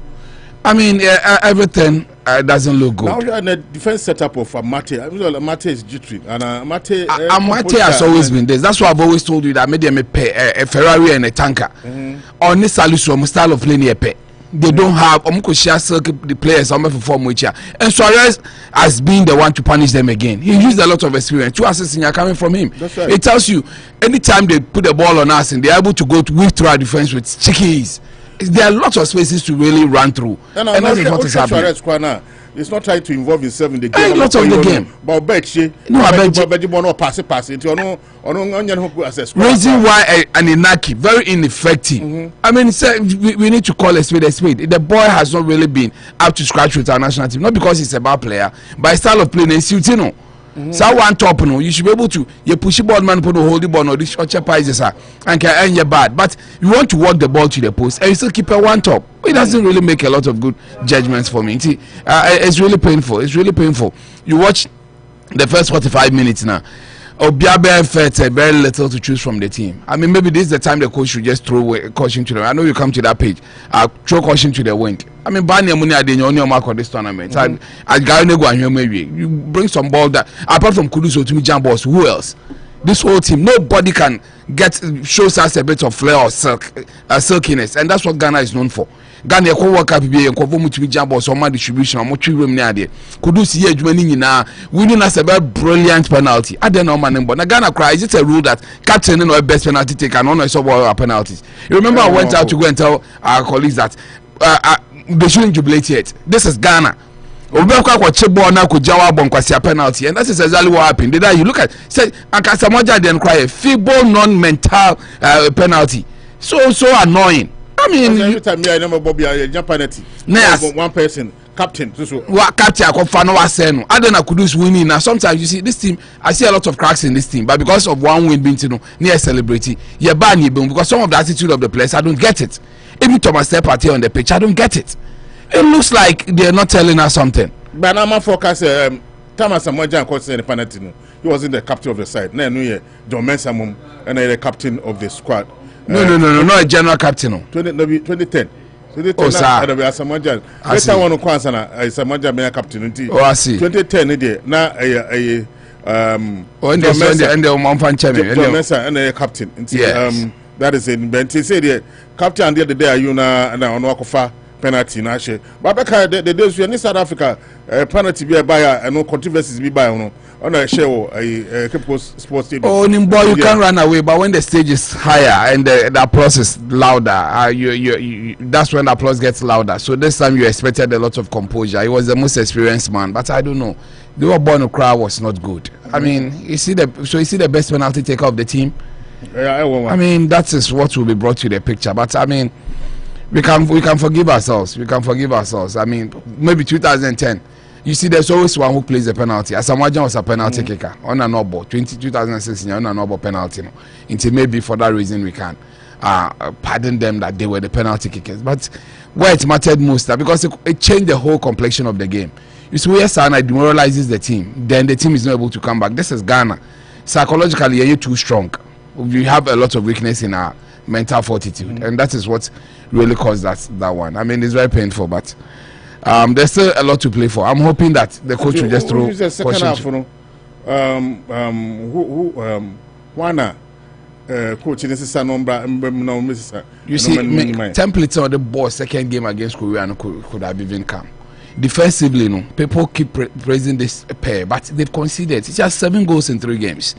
I mean, everything doesn't look good. Now you're in a defense setup of Mate. Mate is jittery, and Mate. Mate has always been this. That's why I've always told you that made them a Ferrari and a tanker. On this style of playing a pay. They don't have the players perform with you. And Suarez has been the one to punish them again. He used a lot of experience. 2 assists are coming from him. That's right. It tells you anytime they put the ball on us and they're able to go to weave through our defense with chickies, there are lots of spaces to really run through. And that is what is happening. It's not trying to involve himself in the game. A lot of the game. But reason why an Inaki very ineffective. I mean, we need to call a spade a spade. The boy has not really been up to scratch with our national team. Not because he's a bad player, but his style of playing is suiting. So one top, you should be able to push the ball, man, put the hold the ball, or this short prizes and can earn your bad. But you want to walk the ball to the post and you still keep a one top. It doesn't really make a lot of good judgments for me. It's really painful. It's really painful. You watch the first 45 minutes now. Obiabe felt very little to choose from the team. I mean, maybe this is the time the coach should just throw caution to them. I know you come to that page. Throw caution to the wind. I mean, this tournament. You bring some ball that, apart from Kudus to me, Jambos, who else? This whole team, nobody can shows us a bit of flair or silkiness, and that's what Ghana is known for. Ghana work up here and Jambos or my distribution or much room near there. Kudus here, winning us a very brilliant penalty. I don't know my name, but Ghana cries. It's a rule that captain or best penalty taker and honor our penalties. You remember I went out to go and tell our colleagues that they shouldn't jubilate yet. This is Ghana. Penalty, and that is exactly what happened. Did you look at say Akasamoja didn't cry a feeble non-mental penalty. So annoying. I mean, every time I remember Bobby, one person, captain. What captain? I don't know. Kudus winning now. Sometimes you see this team. I see a lot of cracks in this team, but because of one win being near celebrity, because some of the attitude of the players, I don't get it. Even Thomas Partey on the pitch, I don't get it. It looks like they're not telling us something. But I'm a focus. Thomas Samoja and the penalty. He wasn't the captain of the side. No, John Mensah and the captain of the squad. No, not a general captain. 2010. Oh, sir. Samoja. Let's say one of Samoja be a captain. Oh, I see. 2010, now and the Mount John Mensah and the captain. Yes. That is in Benty. Say the captain and the other day, you know, and on Wakofa. Penalty na she but the days we in South Africa penalty be by and no controversies be by on a show a sports stadium. Oh boy, you can't run away, but when the stage is higher and the applause is louder, you that's when the applause gets louder. So this time you expected a lot of composure. He was the most experienced man, but I don't know, the Oborno crowd was not good. I mean, you see the best penalty taker of the team. I mean, that is what will be brought to the picture, but I mean, we can forgive ourselves. I mean, maybe 2010. You see, there's always one who plays the penalty. Asamoah was a penalty kicker on an odd 2016 on an odd penalty. Until maybe for that reason we can pardon them that they were the penalty kickers. But where it mattered most, because it changed the whole complexion of the game. You see, where Sana demoralizes the team, then the team is not able to come back. This is Ghana. Psychologically, you're too strong. We have a lot of weakness in our mental fortitude, and that is what really caused that one. I mean, it's very painful, but there's still a lot to play for. I'm hoping that the coach will just throw caution. Coach, you see, templates on the ball second game against Korea could have even come. Defensively, no, people keep praising this pair, but they've conceded. It's just 7 goals in 3 games.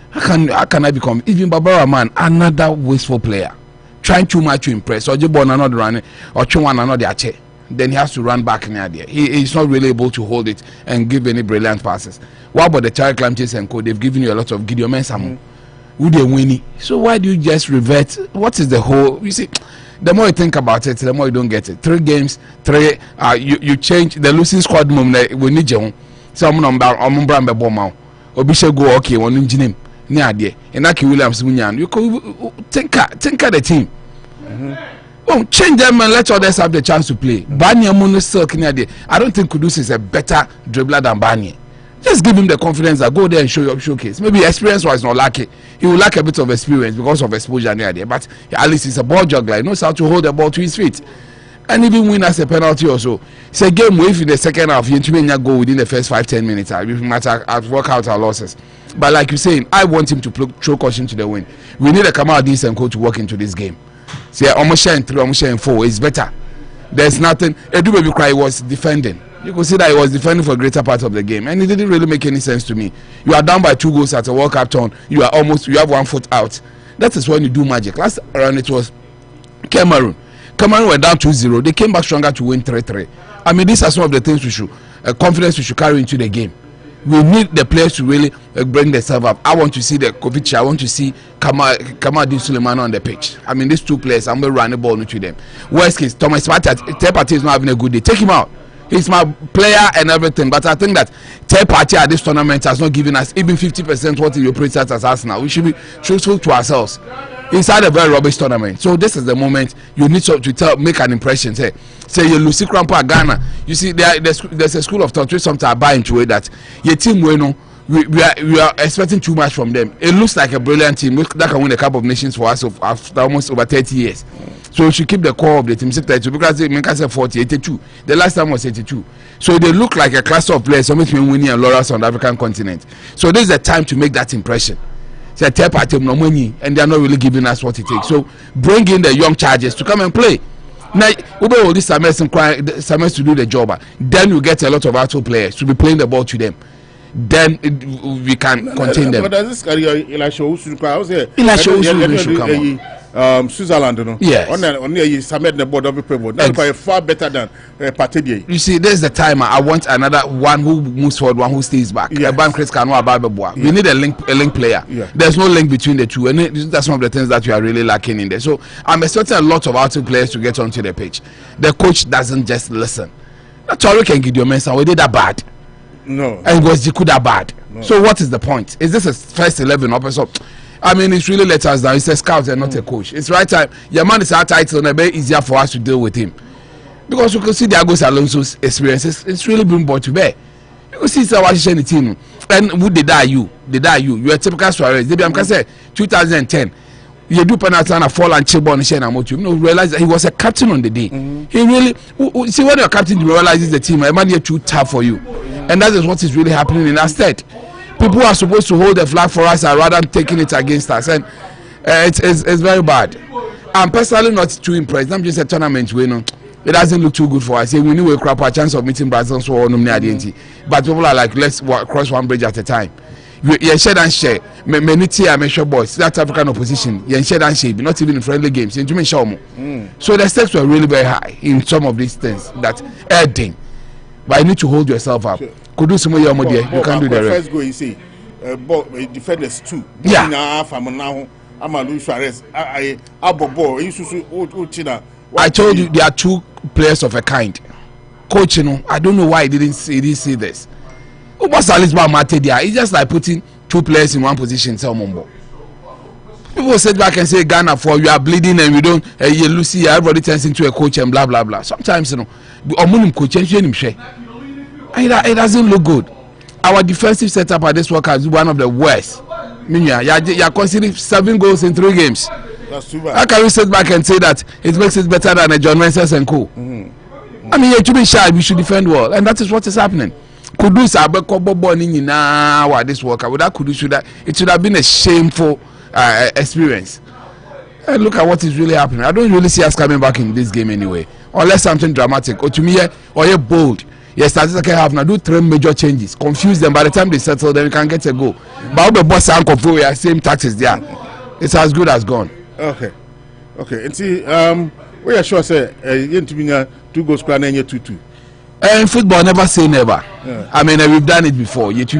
How can I become even Barbara Man, another wasteful player, trying too much to impress, or Jibon another running, or Chumwan another chair? Then he has to run back near there. He's not really able to hold it and give any brilliant passes. What about the Tarek Lamches and Co? They've given you a lot of Gideon Mensah. Who they winning? So why do you just revert? What is the whole? You see, the more you think about it, the more you don't get it. 3 games, 3 you change the losing squad moment. We need you. Some number Ombrambe Bomao. Obisha go okay, one engine. Near dear. And Aki Williams Munyan. You could think the team. Oh, change them and let others have the chance to play. Banya Mono Silk near there. I don't think Kudus is a better dribbler than Banya. Just give him the confidence that go there and show your showcase. Maybe experience wise not lucky. He will lack a bit of experience because of exposure near there. But at least he's a ball juggler. He knows how to hold the ball to his feet. And even win as a penalty also. It's a game where if in the second half you go within the first 5-10 minutes. We might work out our losses. But like you're saying, I want him to throw caution to the wind. We need a Kamal decent coach to walk into this game. See, almost sharing 3, almost sharing 4 is better. There's nothing. Edu Baby Cry was defending. You could see that he was defending for a greater part of the game, and it didn't really make any sense to me. You are down by 2 goals at a World Cup turn. You have 1 foot out. That is when you do magic. Last round it was Cameroon. Cameroon were down 2-0. They came back stronger to win 3-3. I mean, these are some of the things we should, confidence we should carry into the game. We need the players to really bring themselves up. I want to see the Kovic. I want to see Kamadi Suleimano on the pitch. I mean, these 2 players, I'm going to run the ball into them. Worst case, Thomas Tepati is not having a good day. Take him out. He's my player and everything. But I think that Tepati at this tournament has not given us even 50% what he operates at as Arsenal. We should be truthful to ourselves. He's had a very rubbish tournament. So this is the moment you need to make an impression. Say you Lucy Crampo Ghana. You see, there's a school of thought which sometimes I buy into it that your team we are expecting too much from them. It looks like a brilliant team that can win the Cup of Nations for us after almost over 30 years. So we should keep the core of the team. Because they make us 40, 82. The last time was 82. So they look like a class of players, some between winning and laurels on the African continent. So this is the time to make that impression. Say tap at them no money, and they are not really giving us what it takes. So bring in the young chargers to come and play. Now, all this semester to do the job. Then you get a lot of actual players to be playing the ball to them. Then we can contain them. But this Elisha Usu should come. Switzerland, no? Yes. On the Samed the board of the board. That's far better than Patedi. You see, there's the timer. I want another one who moves forward, one who stays back. Yes. We need a link player. Yeah. There's no link between the two, and that's one of the things that we are really lacking in there. So I'm expecting a lot of outside players to get onto the pitch. The coach doesn't just listen. Tori can give you a message. We did that bad. No. And was Jiku that bad. No. So what is the point? Is this a first 11 officer? I mean, it's really let us down. It's a scout and not a coach. It's right time. Your man is our title, and it's very easier for us to deal with him. Because you can see Diego Alonso's experiences. It's really been brought to bear. You can see our the team. And who did that you? You're a typical Suarez. They be say 2010. You do penalty and a fall and chip on Shane Amotu. You know, realize that he was a captain on the day. He really see when you're captain, you realize the team. A man here too tough for you, and that is what is really happening in our state. People are supposed to hold the flag for us rather than taking it against us, and it's very bad. I'm personally not too impressed. I'm just a tournament winner. It doesn't look too good for us. We knew we crap a chance of meeting Brazil, so but people are like, let's cross one bridge at a time. You share and share. Many tier measure boys. That African opposition. You share and share. Not even in friendly games. So the stakes were really very high in some of these things that adding. But you need to hold yourself up. Could do some more. You can't do the rest. First go, you see, defenders 2. Yeah. I told you there are 2 players of a kind. Coach, I don't know why he didn't see this. It's just like putting 2 players in one position. People sit back and say Ghana for you are bleeding and we don't Lucy, everybody turns into a coach and blah blah blah. Sometimes it doesn't look good. Our defensive setup at this World Cup is one of the worst. You're considering 7 goals in 3 games. That's too bad. How can we sit back and say that it makes it better than a John Mensah and co? I mean, to be shy, we should defend well, and that is what is happening. Kudus Abeko this World Cup. Without Kudus, it should have been a shameful experience. And look at what is really happening. I don't really see us coming back in this game anyway, unless something dramatic. Or to me, or you're bold. Yes, that's okay. Have now do 3 major changes, confuse them. By the time they settle, then we can get a go. But the boss and confuse, we are same taxes there. It's as good as gone. Okay. And see, we are sure say you to be 2 goals plan and 2-2. In football, never say never. Yeah. I mean, we've done it before. You can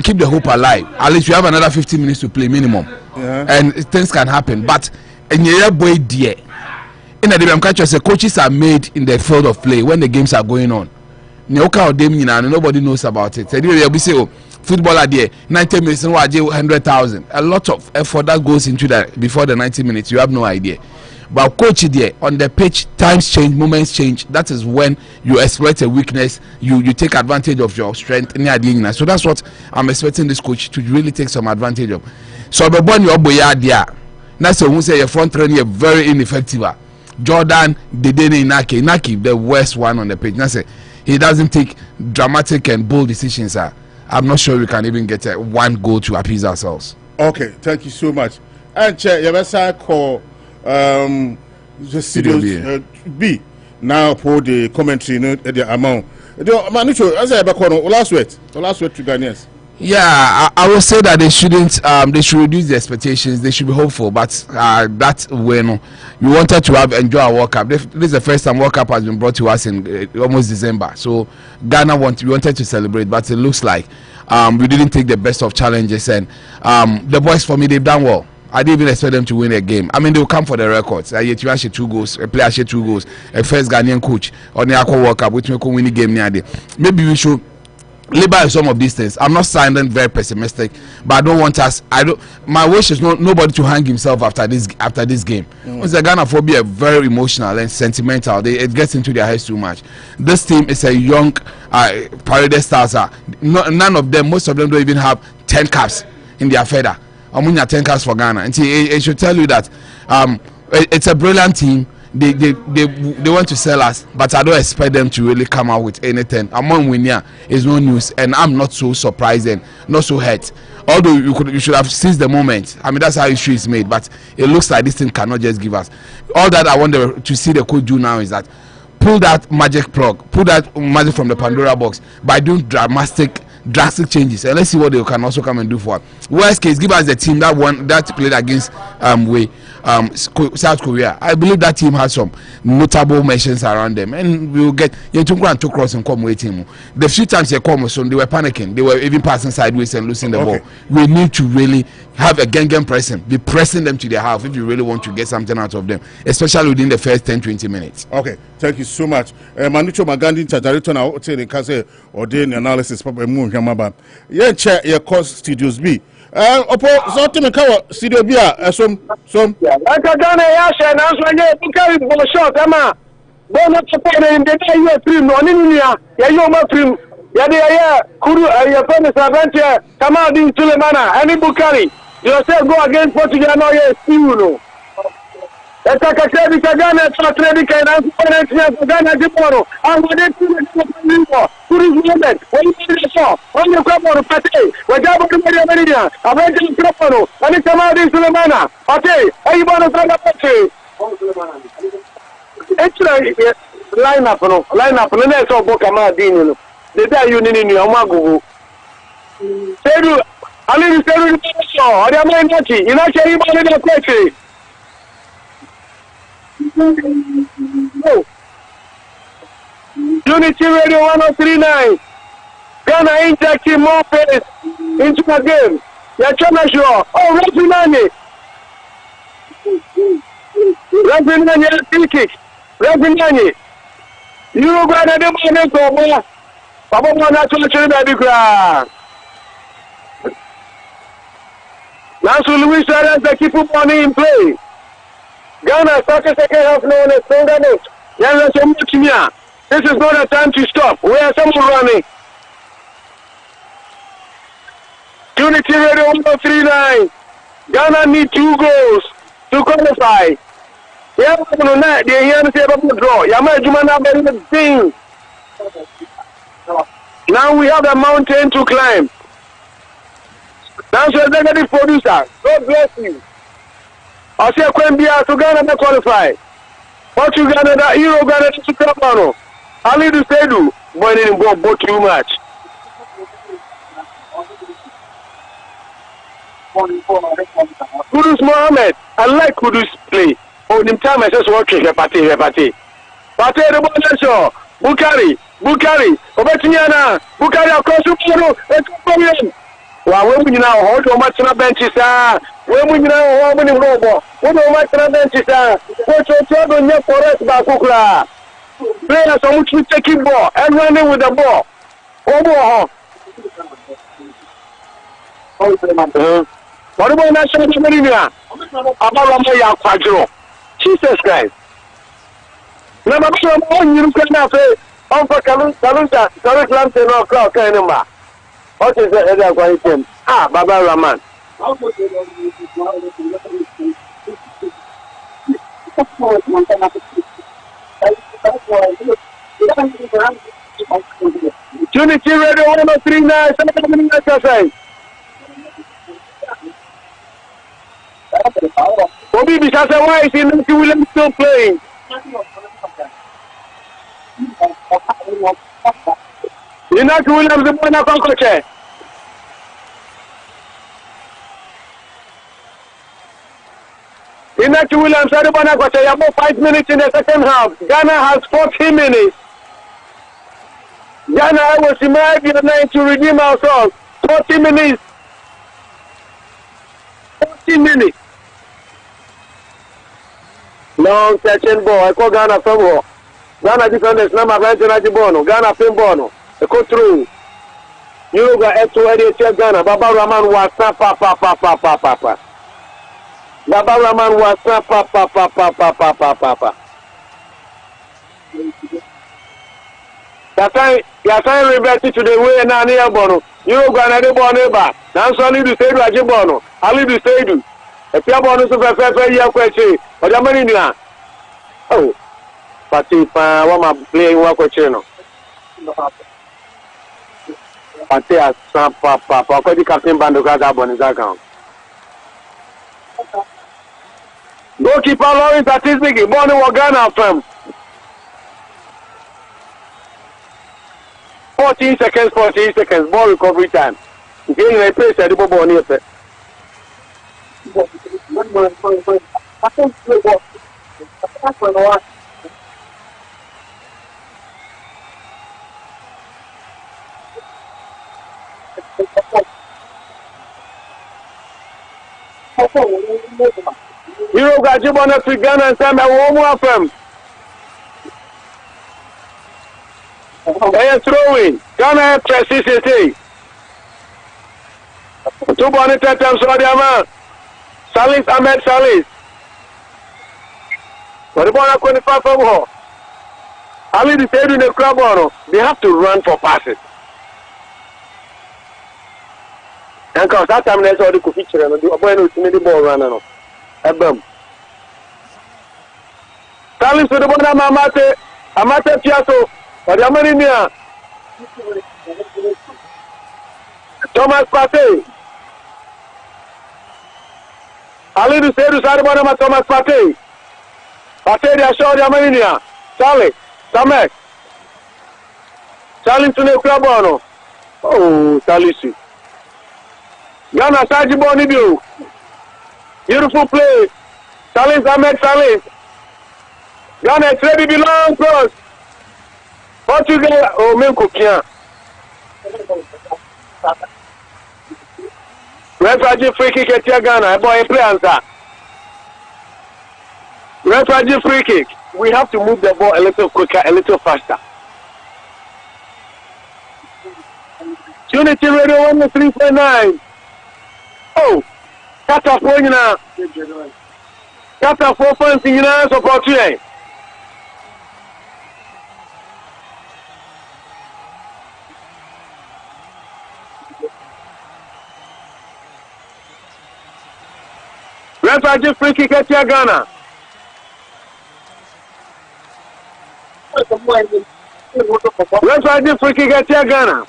keep the hope alive. At least you have another 15 minutes to play minimum, and things can happen. But in your boy, dear, in the I'm catching, coaches are made in the field of play when the games are going on. Nobody knows about it. We say, oh, footballer there, 90 minutes, 100,000. A lot of effort that goes into that before the 90 minutes. You have no idea. But coach there on the pitch, times change, moments change. That is when you exploit a weakness. You take advantage of your strength. So that's what I'm expecting this coach to really take some advantage of. So the born your boy there. That's who say your front training very ineffective. Jordan, Naki, the worst one on the pitch. That's it. He doesn't take dramatic and bold decisions. I'm not sure we can even get one goal to appease ourselves. Okay, thank you so much. And check your website call. The studio B now for the commentary the amount Manucho as I back on last word to Ghanaians. Yeah, I will say that they shouldn't they should reduce the expectations. They should be hopeful, but that when we wanted to enjoy our World Cup. This is the first time World Cup has been brought to us in almost December, so Ghana we wanted to celebrate, but it looks like we didn't take the best of challenges, and the boys, for me, they've done well. I didn't even expect them to win a game. I mean, they will come for the records. Yet you actually 2 goals, a player share 2 goals, a first Ghanaian coach on the Aqua World Cup, which may win the game near day. Maybe we should label some of these things. I'm not sounding very pessimistic, but I don't want us. My wish is nobody to hang himself after this game. Because the Ghana phobia are very emotional and sentimental. It gets into their heads too much. This team is a young Paredes stars. None of them, most of them don't even have 10 caps in their feather. Amunya 10 caps for Ghana, and it should tell you that it's a brilliant team. They want to sell us, but I don't expect them to really come out with anything. Among Winia is no news, and I'm not so surprised and not so hurt. Although you should have seized the moment. I mean, that's how history is made, but it looks like this thing cannot just give us. All that I want to see the coach do now is that pull that magic plug, pull that magic from the Pandora box by doing drastic changes, and let's see what they can also come and do for us. Worst case, give us the team that played against South Korea. I believe that team has some notable mentions around them, and we will get to cross and come waiting. The few times they come, so they were panicking, they were even passing sideways and losing the ball. We need to really have a gang pressing, be pressing them to their half if you really want to get something out of them, especially within the first 10-20 minutes. Okay, thank you so much. Manucho Magandi Chajarito now say the or the analysis yeah, check your course studios B. Opo so to me kawo studio B some like Ghana ya share na so nye buka bo shot ama bo no to pay in the day film no ni ya yo ma film ya de ya kuru ya finish adventure kama din Sulemana any Bukari you say go against Portugal no ya still no esta kakrebi Ghana to trade kan na so Ghana di poro and we dey kuru movement when you saw on the crop on Pate wajabo kumenya media abeje microphone ani kama din Sulemana Pate ayibona sana Pate actually line up no na so bo kama din no the day you ni omagugu sedu ali sedu so ori ama inachi inachi ayibona na Pate no. Unity Radio 1039. Ghana injecting more pace into the game. You're trying to show. Oh, Refinani, free kick. Refinani. Uruguay na the money for more. Papa Mona to the baby cry. Now, so Luis Suarez, they keep money in play. Ghana started second half now on a stronger note. This is not a time to stop. We are someone running. Unity Radio 1039. Ghana need 2 goals to qualify. They hear me say about the draw. Now we have a mountain to climb. Now so executive producer, God bless you. I say Kwembia to Ghana to qualify. Portugal Ghana, Euro Ghana to Capano. Ali do Sedu, but it didn't go too much. Kudus Mohammed, I like Kudus play. Oh, the time I just watching Repati. Pate the ball show. Bukari, Obetiana, Bukari across the middle, it's well, when we now hold on much on the benches, when we now hold on the robo, we don't much on the benches, what's your trouble in your forest, Bakukra? Players are taking ball and running with the ball. What about national team? About Jesus Christ. Number one, you can say, "Oh, for Kalunta, no clock anymore." What is the other question? Baba Rahman. Unity Radio 103.9 exercise. Bobby Bisasa, why is Inaki Williams still playing? Inaki Williams the one coach. Inaki Williams the one coach. You have 5 minutes in the second half. Ghana has 40 minutes. Ghana was imagined to redeem ourselves. 40 minutes. 40 minutes. Long catching ball. I call Ghana from war. Ghana defenders number 19 Bono. Ghana film Bono. I go through. You got F2 Ghana. Baba Rahman was papa. Baba Rahman was papa. Yasai reverted to the way na near Bono. You got another Bono back. Now, only to say to Ajibono. Ali to say to. If you are Bono to fair year question, or the money now. Oh, but if I want to play work with you, but they are some papa. Because the captain Banduka on his account. Goalkeeper Lawrence Statistic, Bono Wagana from 14 seconds, ball recovery time. Again, I play the ball on here. You got you on a Ghana and Sam, I won't move them. They are throwing. Ghana presses it. 2 bonnet attempts for the man. Salis Ahmed Salis. For the ball, 25 from home. Ali decided in the club, they have to run for passes. And because that time they saw the picture and the ball running. Ebem. Salis to the ball, Amate Piato. For the Amerinia. Thomas Partey. Ali to say to Saribana Thomas Partey. Partey, they are showing the Amerinia. Charlie, Samek. Charlie to the club. Oh, Salisi. Ghana Sajibo Nibu. Beautiful play. Salis Ahmed Salis. Ghana is ready belong cross. Portugal, oh, Menkokia. Refugee free kick at Ghana. Boy, play answer. Refugee free kick. We have to move the ball a little quicker, a little faster. Unity Radio 103.9. Oh, cut off one now. Cut off 4 points in your support today. Refugee free kick at Ghana. Refugee free kick at Ghana.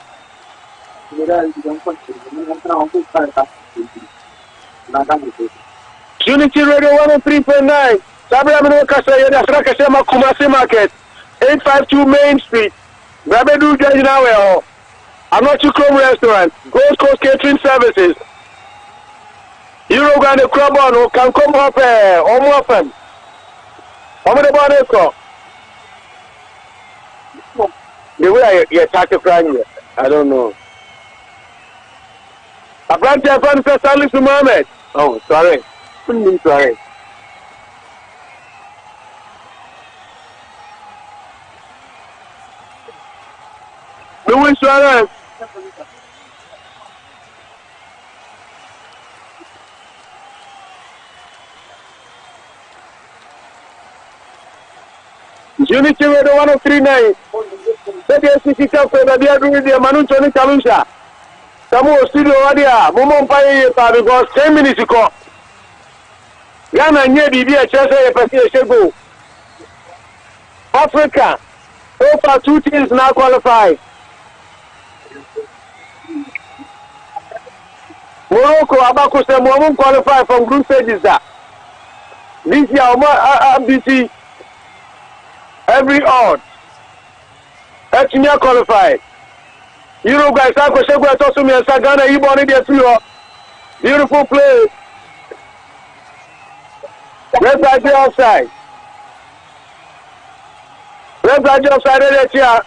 Unity Radio 103.9. Sabrina Kasaya, Rakashema Kumasi Market, 852 Main Street. Rabedu Jajinawe, Anochi Chrome Restaurant, Gold Coast Catering Services. Uruguay the club on can come up or more fun. How many about the way you attack the crime here, I don't know. A branch of fun for Salis Mohammed. Oh, sorry. Sorry. Luis Suarez. Unity Radio 103.9. CDSC Cafe, the dear Rudy, Manu Tony Kalusha. Samu studio Wadia, Momo Pai, because 10 minutes ago. Ghana nye bibi a chese e pesi e shego. Africa, so far 2 teams now qualify. Morocco, Abaku say Morocco qualify from group stages. This year, BC every odd. Etinia qualified. Uruguay, Sako Shego, Tosumi, and Sagana, Ibon, India, 3. Beautiful play. Red flag offside. Red flag offside here.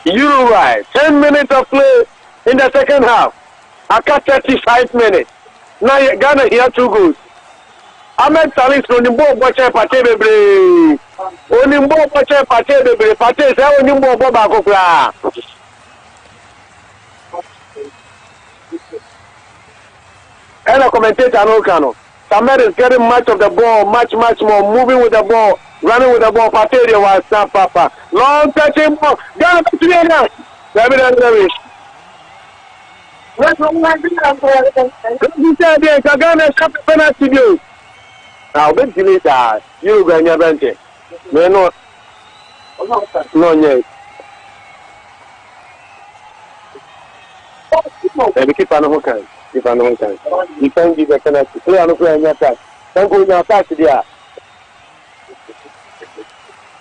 Uruguay. 10 minutes of play in the second half. Aka 35 minutes. Now Ghana here 2 goals. Ahmed Salis on the ball watcher Pate Bebre. On the ball watcher Pate Bebre. Pate say on the ball Bobakokla. And a commentator no cano. Samed is getting much of the ball, much more, moving with the ball, running with the ball. Pate was snap papa. Long touching ball. Ghana to the end. Ghana shot the penalty. Now, big delete that you going your bench. No, no, yet. They keep on hooking. You can't give a penalty. Play on the play on your attack. Don't go in your attack there.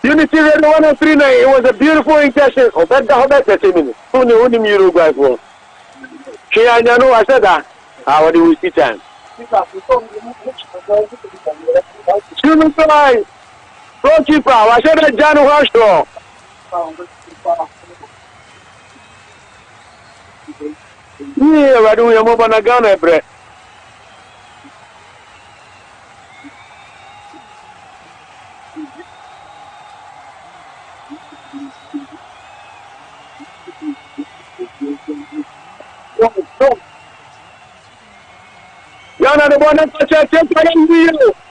Unity Radio 103.9. It was a beautiful intention. Oh, that's 30 minutes. Only Uruguay for. I know I said that. How do we see time? Human fly. Goalkeeper, I said that John Washington. Yeah, we're doing a move on a gun, Brett. Ghana the one that touches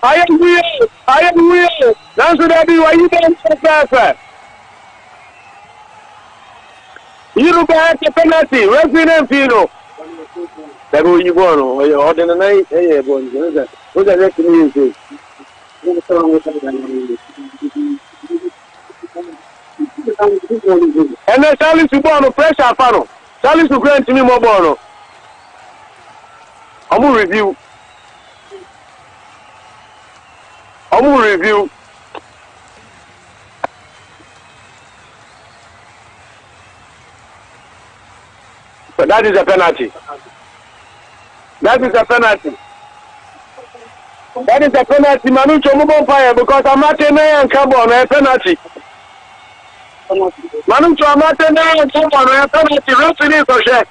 I am real. That's what I do. Why you don't so fast? Uruguay has a penalty. Referee and Fino. That's what you want. Ordinary. Hey, what's that referee? And then Charlie to born pressure panel. Charlie to grant me more born. I'm going to review. But that is a penalty. That is a penalty. Manu Chomo fire because I'm not and Carbon a penalty. Manu Chomo and Carbon a penalty. Referee for share.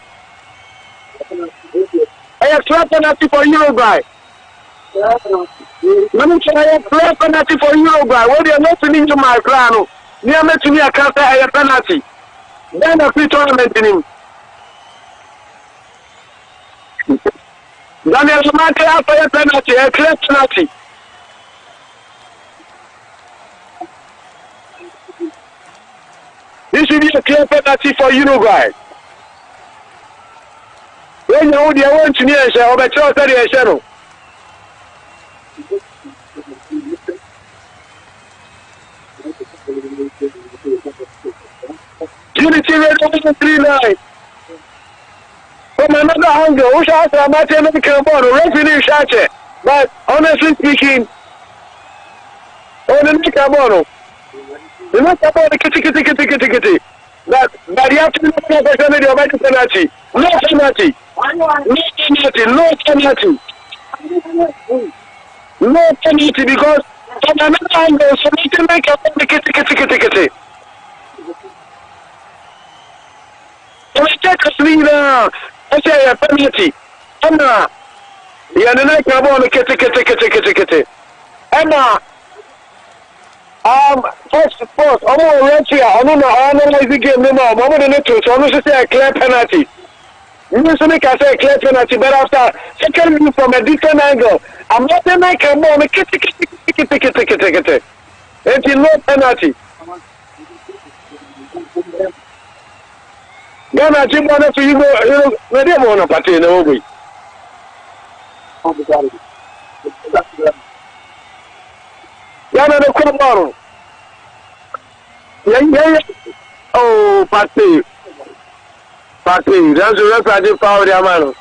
I have clear penalty for Uruguay. Manu Chomo I have clear penalty for Uruguay. What they are not into my crown. Near me to me a cancer a penalty. Then a free tournament in him. Daniel Samante after a penalty, a clear penalty. This will be a clear penalty for Uruguay. When you hold your own to near share, or better than a shadow. Unity Radio 103.9. From another angle, who shall say Martin Carbon, referee shot it. But honestly speaking, on the Carbon, the next about the kitty. But you have to know the penalty. No penalty. No penalty because from another angle, so we can make up the kitty. So we take a leader. I say a penalty. Emma, you are the night about the kitty. Emma, First, I'm ready. I'm analyze the game now. I'm going to almost say a clear penalty. You can say a clear penalty, but after second view from a different angle, I'm not going to come on. It's no penalty. Ghana, Jim, one for you go, where they want to party in the movie. Ghana, the crop bottle. Yeah. Oh, party. That's the rest I did power the man.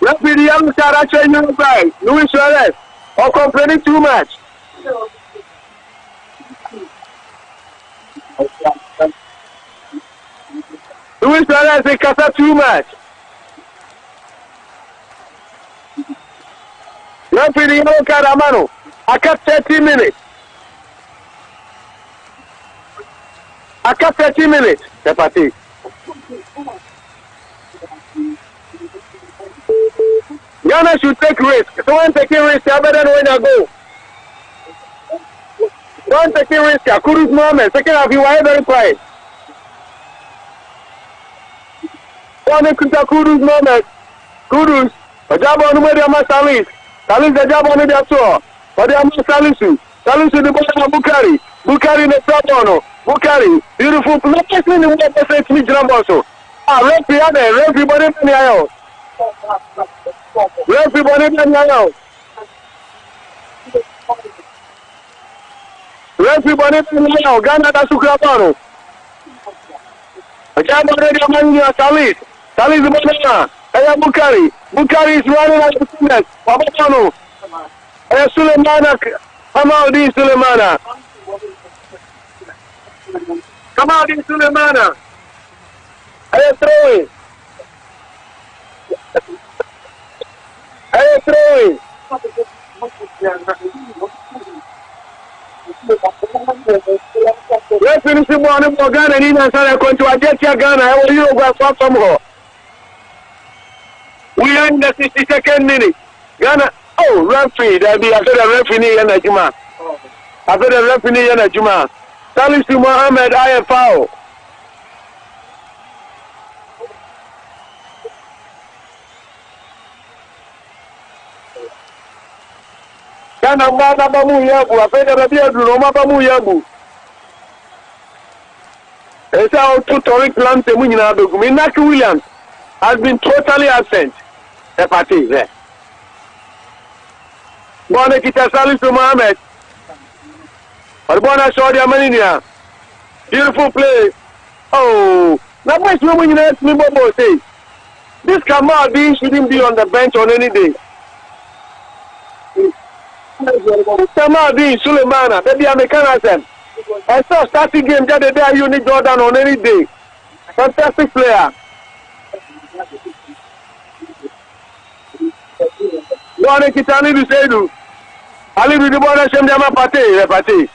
Let's be the young star actually Uruguay. Luis Suarez. Or complaining too much. Luis Suarez is casa too much. Let's be the young Caramano. I cut 30 minutes. I cut 30 minutes. The party. Ghana should take risk. Someone taking risk, I better know when I go. Someone taking risk, Kudu's moment. Second half, you are very quiet. One Kudu's moment. Kudu's. A job on the way to Salis. Salis, the job on the tour. But they are not Salisu. Salisu, the ball of Bukari. Bukari, the top Bukari. Beautiful. Not just in the way to say to me, Jramboso. Everybody in the aisle. Everybody in the aisle. Everybody in the aisle. Ghana da Sukrabano. A job already among you, Salis. Salis the banana. Aya Bukari. Bukari is running out of fitness. Babano. Aya Sulemana. Hamadi Sulemana. Hamadi Sulemana. Aya throwing. Aya throwing. Let's finish the one for Ghana and even start going to adjust Ghana. I will Uruguay from here. We are in the 62nd minute. Ghana, referee, there be after the referee and Juma. After the referee and Juma. Salisu Mohammed, I foul. Ghana Mwana Bamu Yabu, after the Rabia Roma Bamu Yabu. It's how two Toric plants the Munina Begumi. Naki Williams has been totally absent. The party there. Bona Kita Salisu Mohammed. Arbona Saudi Amaninia. Beautiful play. Oh, that much woman in Bobo say. This Kamal being shouldn't be on the bench on any day. This Kamal being Sulemana, maybe I'm a Canadian. I saw starting game the other day. You need Jordan on any day. Fantastic player. Bona Kitani Bisedu. Ali with the ball, Shemjama Pate.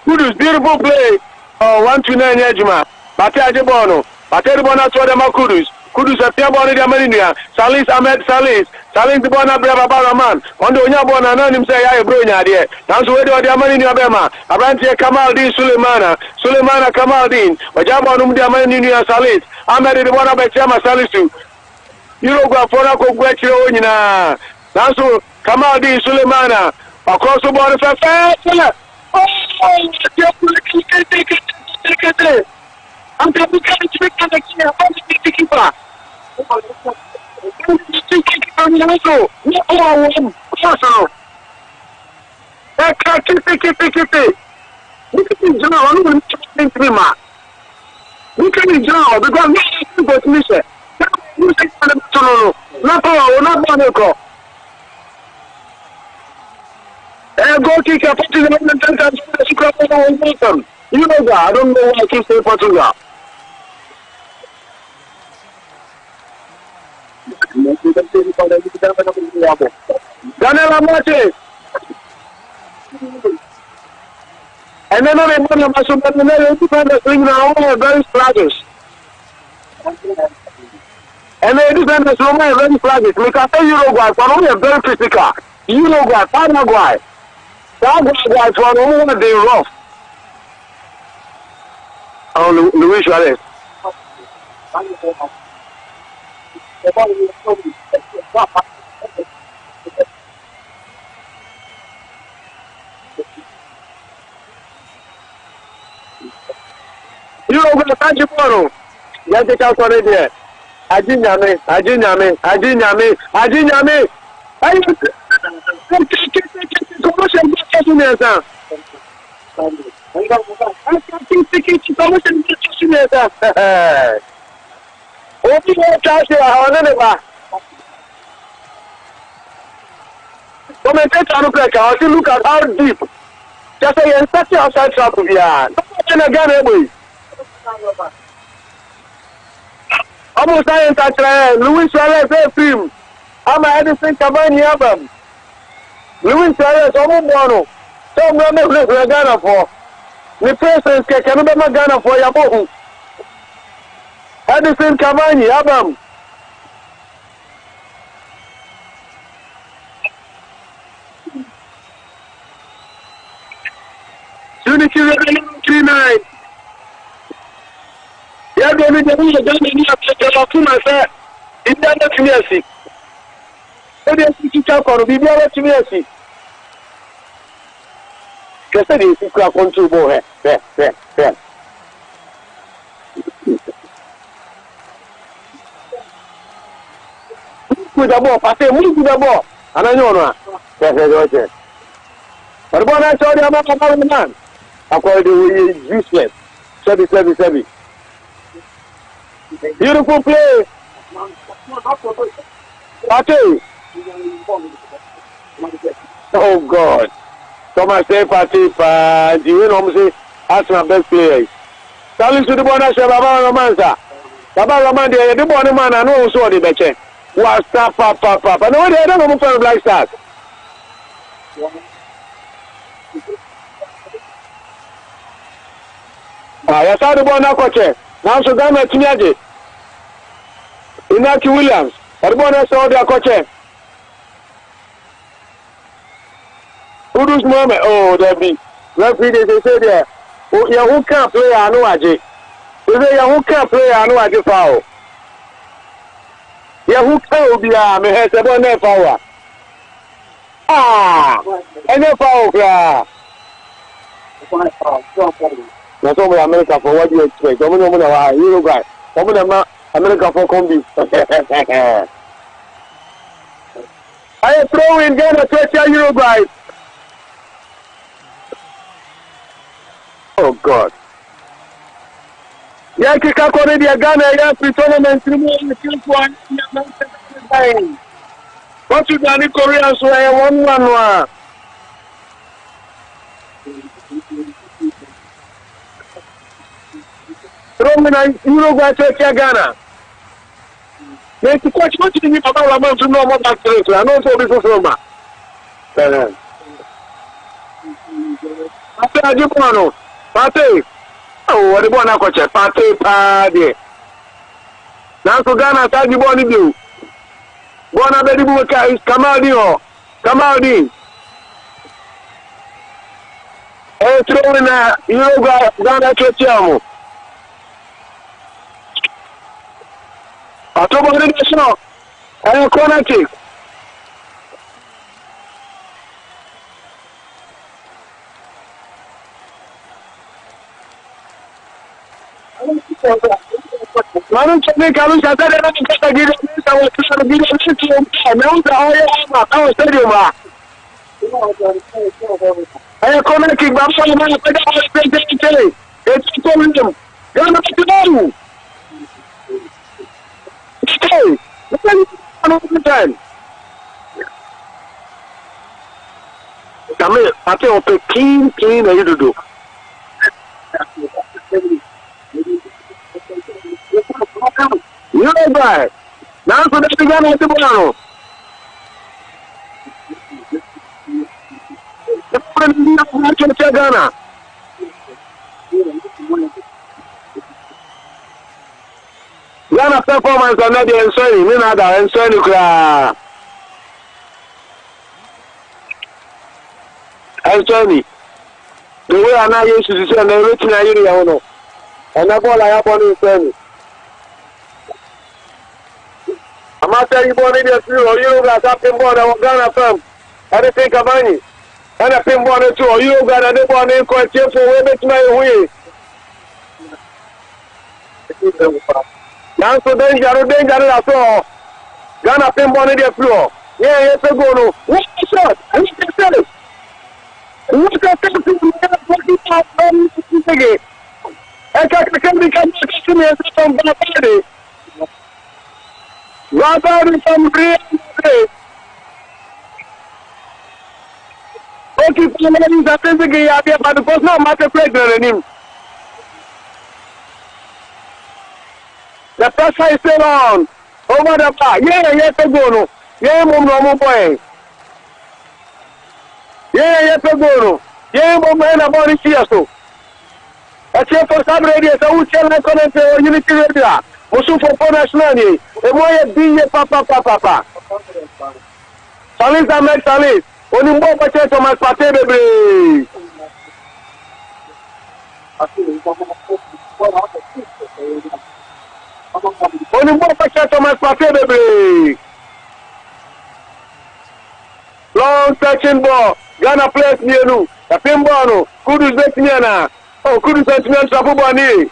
Kudus, beautiful play. 129 Ejima. Pate Ajebono. Pate the Bona to the Kudus. Kudus a Piabon de Amania. Salis Ahmed Salis. Salis the Bona Brava Baraman. On the Unyabona, none him say I Brunia there. That's where the Amania Bema. Abantia Kamaldin Sulemana. Sulemana Kamaldin. Wajabonum de Amania Salis. Ahmed the Bona Bechama Salisu. Uruguay for a Gwetio. That's Kamaldin Sulemana. Across the border for fast. I'm going to go kick a put in the you know that. I don't know why I keep saying Portugal. Daniel Amate. And then I remember my son, and then I find the thing now, very sluggish. And they defend the Roman ready flag it. Make I say Uruguay for only a very critical. Uruguay, Paraguay. Paraguay for only they rough. Oh, Luis Suarez. Uruguay, thank you, Poro. Get the count on it there. Ajinyame. Look at how deep. Just say you're such outside trouble here. Almost I ain't touch Luis Suarez film. I'm Edison Cavani album. Luis Suarez, Omobono. So I'm going to play Ghana for. The person can remember Ghana for Yabohu. Edison Cavani album. Unity 39. Yeah, they need to be a gun in the myself. In that community. Maybe I see talk or be able to me. Because I didn't see crack on two boy. There. With the ball, I say, move with the ball. And I know now. Yes. But when I saw the man, I called it useless. 7. Beautiful play. Pate. Oh God. Thomas say Pate. You know, say that's my best player. Salute to the bonus of Baba Romanza. Baba Romanza, the bonus man, I know so the better. Was papa. No, they don't move from Black Stars. I saw the bonus coach. Now so Ghana Timiaje. Inaki Williams. The bonus saw their coach. Udus Mohamed. Oh, there be. Referee they say there. Who can't play? I know Aje. They say who can't play? I know Aje foul. Who can't be a me has a bonnet foul. Any foul. That's all America for what you expect. Uruguay. America for combi. I throw in Ghana to Uruguay. Oh God. Yeah, Kika Korea Ghana, yeah, pre-tournament, what you done in Korea, so I 1-1. Uruguay to Ghana. Make the coach want to give about a month to know what that's doing. I know so this is Roma. Pate. Oh, what the one I coach? Pate. Now so Ghana start the ball in you. Bona baby is Kamaldin. Hey, throw in Uruguay Ghana to Chiamo. October national. I am corner kick. Manu Chami Kalu Saturday night to give us our stadium. I am corner kick. Hey, time. Come here, I tell you, clean, and you do. You know, guy. Now, so that's the gun at the bottom. Ghana. Ghana Ghana performance on that and sorry, me nada and sorry kra. And sorry. The way I now used to say and everything I hear you know. And that ball I have on in sorry. I'm not telling you born in the field or you guys have been born on Ghana firm. I don't think of money. And I've been born too or you guys are the born in quite cheerful way to my way. Now so danger at all. Ghana been born in the floor. Yeah, yes, I go no. What's the shot? What's the shot? What's the shot? I can't become to me from Bapadi. Bapadi from Green. Okay, somebody is attending here, but the person not matter pregnant in him. The pressure is still on. Over the bar. Yeah, yes, I go no. Yeah, mom, boy. Yeah, yes, I go no. Yeah, mom, about this year so. I cheer for some radio, so we tell my comment on Unity Radio. Musu for national. A more be papa. Salis Ahmed Salis. Only more purchase on my party, baby. Only more purchase on my party, baby. Long touching ball. Ghana plays near you. The pinball. Kudus Betniana. Oh, Kudus Betniana Trapubani.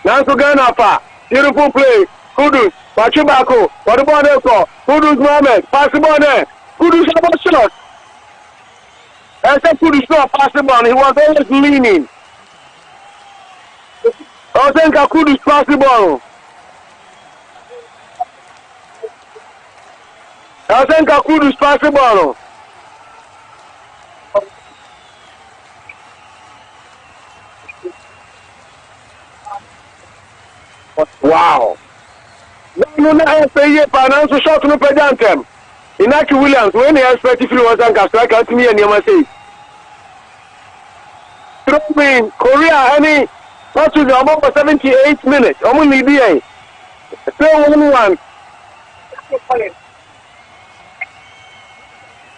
Nansu Ghana pa. Beautiful play. Kudus. Pachibako. What about Elko? Kudus Mohamed. Pass the ball there. Kudus about shot. I said Kudus not pass the ball. He was always leaning. I think Kudus pass the ball. I think Kudus pass the ball. Wow. No, I say, financial shot no pedantem. Inaki Williams, when he expect if he was on strike out to me and you must say. Throw me Korea, any, not to the about 78 minutes. Only DA. Still 1-1.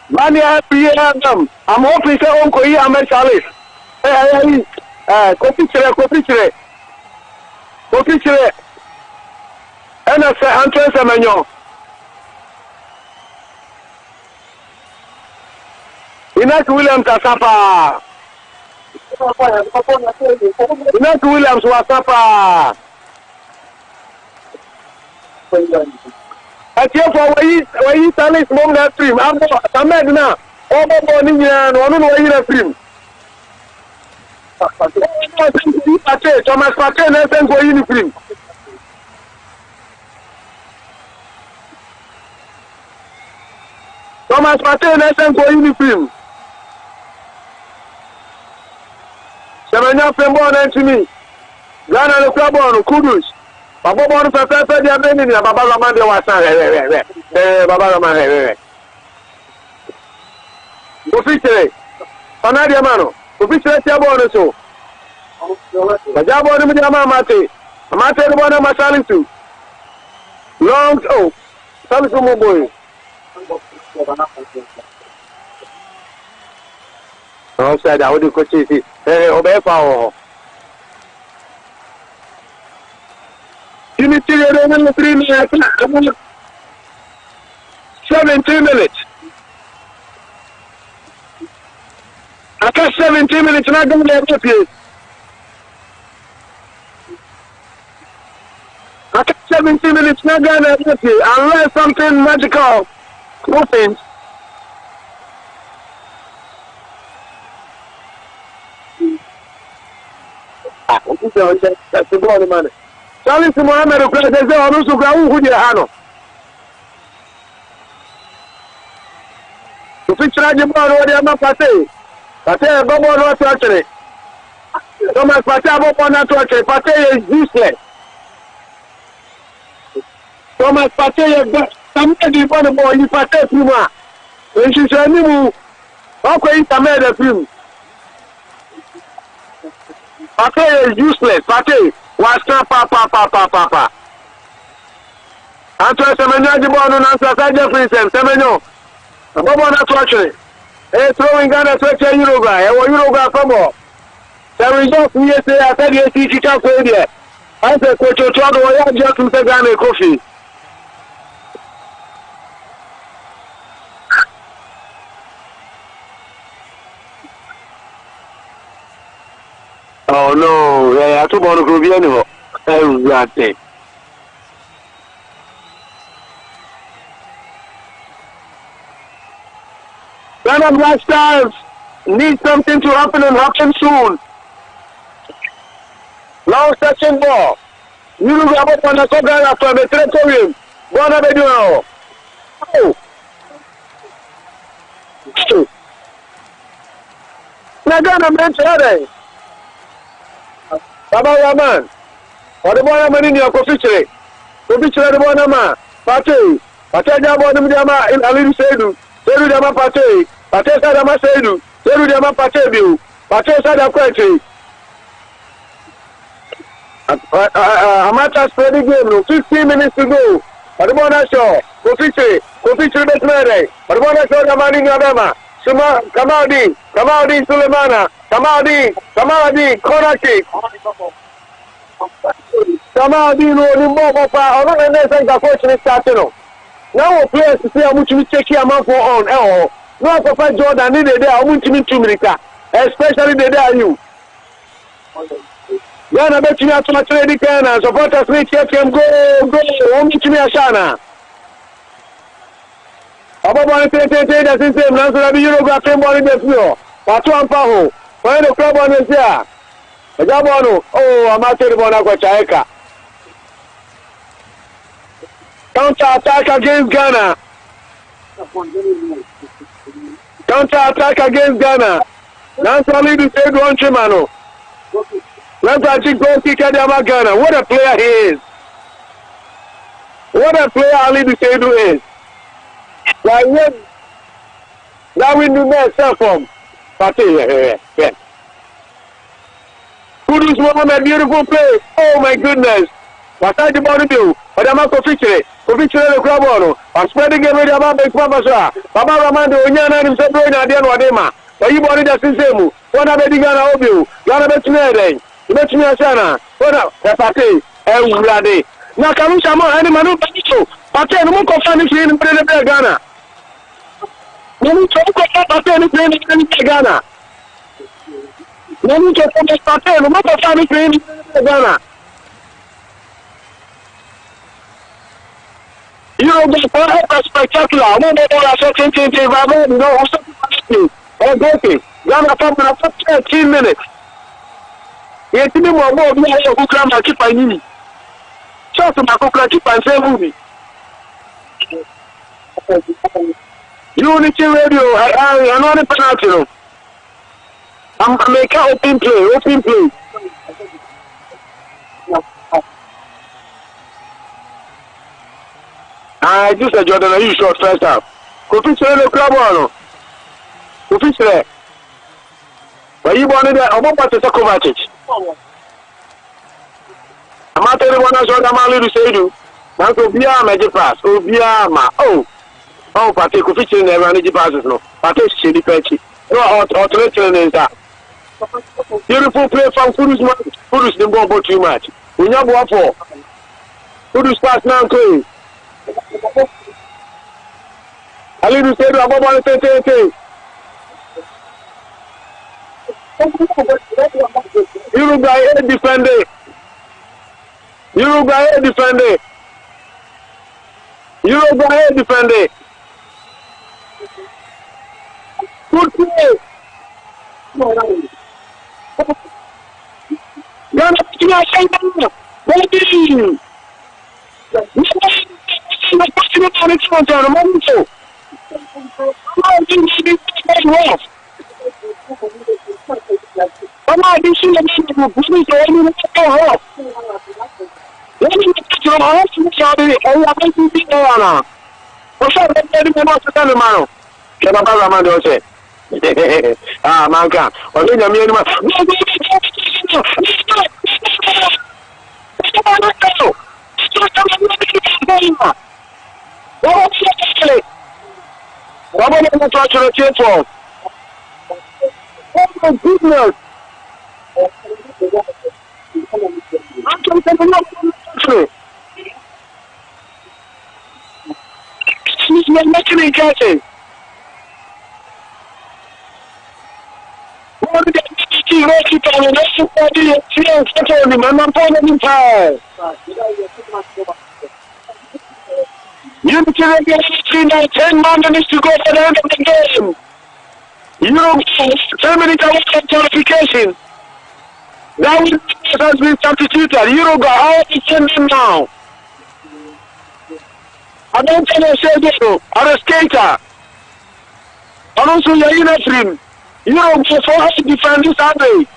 Mani them. I'm hoping say Uncle Ahmed Salis. Kopichire. And I say Antoine Semenyo. Inaki Williams Asapa. Inaki Williams Wasapa. I care for where you Salis mom that stream. I'm Ahmed now. All the morning and one where you stream. Thomas Pate na send for uniform. Thomas Pate na send for uniform. Semenya fembo na ntimi. Ghana no club on Kudus. Baba bon pepe dia beni na baba lama de wasan. Baba lama. Officially. Panadia mano. Officially tia bon so. Bajabo ni mjama mate. Mate ni bwana Masalisu. Long oh. Salisu mo boy. Outside I would coach it. Obefa oh. Unity in 3 minutes. 17 minutes. I got 17 minutes and I don't have to play. I got 17 minutes not gonna play unless something magical happens. That's the ball, man. Charlie Mohamed, who plays as well, also ground who you have. To fix the ball, what they are not passing. Pate, Bobo, not touching it. Thomas Pate, Bobo, not touching it. Pate is useless. Thomas Pate is somebody for the ball, you Pate, Puma. When she said, you okay, it's a made of him. Pate is useless. Pate was papa. Antoine Semenyo Jibonu Nansa Saja Princess Semenyo. Bobo na to actually. Throwing Ghana to Uruguay. Uruguay football. The result yesterday I said yes he can play there. I said coach Ochodo ya just to Ghana coffee. Oh no, yeah, I took on the group anymore. Everything. Ghana Black Stars need something to happen and happen soon. Long section ball. You look up on the Ghana from the territorium. Ghana be doing. Oh. Now Ghana mentioned Baba Raman. What the boy man in your coffee? Coffee the boy man. Pate. Pate Jabo Dama in Alidu Sedu. Sedu Dama Pate. Pate Sadama Sedu. Sedu Dama Pate Biu. Pate Sada Quetri. Amateur spreading game. 15 minutes to go. What the boy show? Coffee the Mary. What the boy show the man in Alabama. Suma Kamadi Sulemana. Kamadi, corner kick. Kamadi no Limbo pa. I don't understand the coach is starting. Now players see how much we take him for on. No Papa Jordan needed there. How much to America, especially the day you. Ghana bet you have to match ready Ghana. Supporters need to go. How much me Ashana. Ababa take the system. Now so be Uruguay play ball in the field. Patu Ampaho. When the club on is there. Ejabonu. Oh, amateur the ball na kwa Chaeka. Counter attack against Ghana. That's only the third one Chimano. Let's actually go kick at Ghana. What a player he is. What a player Ali Dusedu is. Like when that we do that self from Party. Yeah. Kudus Mohammed, beautiful play. Oh my goodness. What's that the body do? But I'm not Cofichre the crowd. I'm spreading game with Abba Papa. Baba Ramando, Yana, and Sabro, and Adian Wadema. But you bought it as Semu. What about the Ghana Obu? Ghana Betune, you bet me a sana. What up? Party. Everybody. Now, come on, any man who Pacho. Party, no more confirming in Ghana. No need to talk about any plane in Ghana. No need to talk about Party, no more confirming in Ghana. You know, the spectacular. No more a certain thing, no, something. Okay. Ghana for 13 minutes. Yet, you know, more of you who come and keep my knee. Just my cook keep and say movie. Unity Radio, I know the penalty. I'm making open play. I just a Jordan, are you short first half? Could the club on? Could there? But you wanted that, I'm about to talk about it. I'm not telling one of the say do. That's Obia Magic Pass, Obia Ma. Oh, Pate could feature in the energy passes, no. Pate shady patchy. No, alternative is that. Beautiful play from Kudus the ball too much. We know what for. Kudus pass now, Chloe. I need to say to Ababa Tete. Uruguay defender. Good play. Ah, manca. Olha a minha irmã. Somebody will touch the table. Oh my goodness. She's not making it catching. What did you Unity 10 minutes to go for the end of the game. Europe 10 minutes away from qualification. That has been substituted. Euro got all the them now. I don't tell you say this. I'm a skater. And also you're in a stream. Euro go for us to defend this Sunday.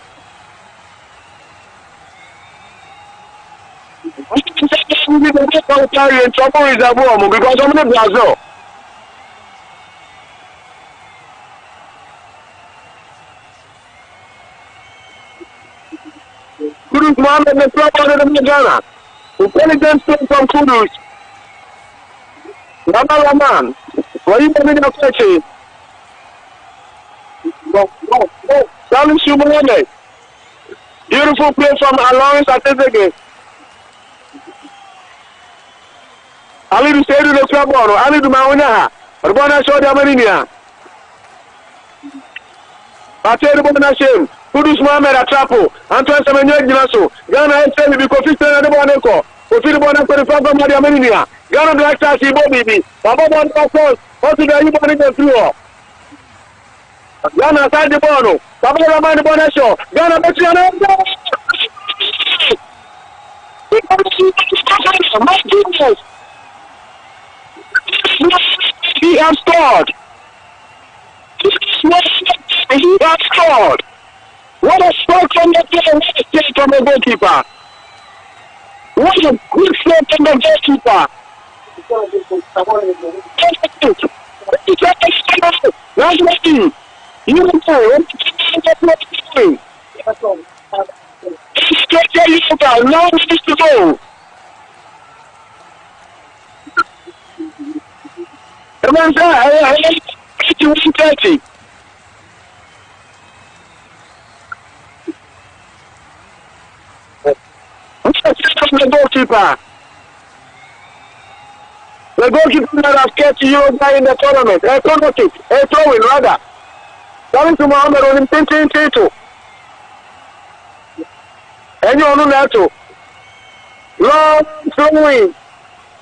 I can say this will be the next outlier in trouble is a bomb because I'm in Brazil. Kudus Mohammed the trouble in the Ghana. Intelligence came from Kudus. Raman. Why you coming up touching? No. Salim Shumane. Beautiful play from Alliance Atezege. Ali du Seydou le Cluboro, Ali du Maounaha, Rbona Show de Amarinia. Patel Bona Shem, Kudus Mohamed Atrapo, Antoine Semenyo Ginaso, Ghana SL because Fisher de Boneko, Ofil Bona for the Papa Maria Amarinia, Ghana Black Stars Bobby, Baba Bon Cost, what do you want to do? Ghana side the Bono, Baba Raman Bona Show, Ghana Metriano. My goodness. He has scored. He has scored. What a stroke from the player. What a save from the goalkeeper. What a good save from the goalkeeper. That's what you now needs to go. Come on, sir. I 30. The goalkeeper. The goalkeeper that has kept Uruguay in the tournament. A corner kick. A throw-in, rather. Coming to Mohammed on him, 10-2. And you're on that. Long throw-in.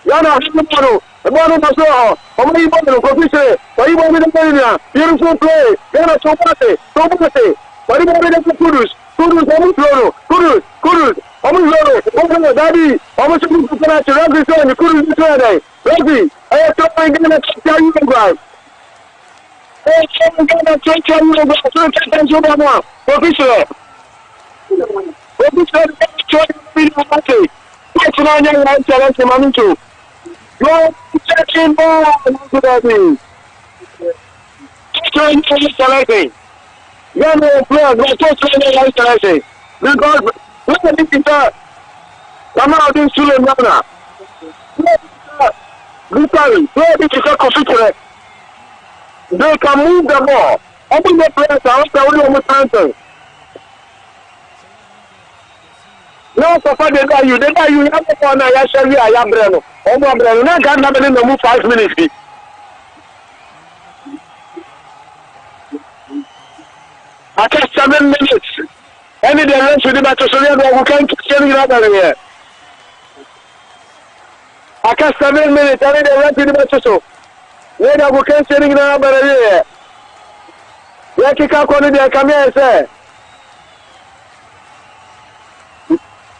Yana Himano. The ball was so. How many balls go fish? Why you want me to play now? Beautiful play. Yana Topate. Why you want me to Kudus? Kudus. Open the daddy. How much you can catch? Rugby son. Kudus today. Rugby. I have to find Ghana to tell you guys. Hey, Ghana to tell you guys. So take you down. Official. What's my young man telling him I'm into? Go checking ball. Selecting. Young players, but selecting. Because look at this guitar. Come out in Sulemana. Literally, play this guitar confident. They can move the ball. Open the players after only one time. No, Papa, they got you. You have to find a Yashari, I am Breno. Oh, my Breno, I can't have in the move 5 minutes. After 7 minutes, any day left with the battle, so we can't tell you that here. After 7 minutes, any day left with the battle, so we can't tell you that here. We can't call it, come here and say.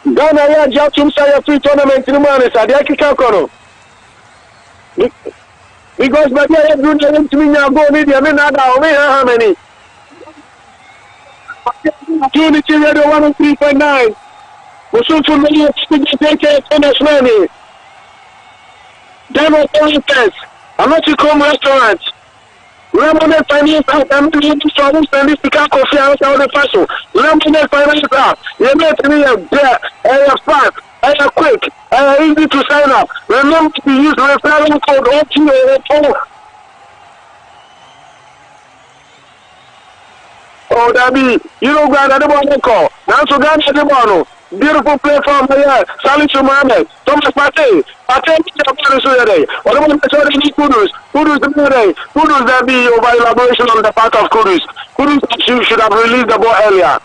Ghana ya Jatum Saya free tournament in the morning, so they can't call because my dear, you don't to me now go media, how many? Unity Radio 103.9. We're soon to million tennis money. Demo Test. I'm not to come restaurant. Remember finance out. I'm doing this for this and this to come coffee out of the fashion. Remember finance out. You make me a bear, a fast, a quick, easy to sign up. Remember to use referral code OTO. Oh, that be Uruguay at the ball call. Now so Ghana at the ball. Beautiful play from here. Salisu Mohammed. Thomas Partey. Partey is the ball so today. What about the Kudus? Kudus the play. Kudus there be over elaboration on the part of Kudus. Kudus should have released the ball earlier.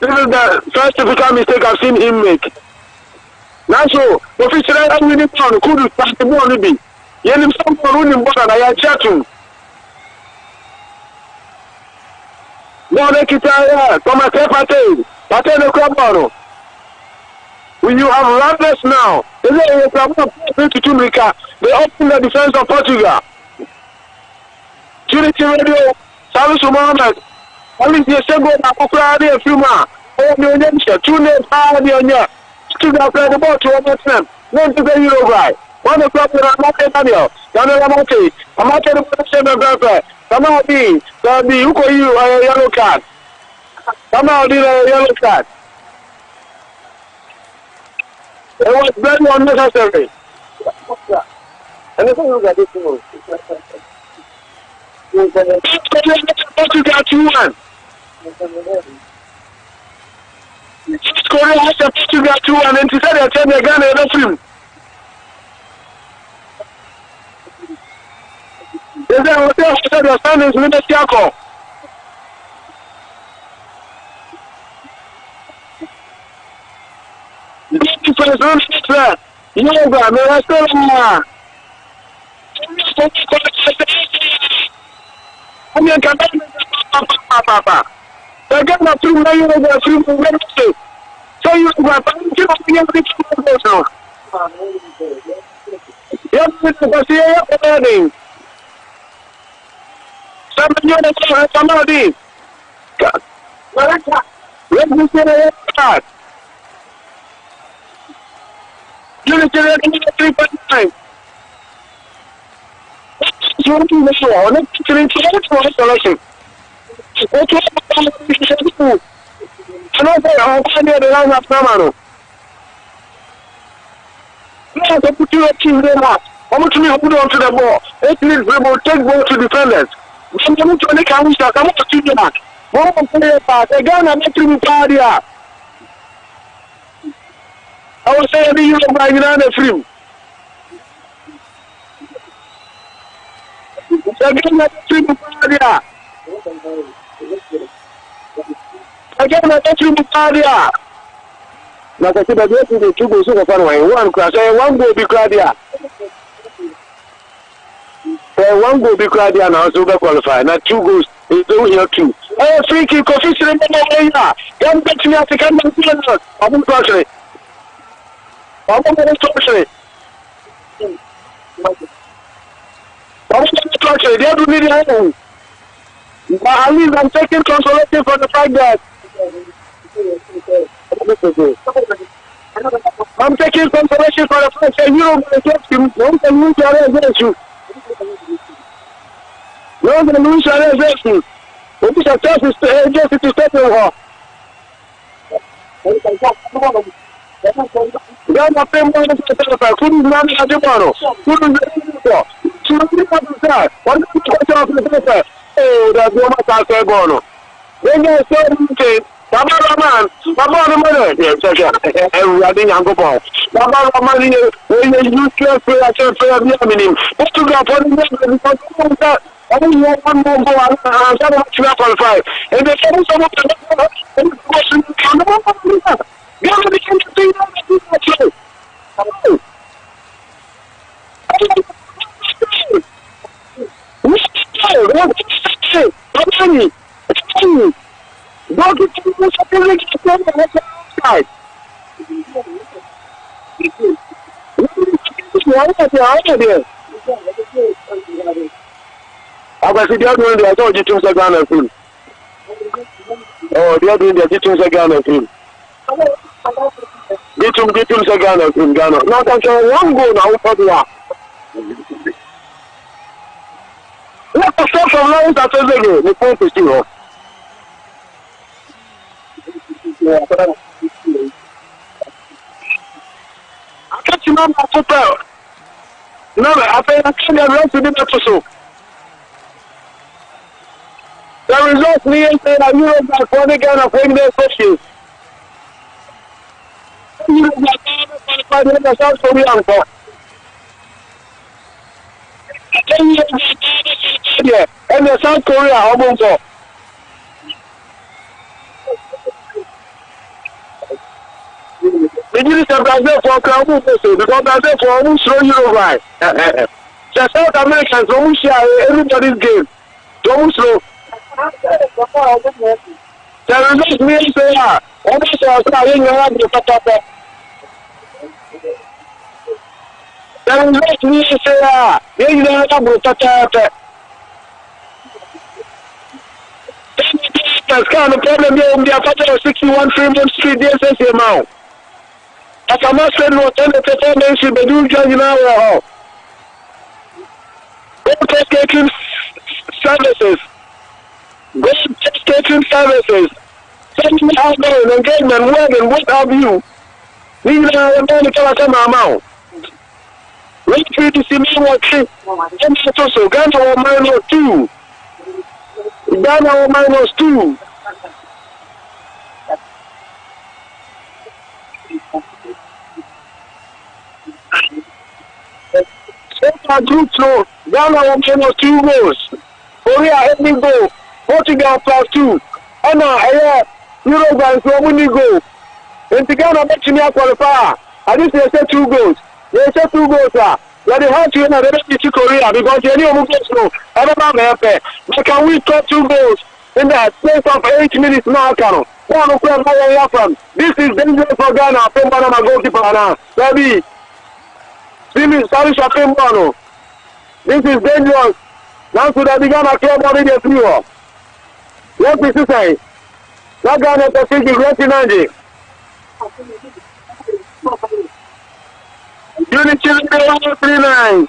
This is the first typical mistake I've seen him make. Now so, officially I'm winning on Kudus pass the ball be. Yenim some running ball and I chat him. No, they keep Thomas Partey. Partey the club ball. When you have runners now, they open the defense of Portugal. Trinity Radio, Salisu Mohammed, only the second Apokradi and Fuma, two names are the onion. Portugal play the ball to one them. Then to the Uruguay. 1 o'clock with Amate Daniel, Daniel Amate, Amate the President Belfast, Samadi, the Ukoyu, a yellow card. Samadi, a yellow card. It was very unnecessary. And if you look at this one, Portugal 2-1. Korea has a Portugal 2-1 and she said they're turning again and that's him. They said they're standing with the Tiago. Yoga, me restaurant. I'm going to papa. They get my through my yoga through the Wednesday. So you go back to the now. Yes, Mr. Garcia, wedding. Somebody. Let me say that. Unity 3.9. Selection. And also, I'll find the line of Namano. Now, they put you a team there. How much we put onto the ball? 8 minutes, we will take ball to defenders. Some of them to make a wish that I'm not to do that. One of the pass, again, I'm not to be party. I was saying the Uruguay in the free. Again, I'm not to be party. Again, I'm not to be party. Like I said, I don't think the 2 goals over one class. 1 goal be crowd here. 1 goal be crowd here now, so we qualify. Now 2 goals is over here 2. Hey, free kick, officially, I'm bet me at the camera. I'm going to it. I'm going to touch it. They have to be the but at least I'm taking consolation for the fact that I'm taking consolation for the fact that you don't get him. No one can lose your against you. No one can lose your against you. What is a test is to step over. Then I pay money to the telephone. Couldn't run at the bottle. Couldn't go. Oh, that's what I said. When you say, Baba Raman, Baba Raman, yes, everybody, Uncle Paul. Baba Raman, when you use your prayer, I can't pray a minimum. What to go for the I don't want one more goal. I'm not sure I qualify. And there's some of the question. You have to be interesting. I was doing the I told you 2 seconds and film. Oh, they are doing the 2 seconds and film. Get 2 seconds and film, Ghana. Now, that's 1 goal now for the let us start from Lawrence at Ezego. The point is still off. I can't remember football. No, I think I'm going to do that so. The results near say that Uruguay for the Ghana for the coaches. Uruguay qualified in the South Korean Cup. And the South Korea almost. Did you say Brazil for Crown because Brazil for almost throw Uruguay. The South Americans almost share everybody's game. Almost throw. The results mean say almost saying you have to pop up. The results mean say you don't have to pop up. That's kind of problem here. We are part of 61 Fremont Street DSS amount. As a master no 10 performance in the new judge now. Gold catering services. Gold catering services. Sending outgoing engagement, wedding, what have you. These are the Kalakama amount. Wait for you to see me watching. And also, Ghana or minus 2. Ghana or minus 2. So group no, Ghana or minus 2 goals. Korea every goal. Portugal plus 2. And now, Uruguay is winning goal. In the Ghana, bet me qualifier. I just say 2 goals. They say 2 goals, sir. Let the hard to the Korea because they need to go. I don't know. But can we score 2 goals in the space of 8 minutes now? One of them, this is dangerous for Ghana. Pembana goalkeeper now. Baby, sorry, Pembano. This is dangerous. Now should have begun a club already a few. What is to say? That Ghana Pacific is right in Angie. Unity 139.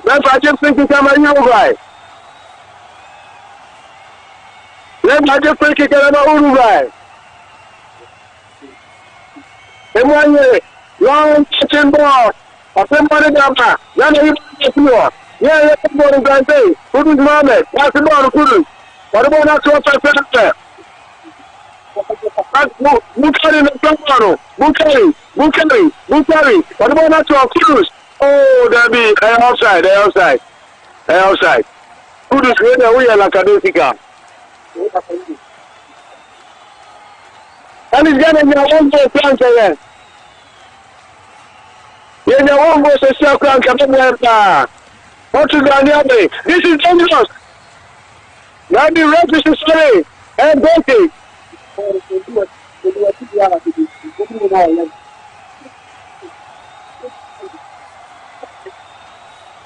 That's I just think it's a Uruguay. Let just think it's a Uruguay. And 1 year, long catching ball. Somebody down there. Then you can yeah, football guy say, Kudus Mohammed, what's the ball, Kudus? What about that 12% there? Bukari in the front, Bukari. What about that 12 Kudus? Oh, that be outside. Kudus, we are like a Desica. And it's getting your own goal plan again. Yeah, your own goal to sell crown Captain. Portugal, this is dangerous. That be registry and Donkey.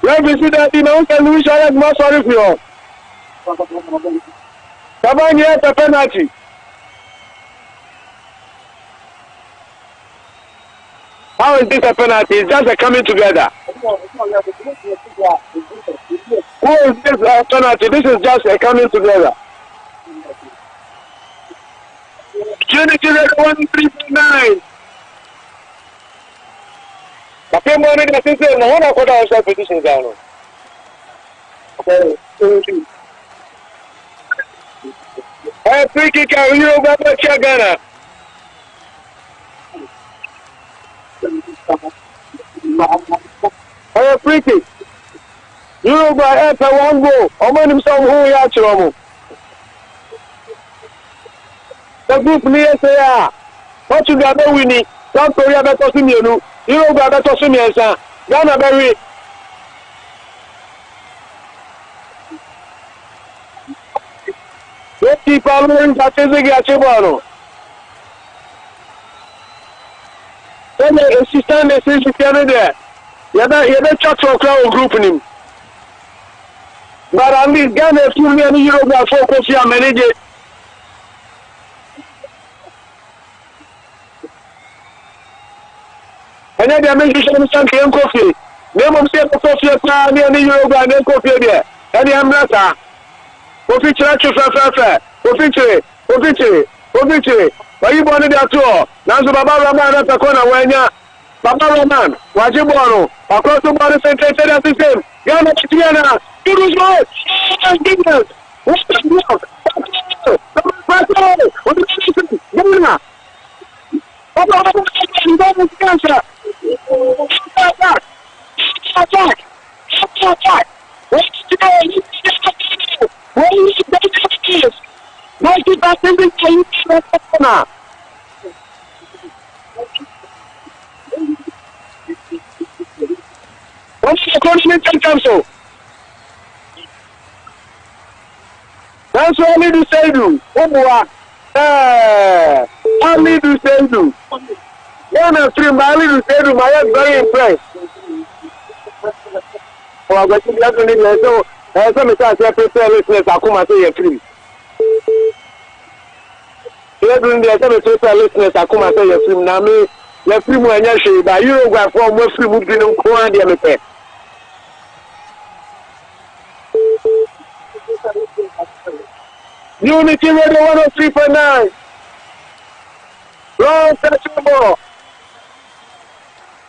Let me see that you know, and we shall have more sorry for you. Come here, the penalty. How is this a penalty? It's just a coming together. Who is this a penalty? This is just a coming together. Unity 139. The same morning that is there, no one of the outside positions down. Free kick out, Uruguay, Ghana. Free kick. Uruguay enter 1 goal. Oman himself who we are to the group near say, Portugal winning. South Korea better to me, Uruguay better to me, sir. Ghana very. Let's keep on moving to the then the system message is there. You better chat for crowd group him. But at least Ghana is too many Uruguay for Kofi and manage it. And then they make you something and Kofi. Name of State Kofi near the Uruguay and Kofi there. And the Ambrata. Kofi Kofi. Why you born in that tour? Now, Baba Ramana Takona, when ya Baba Roman, Wajiboro, across the border center system. Ghana, Tiana, Uruguay, Goodness, what's the block? Ghana. Attack. What's today? What is the 90% what's the continental council? That's what only do say do. Only do say do. One of three, only do say do. My head very impressed. Oh, I'm going to be asking you. So, some of us have prepared listeners. I come and say you're free. Even the some prepared listeners, I come and say you're free. Now me, you're free when you're free. But Uruguay from West Free would be no quantity of it. Unity Radio 103.9. Long touching ball.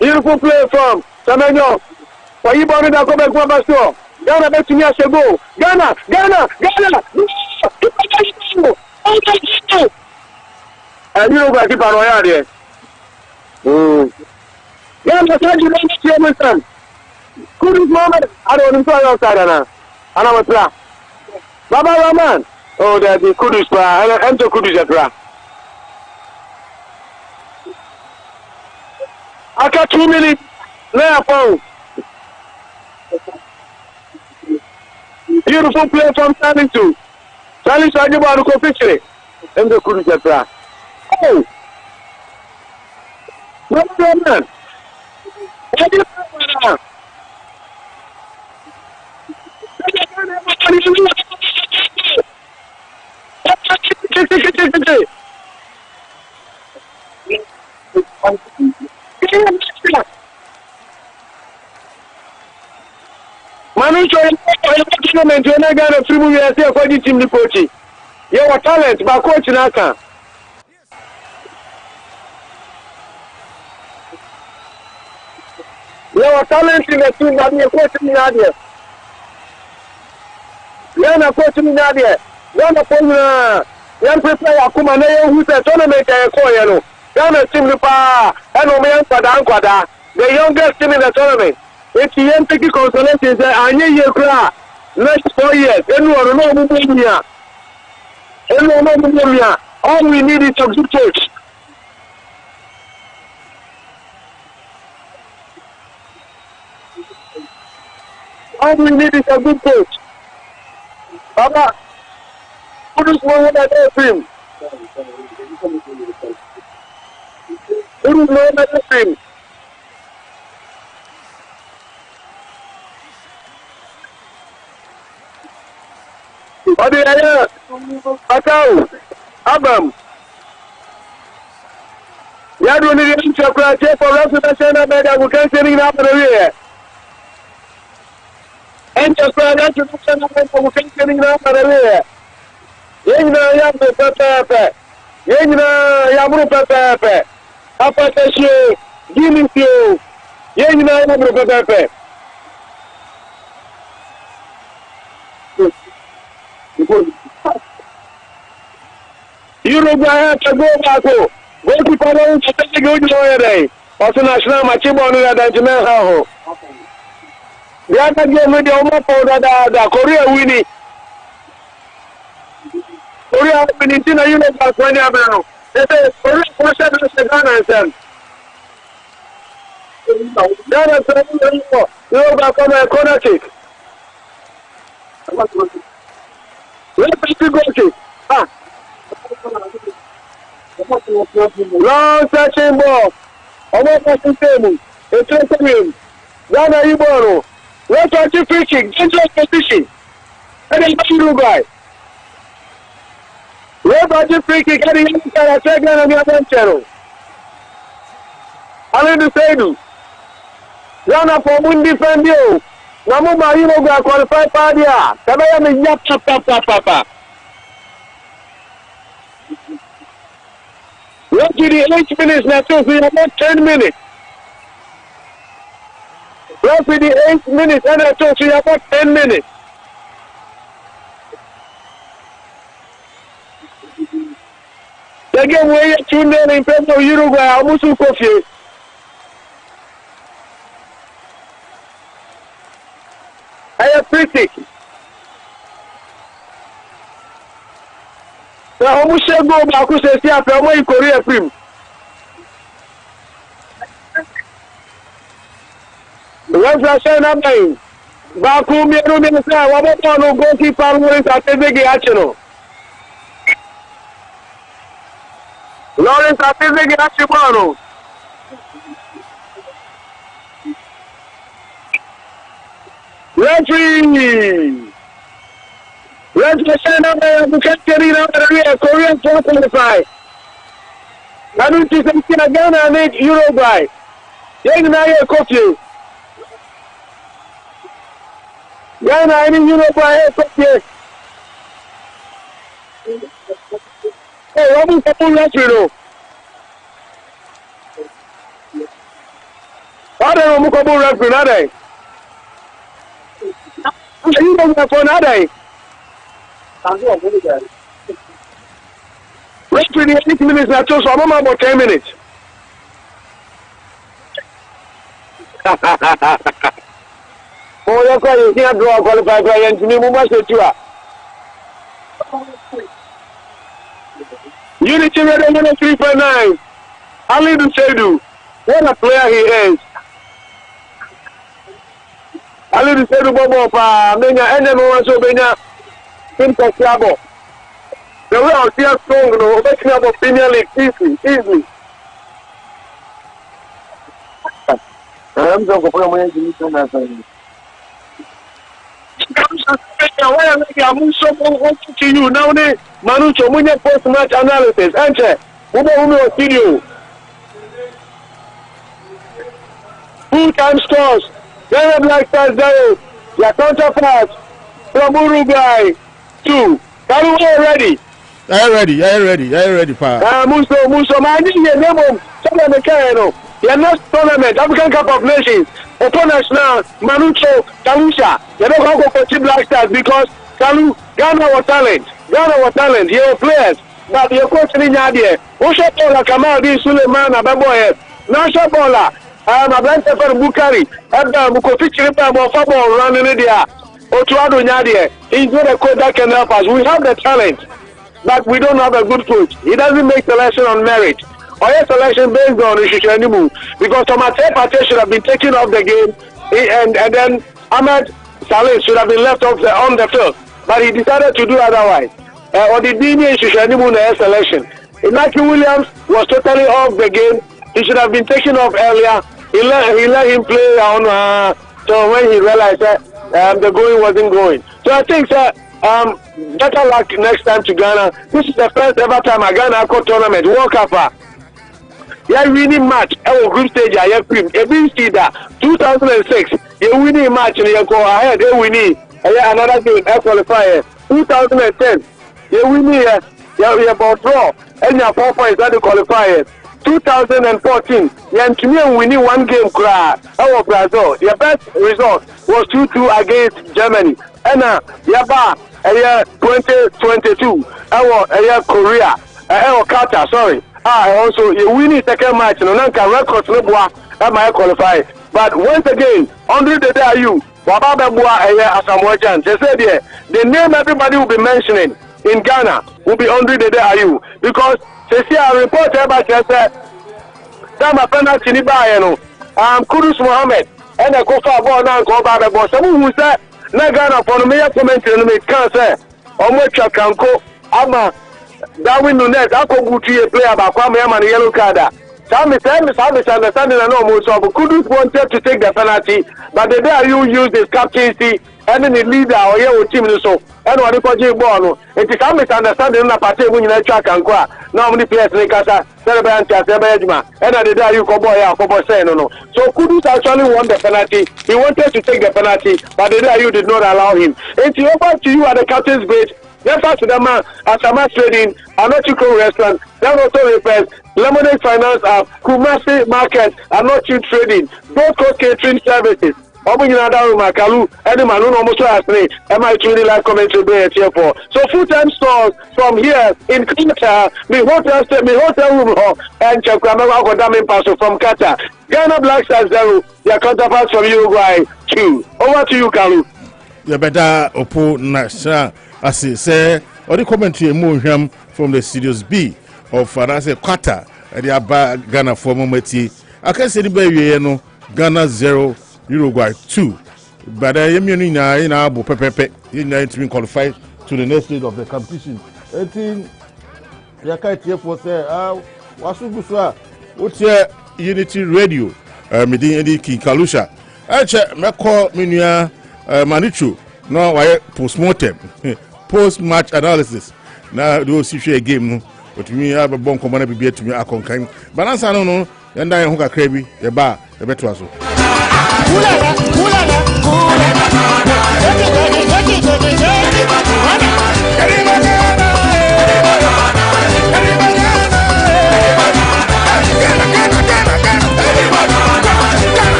Beautiful play from Samanyo. For you, Bonnie, that come back one by store. Ghana, back to me, I shall go. Ghana. And you know what keep on there. Ghana, thank you, Mr. Good moment. I don't enjoy outside now. And I'm a player. Baba Rahman. Oh, that the Kudus player. And the Kudus player. I got 2 minutes. Now, beautiful play from Stanley too. Stanley to Ajibwa to picture. And the Kudus player. Oh, Baba Rahman. What do you think? Manu tournament when I got a free movie as for the team coach. You are talent, but coach Naka. You are talent in the team, but you coach me Nadia. Yana coach me Nadia. Yana Pona. Yan prepare Akuma na who said tournament I call you. Yana team pa and Omeyan Kwada. The youngest team in the tournament. If you ain't taking consolation, I need you cry. Next 4 years, anyone no Mumia. Anyone no Mumia. All we need is a good coach. All we need is a good coach. Baba, put us one with that team. Put us one with that team. Adi ayah, atau abam. Ya dulu ni dia cakap je, orang sudah sana beda bukan sering nak berdua. Cakap dia sudah sana beda bukan sering nak berdua. Yang na berkata apa? Yang na yang berkata apa? Apa sih? Gini sih. Yang na berkata apa? Uruguay to go back. Go to Paris to take a good lawyer. Also, national Machibo and Jamaica. The other game with the Oma powder, the Korea winning. Korea winning in a universe when you have no. They say, Korea person is the Ghana and son. Ghana is you back on a corner kick. Let's go kick. Long touching ball. Almost passing table. It's him. Ghana Iboro. Let's watch you fishing. Dangerous position. And then Uruguay. Let's watch you fishing. Getting inside a second on the other channel. I'm in the same. Ghana for one defend you. Namuma Uruguay qualified party. Kabaya me yap papa. Look to the 8 minutes now, so we have about 10 minutes. Referee the 8 minutes and I told you about 10 minutes. The game where you 2-0 in favor of Uruguay, almost coffee. I am critic. The almost go back to say, I'm going to Korea film. The referee said, I'm going. Baku, me, no, me, say, what about no goalkeeper who is at the big action? Lawrence Atizegi Ashimano. Referee. Referee send up the Katerina Korean 425. I need to say Ghana and Uruguay. Young Naya Kofi. Ghana and Uruguay Kofi. Hey, what is the full referee? What are you going to referee? Not I. You don't have fun, are I? Referee, 8 minutes, not so I'm about 10 minutes. Oh, that's why you can't draw a qualified player and to me, must say to her. Unity Radio 103.9. Ali Dusedu. What a player he is. Ali Dusedu Bobo pa Menya NM so Benya Kim Kasiabo. The way I see us strong, no, making up of Premier League easily. I'm going to put my hands on to you now. Manucho, we need post-match analysis. Enter. Video. Full-time scores. Ghana Black Stars 0. Your counterpart from Uruguay 2. Are you ready? I ready, pa. Muso, man, this is the name of Southern America. The next tournament, African Cup of Nations. Opponents now, Manucho, Kalusha. They don't go for Team Black Stars because Ghana was talent. They were players. But you're questioning Nadia. Osha Bola, Kamal, Suleiman, Ababoye. Nasha Bola, Ablanta Bukari, Mukofi Chiripa, Mofabo, running in there. Otuado Nadia. He's not a coach that can help us. We have the talent, but we don't have a good coach. He doesn't make selection on merit. Or a selection based on Ishishanimu. Because Tomate Pate should have been taken off the game, and then Ahmed Saleh should have been left off on the field. But he decided to do otherwise. Or the Dini Ishishanimu in the selection. Inaki Williams was totally off the game. He should have been taken off earlier. He let him play on. So when he realized that the going wasn't going. So I think better luck next time to Ghana. This is the first ever time a Ghana tournament World Cup. Yeah, winning match. Our group stage, I have cream. Every season, 2006, you winning match and you go ahead. You winning. Another game, qualifier. 2010, you winning. You about draw and you 4 points at the qualifier. 2014, you winning one game. Our Brazil, your best result was 2-2 against Germany. And Yaba, 2022, our Korea, our Qatar. Sorry. Also, you winning second match, no nanka records no boa, that might qualify. But once again, under the day are you, Wababa Boa Asamoah. They said here, the name everybody will be mentioning in Ghana will be under the day are you. Because they see a report about said, Dama penalty ni ba Kudus Mohammed, and a Kofa ball now go Baba Boss. Someone who said, na Ghana for the mayor commenting on it can't say, Omocha Kanko, Ama. Darwin Nunes, I could go to a player about Kwame and yellow card. Some misunderstanding and almost of Kudus wanted to take the penalty, but the day you use his captaincy and the leader or your team so and what the ball. It is some misunderstanding in a party when you track and qua. Now many players in Casa, Celebrant, and at the day you go boy out for saying no. So Kudus actually won the penalty. He wanted to take the penalty, but the day you did not allow him. It's over to you at the captain's bridge. Refer to the man as Amas Trading, Anochiko Restaurant, then Auto Repairs, Lemonade Finance App, Kumasi Market, Anochi Trading, Gold Coast Catering Services, Omunyina Daru Makalu, any man who almost asked me, am I truly live commentary there for? So full-time stores from here in Qatar, me hotel room and Chakramawa Damin Paso from Qatar. Ghana Black Stars 0, their counterparts from Uruguay 2. Over to you, Kalu. You better Opo Nasha, as he say, or the commentary Moham from the Studios B of Qatar, and the Abba Ghana for Momenti. I can say the baby, Ghana 0, Uruguay 2. But I am in Abu Pepe, in being qualified to the next stage of the competition. 18 Yakai for say, Wasubusa, what's your Unity Radio, Medini King Kalusha. I check my call Minia Manichu, no, why post-mortem, post-match analysis. Now, those see a game, but me have a bon commander be to me. I can balance. I don't know, and I hook a crabby, a bar, a better also.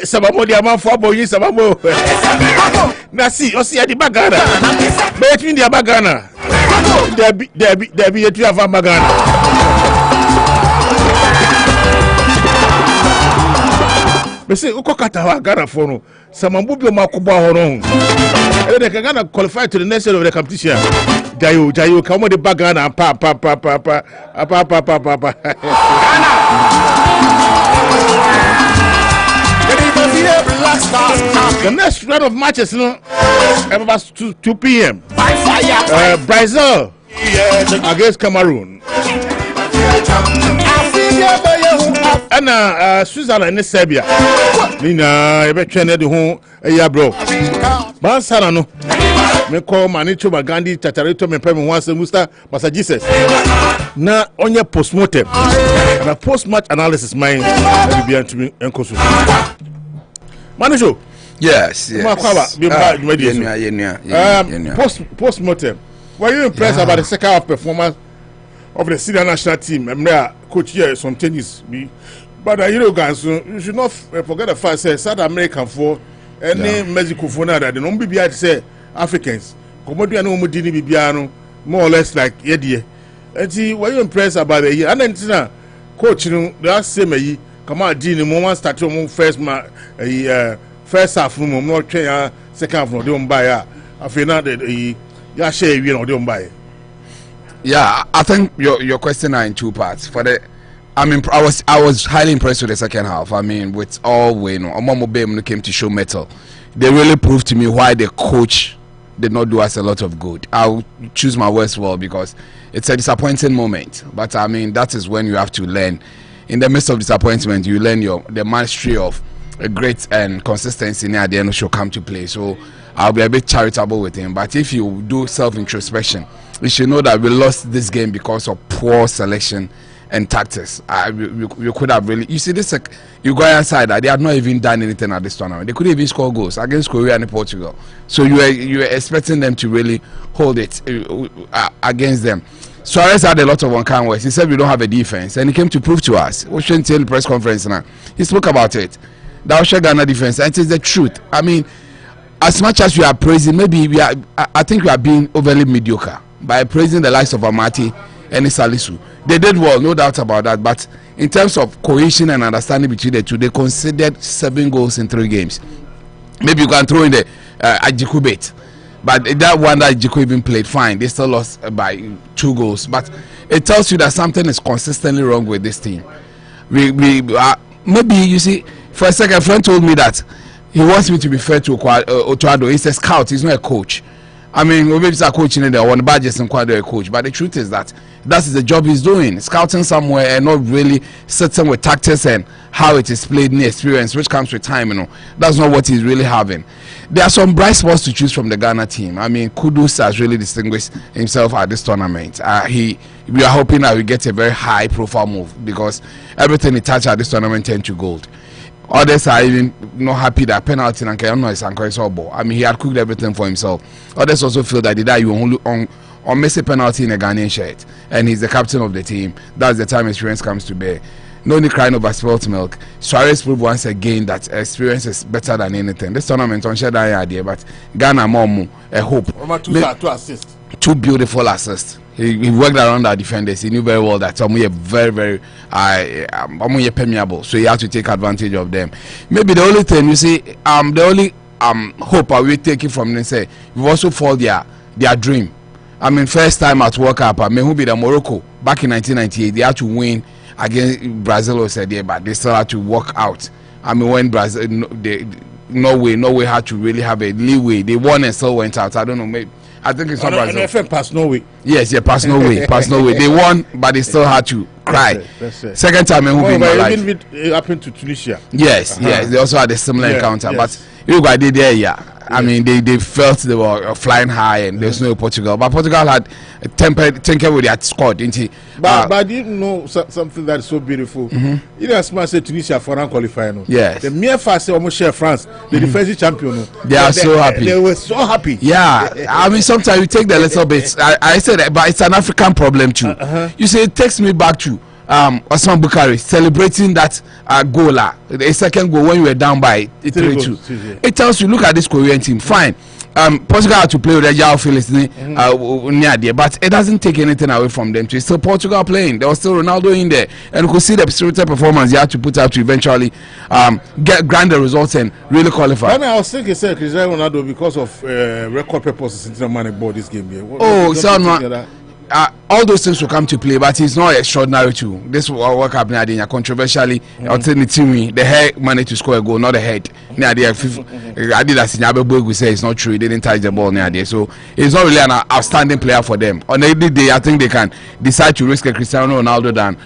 Sabamo dia man for boy sabamo na see o see the bagana between the bagana there be you have bagana me say ukokata wa Ghana for no samambu bi o makobo ahono e dey Ghana qualify to the next stage of the competition jayo come the bagana pa the next round of matches, about 2 p.m. Brazil against Cameroon. And Switzerland and Serbia. Nina, I bet you the home a year bro. Bansano, me call Manicho Magandi, Tatarito, me payment once and Musta, Massa Jesus. Now, on your post-mortem and a post-match analysis, mine will be to me and Kosu. Manager. Yes. Post-mortem. Were you impressed about the second half performance of the senior national team? I'm there, coach here, some tennis. But guys, you should not forget the fact that South American for any Mexico for now that the non BBI say Africans. Comodiano Mudini Bibiano, more or less like Yedie. And see, were you impressed about the year? And then, coach, the same come on, Dean, moment start to first first half room, not train second half, no, don't buy. I feel not that you share, don't buy. Yeah, I think your question are in two parts. For the, I mean, I was highly impressed with the second half. I mean, with all we know, Omomo Bem came to show metal. They really proved to me why the coach did not do us a lot of good. I'll choose my words well because it's a disappointing moment. But I mean, that is when you have to learn. In the midst of disappointment, you learn the mastery of a great and consistency near the end should come to play. So I'll be a bit charitable with him. But if you do self-introspection, you should know that we lost this game because of poor selection and tactics. You could have really, you see this Uruguayan side, they had not even done anything at this tournament. They couldn't even score goals against Korea and Portugal. So you were expecting them to really hold it against them. Suarez had a lot of unkind words. He said we don't have a defense, and he came to prove to us. We shouldn't tell the press conference now. He spoke about it. That was Ghana defense, and it is the truth. I mean, as much as we are praising, maybe we are. I think we are being overly mediocre by praising the likes of Amati and Salisu. They did well, no doubt about that. But in terms of cohesion and understanding between the two, they conceded 7 goals in 3 games. Maybe you can throw in the Ajiku bait. But that one that Jiko even played fine, they still lost by 2 goals. But it tells you that something is consistently wrong with this team. Maybe you see, for a second, a friend told me that he wants me to be fair to Otuado. He's a scout, he's not a coach. I mean, maybe it's a coach in there, one badges and quite a coach. But the truth is that is the job he's doing, scouting somewhere and not really sitting with tactics and how it is played in experience, which comes with time. That's not what he's really having. There are some bright spots to choose from the Ghana team. I mean, Kudus has really distinguished himself at this tournament. We are hoping that we get a very high profile move because everything he touched at this tournament turned to gold. Others are even not happy that penalty and Kayano is ball. I mean, he had cooked everything for himself. Others also feel that you only or miss a penalty in a Ghanaian shirt, and he's the captain of the team. That's the time experience comes to bear. No need crying over spilt milk. Suarez proved once again that experience is better than anything. This tournament on Sheda idea, but Ghana Momu a hope. Two assists. 2 beautiful assists. He worked around our defenders. He knew very well that some are very permeable, so he had to take advantage of them. Maybe the only thing you see, the only hope I will take it from them say we also fall their dream. I mean, first time at World Cup, I mean, who be the Morocco back in 1998? They had to win against Brazil, or said, yeah, but they still had to walk out. I mean, when Brazil, Norway had to really have a leeway. They won and still went out. I don't know, maybe. I think it's not Brazil. NFL passed Norway. Yes, passed Norway. They won, but they still had to cry. That's it. Second time in my life. It happened to Tunisia. Yes, they also had a similar encounter. Yes. But Uruguay did there, I mean, they felt they were flying high, and there's no Portugal. But Portugal had tinkered with their squad, didn't he? But I didn't know something that's so beautiful. You know, as much as Tunisia for qualifying. Yes. The mere fact almost share France, the defensive champion. They are so happy. They were so happy. Yeah. I mean, sometimes you take the little bit. I said that, but it's an African problem too. You see, it takes me back to Osman Bukhari celebrating that goal, a second goal when you were down by 3-2. It tells you, look at this Korean team. Fine, Portugal had to play with the João Felix near there, but it doesn't take anything away from them. It's still Portugal playing. There was still Ronaldo in there, and you could see the spirited performance you had to put up to eventually grant the results and really qualify. I mean, I was thinking, Cristiano Ronaldo, because of record purposes, into the money board this game here. All those things will come to play, but it's not extraordinary too. This will work up now. Controversially, alternatively, the head managed to score a goal, not the head. I did that. Say it's not true. He didn't touch the ball near there, so it's not really an outstanding player for them. On any day, I think they can decide to risk a Cristiano Ronaldo than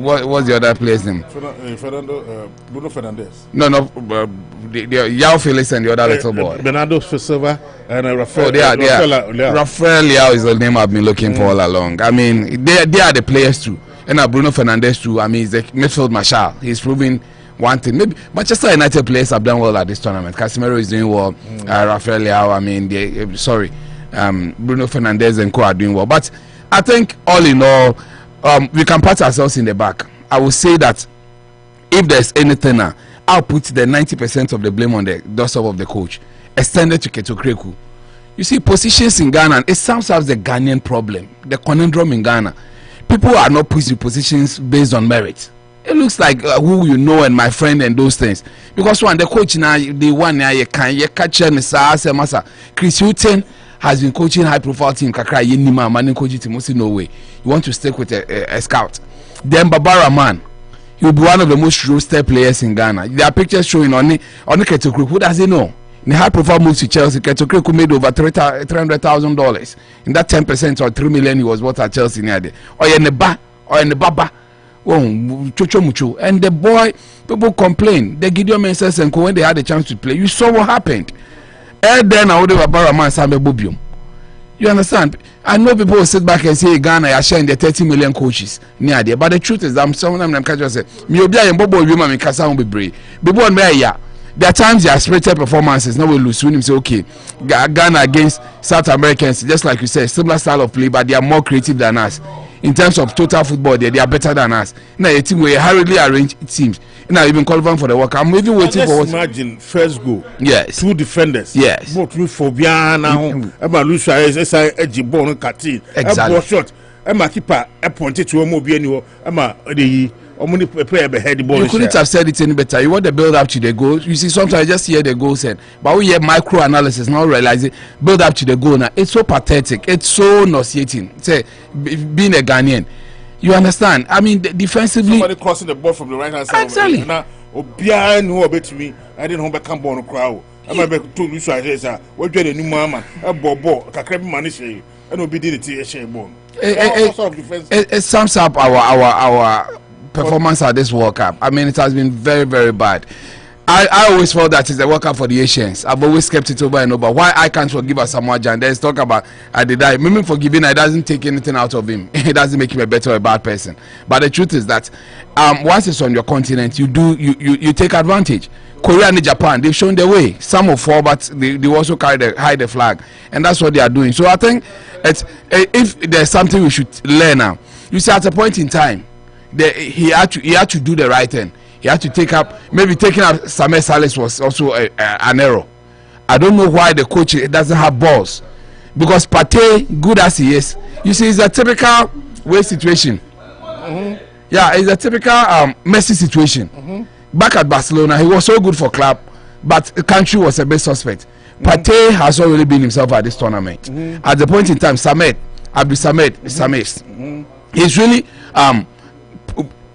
what's the other player's name? Bruno Fernandes. No, the João Felix and the other little boy. Bernardo Silva and Rafael. Rafael Leao is the name I've been looking for all along. I mean, they are the players too. And Bruno Fernandes too. I mean, he's the midfield marshal. He's proving one thing. Maybe Manchester United players have done well at this tournament. Casemiro is doing well. Rafael Leao, I mean, Bruno Fernandes and co are doing well. But I think all in all, we can pat ourselves in the back. I would say that if there's anything, I'll put the 90% of the blame on the doorstep of the coach, extended to Ketokreku. You see, positions in Ghana, it sounds as the Ghanaian problem, the conundrum in Ghana. People are not put in positions based on merit. It looks like who you know and my friend and those things. Because one, the coach now, the one you catch Masa. Chris Hutton has been coaching high profile team, Kakra Yenima, manning coaching team, no way. You want to stick with a scout. Then Babara Man. He will be one of the most roasted players in Ghana. There are pictures showing on the Ketokreku. Who does he know? In the high profile moves to Chelsea, Ketokreku made over $300,000. In that 10% or $3 million he was worth at Chelsea near there. Or in the Baba. And the boy, people complain. The Gideon Mensah and when they had the chance to play, you saw what happened. And then I would have a man Sambe Bubium. You understand? I know people will sit back and say Ghana are sharing the 30 million coaches near there, but the truth is, some of them can say, "Me obia and Bobo woman me kasa on be brave." People on me ya. There are times their spirited performances. Now we lose when him say, "Okay, Ghana against South Americans, just like you said, similar style of play, but they are more creative than us." In terms of total football, they are better than us. Now, a team we hurriedly arranged teams. Now, even qualifying for the World Cup. I'm even waiting for. Imagine first goal. Yes. 2 defenders. Yes. Both with Fobiana. Emma Lucia is Ejibon Kati. Exactly. Shot. Emma keeper appointed to Omobiano. Emma the. You couldn't have said it any better. You want the build up to the goal. You see, sometimes I just hear the goal said, but we hear micro analysis, not realizing build up to the goal now. It's so pathetic. It's so nauseating. Say, being a Ghanaian, you understand? I mean, defensively, somebody crossing the ball from the right hand side. Exactly. Now, Obian who obey to me. I didn't hold back on the crowd. I'm about to lose. I said, "What do you new mama? A bobo, a crab manish, and obedient to a bone." It sums up our performance at this World Cup. I mean, it has been very, very bad. I always felt that it's a workout for the Asians. I've always kept it over and over. Why I can't forgive Asamoah Gyan? There's talk about I did die. Maybe forgiving it doesn't take anything out of him. It doesn't make him a better or a bad person. But the truth is that once it's on your continent, you take advantage. Korea and Japan, they've shown the way. Some will fall, but they also hide the flag, and that's what they are doing. So I think if there's something we should learn now, you see, at a point in time, he had to do the right thing. He had to taking up Samuel Salis was also an error. I don't know why the coach doesn't have balls, because Partey, good as he is, you see, it's a typical situation. Yeah, it's a typical Messi situation. Back at Barcelona, he was so good for club, but the country was a bit suspect. Partey has already been himself at this tournament. At the point in time, Samed, he's really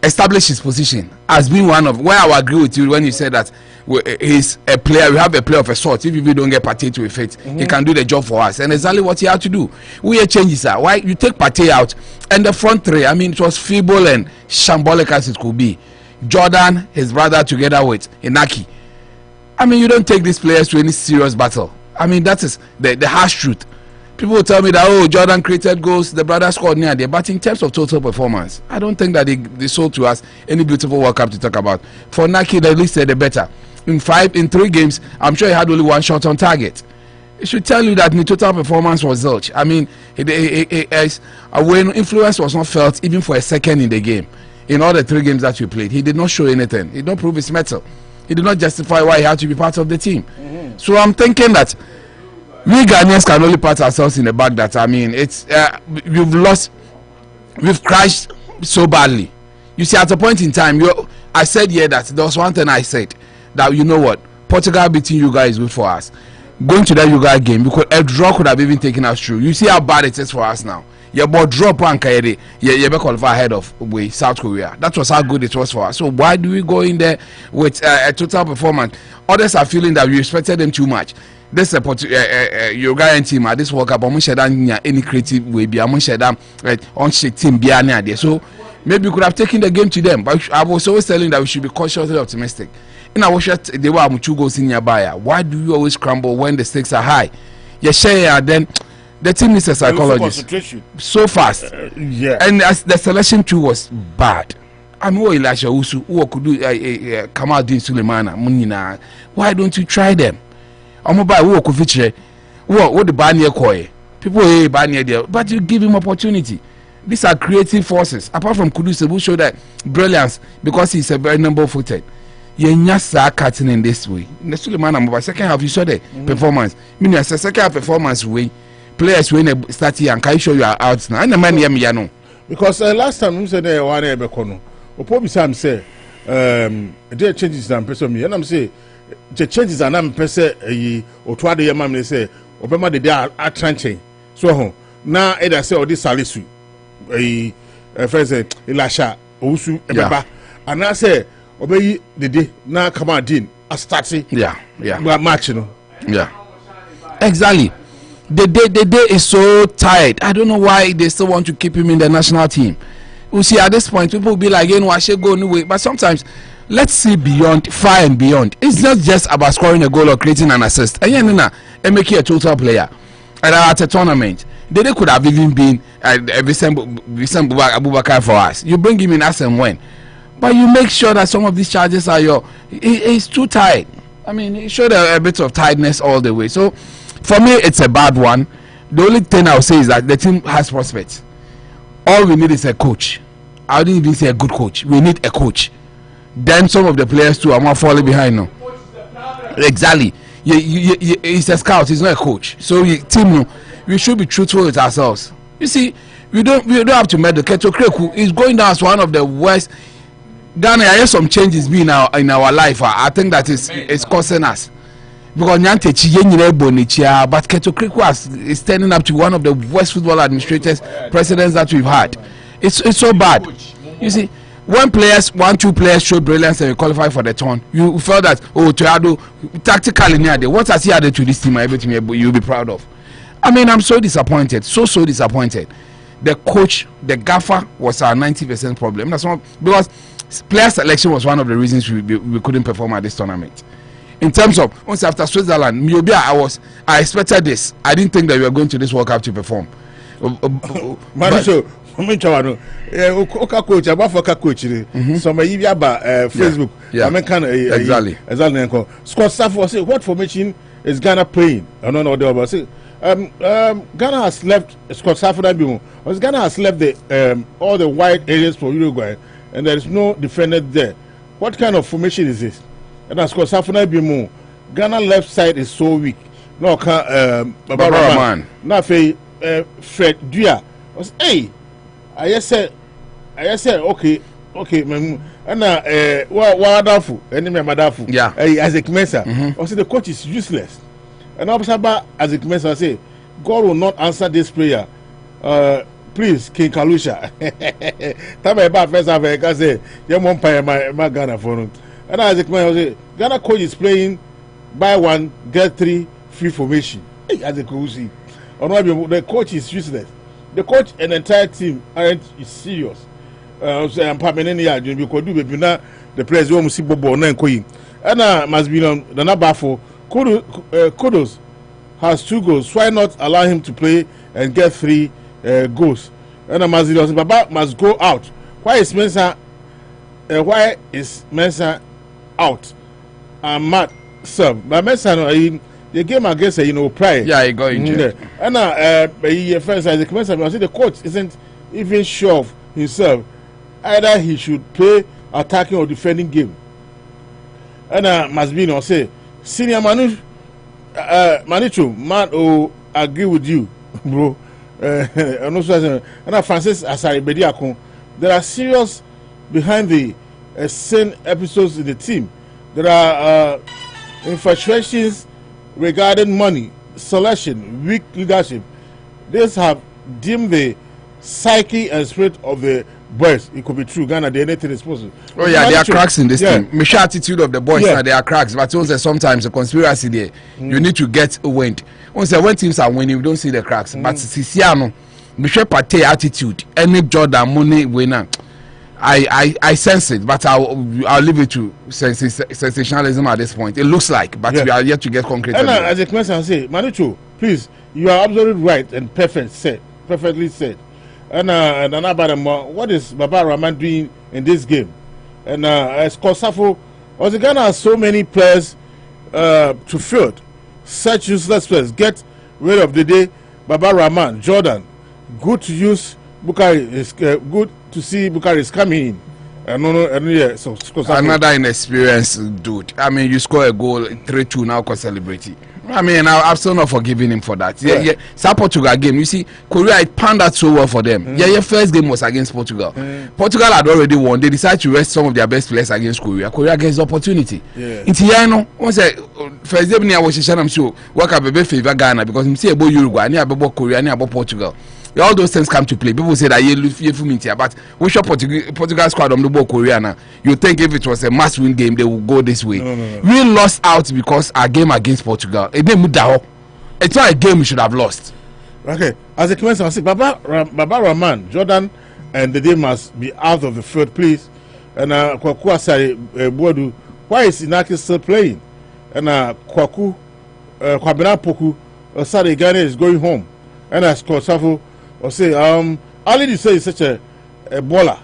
established his position as being one of, where I agree with you when you said that he's a player, we have a player of a sort. If we don't get Partey to a fit, he can do the job for us, and exactly what he had to do. We changes are why you take Partey out, and the front three, I mean, it was feeble and shambolic as it could be. Jordan, his brother, together with Inaki. I mean, you don't take these players to any serious battle. I mean, that is the harsh truth. People will tell me that, Jordan created goals, the brother scored near there. But in terms of total performance, I don't think that they sold to us any beautiful World Cup to talk about. For Naki, the least the better. In 3 games, I'm sure he had only 1 shot on target. It should tell you that the total performance was zilch. I mean, when influence was not felt even for a second in the game. In all the 3 games that we played, he did not show anything. He did not prove his mettle. He did not justify why he had to be part of the team. So I'm thinking that we Ghanaians can only pat ourselves in the back that, I mean, it's we've crashed so badly. You see, at a point in time, I said here that there was one thing I said, that you know what, Portugal beating Uruguay is good for us. Going to that Uruguay game, because a draw could have even taken us through. You see how bad it is for us now. Your boy drop one you be qualify ahead of South Korea. That was how good it was for us. So why do we go in there with a total performance? Others are feeling that we expected them too much. This is a Uruguayan team at this World Cup. I'm sure that any creative way be. I'm sure that on shit team be there. So maybe we could have taken the game to them. But I was always telling that we should be cautiously optimistic. In our shot, they were 2 goals in nearby. Why do you always scramble when the stakes are high? You share then. The team needs a psychologist so fast, and as the selection too was bad. I know Elisha Usu who could do Kamaldeen Sulemana Munina. Why don't you try them? I'm about who could feature what the Barnier Koi people Barnier there, but you give him opportunity. These are creative forces. Apart from Kudus, who show that brilliance because he's a very number-footed. You're not cutting in this way. In the Sulemana, second half you saw the performance. Meaning, as a second half performance way. Players when they start here and can show you are out now. And the man no. Because last time you said they were able to Opobi Sam say there changes and person me and I'm say the changes and I'm person or try the man they say Obama they are trenching. So now either say or this Salisu first Elisha Usu Ebeba and I say obey the day now Kamaldeen a starting match exactly. The day is so tired. I don't know why they still want to keep him in the national team. You see, at this point, people will be like, I should go anyway. But sometimes, let's see beyond, far and beyond. It's not just about scoring a goal or creating an assist. And make you a total player. And at a tournament, they could have even been Vicente Abubakar for us. You bring him in as and when. But you make sure that some of these charges are he's too tired. I mean, he showed a bit of tiredness all the way. So, for me, it's a bad one. The only thing I'll say is that the team has prospects. All we need is a coach. I didn't even say a good coach. We need a coach. Then some of the players too are more falling behind now. Exactly. He's a scout. He's not a coach. So team, we should be truthful with ourselves. You see, we don't have to meddle. Keto Kreku is going down as one of the worst. Ghana, I hear some changes being in our life. I think that is causing us. Because but Keto Kreku is turning up to one of the worst football administrators, presidents that we've had. It's so bad. You see, when 2 players showed brilliance and qualify for the turn, you felt that Toyado tactically near there. What has he added to this team? Everything you'll be proud of. I mean, I'm so disappointed, so disappointed. the coach, the gaffer was our 90% problem. That's one, because player selection was one of the reasons we couldn't perform at this tournament. In terms of once after Switzerland, I expected this. I didn't think that we were going to this World Cup to perform. Coach, about for coach, some Facebook. Exactly. Scott Stafford say, what formation is Ghana playing? I don't know what they are saying. Ghana has left Scott Stafford. Ghana has left the all the wide areas for Uruguay, and there is no defender there. What kind of formation is this? And as Scott Stafford, Ghana left side is so weak. No, Baba Rahman. Now, Fred Dua was hey. I said okay, and Wadafu, enemy Madafu. Yeah. Isaac Mensah. I said the coach is useless. And Observer Isaac Mensah say, God will not answer this prayer. Please, King Kalusha. Time about first half, I say, you won't pay my Ghana for him. And Isaac Mensah say, Ghana coach is playing buy one, get three, free formation. Hey, Isaac Kalushi. The coach is useless. The coach and the entire team aren't serious. I'm permanent here. You could do the players who see Bobo and Koyi. And must be on the number for Kudos has 2 goals. Why not allow him to play and get 3 goals? And Mazilio Baba must go out. Why is Mensah out? Matt sub. But Mensah the game against Pride. Yeah, he got injured. And friends, as the coach isn't even sure of himself. Either he should play attacking or defending game. And must be say senior Manichu, man, agree with you, bro. And also, Francis Asari Bediakon, there are serious behind the scene episodes in the team. There are infatuations regarding money, selection, weak leadership. These have dimmed the psyche and spirit of the boys. It could be true. Ghana, anything is possible. Oh yeah, there are cracks in this team. The attitude of the boys now, there are cracks. But also sometimes a conspiracy there. You need to get wind. When teams are winning, we don't see the cracks. But Sisiano, Michelle Pate attitude, any Jordan money winner. I sense it, but I'll leave it to sensationalism at this point. It looks like, but we are yet to get concrete. And as a question, say, Manichu, please, you are absolutely right and perfectly said. And what is Baba Rahman doing in this game? And as Kosafo, Ghana has so many players to field, such useless players. Get rid of the day. Baba Rahman, Jordan, good to use. Bukari is good to see Bukari is coming in. Another inexperienced dude. I mean, you score a goal 3-2 now, cause celebrity. I mean, I'm still not forgiving him for that. Yeah. Portugal game. You see, Korea it panned out so well for them. Your first game was against Portugal. Portugal had already won. They decided to rest some of their best players against Korea. Korea gets the opportunity. It's here, once first game I was I'm sure work up a bit favor Ghana because I'm saying about Uruguay, near about Korea, near about Portugal. All those things come to play. People say that you but we show Portugal squad on the ball Korea now. You think if it was a must-win game, they will go this way. No. We lost out because our game against Portugal. It's not a game we should have lost. Okay, as a commencer, I say Baba Rahman, Jordan, and the day must be out of the field, please. And Kwaku Asari Bodu, why is Inaki still playing? And Kwaku Kwabena Poku, Asari Ghana is going home. And as Kosafo. Or say, Ali say is such a baller.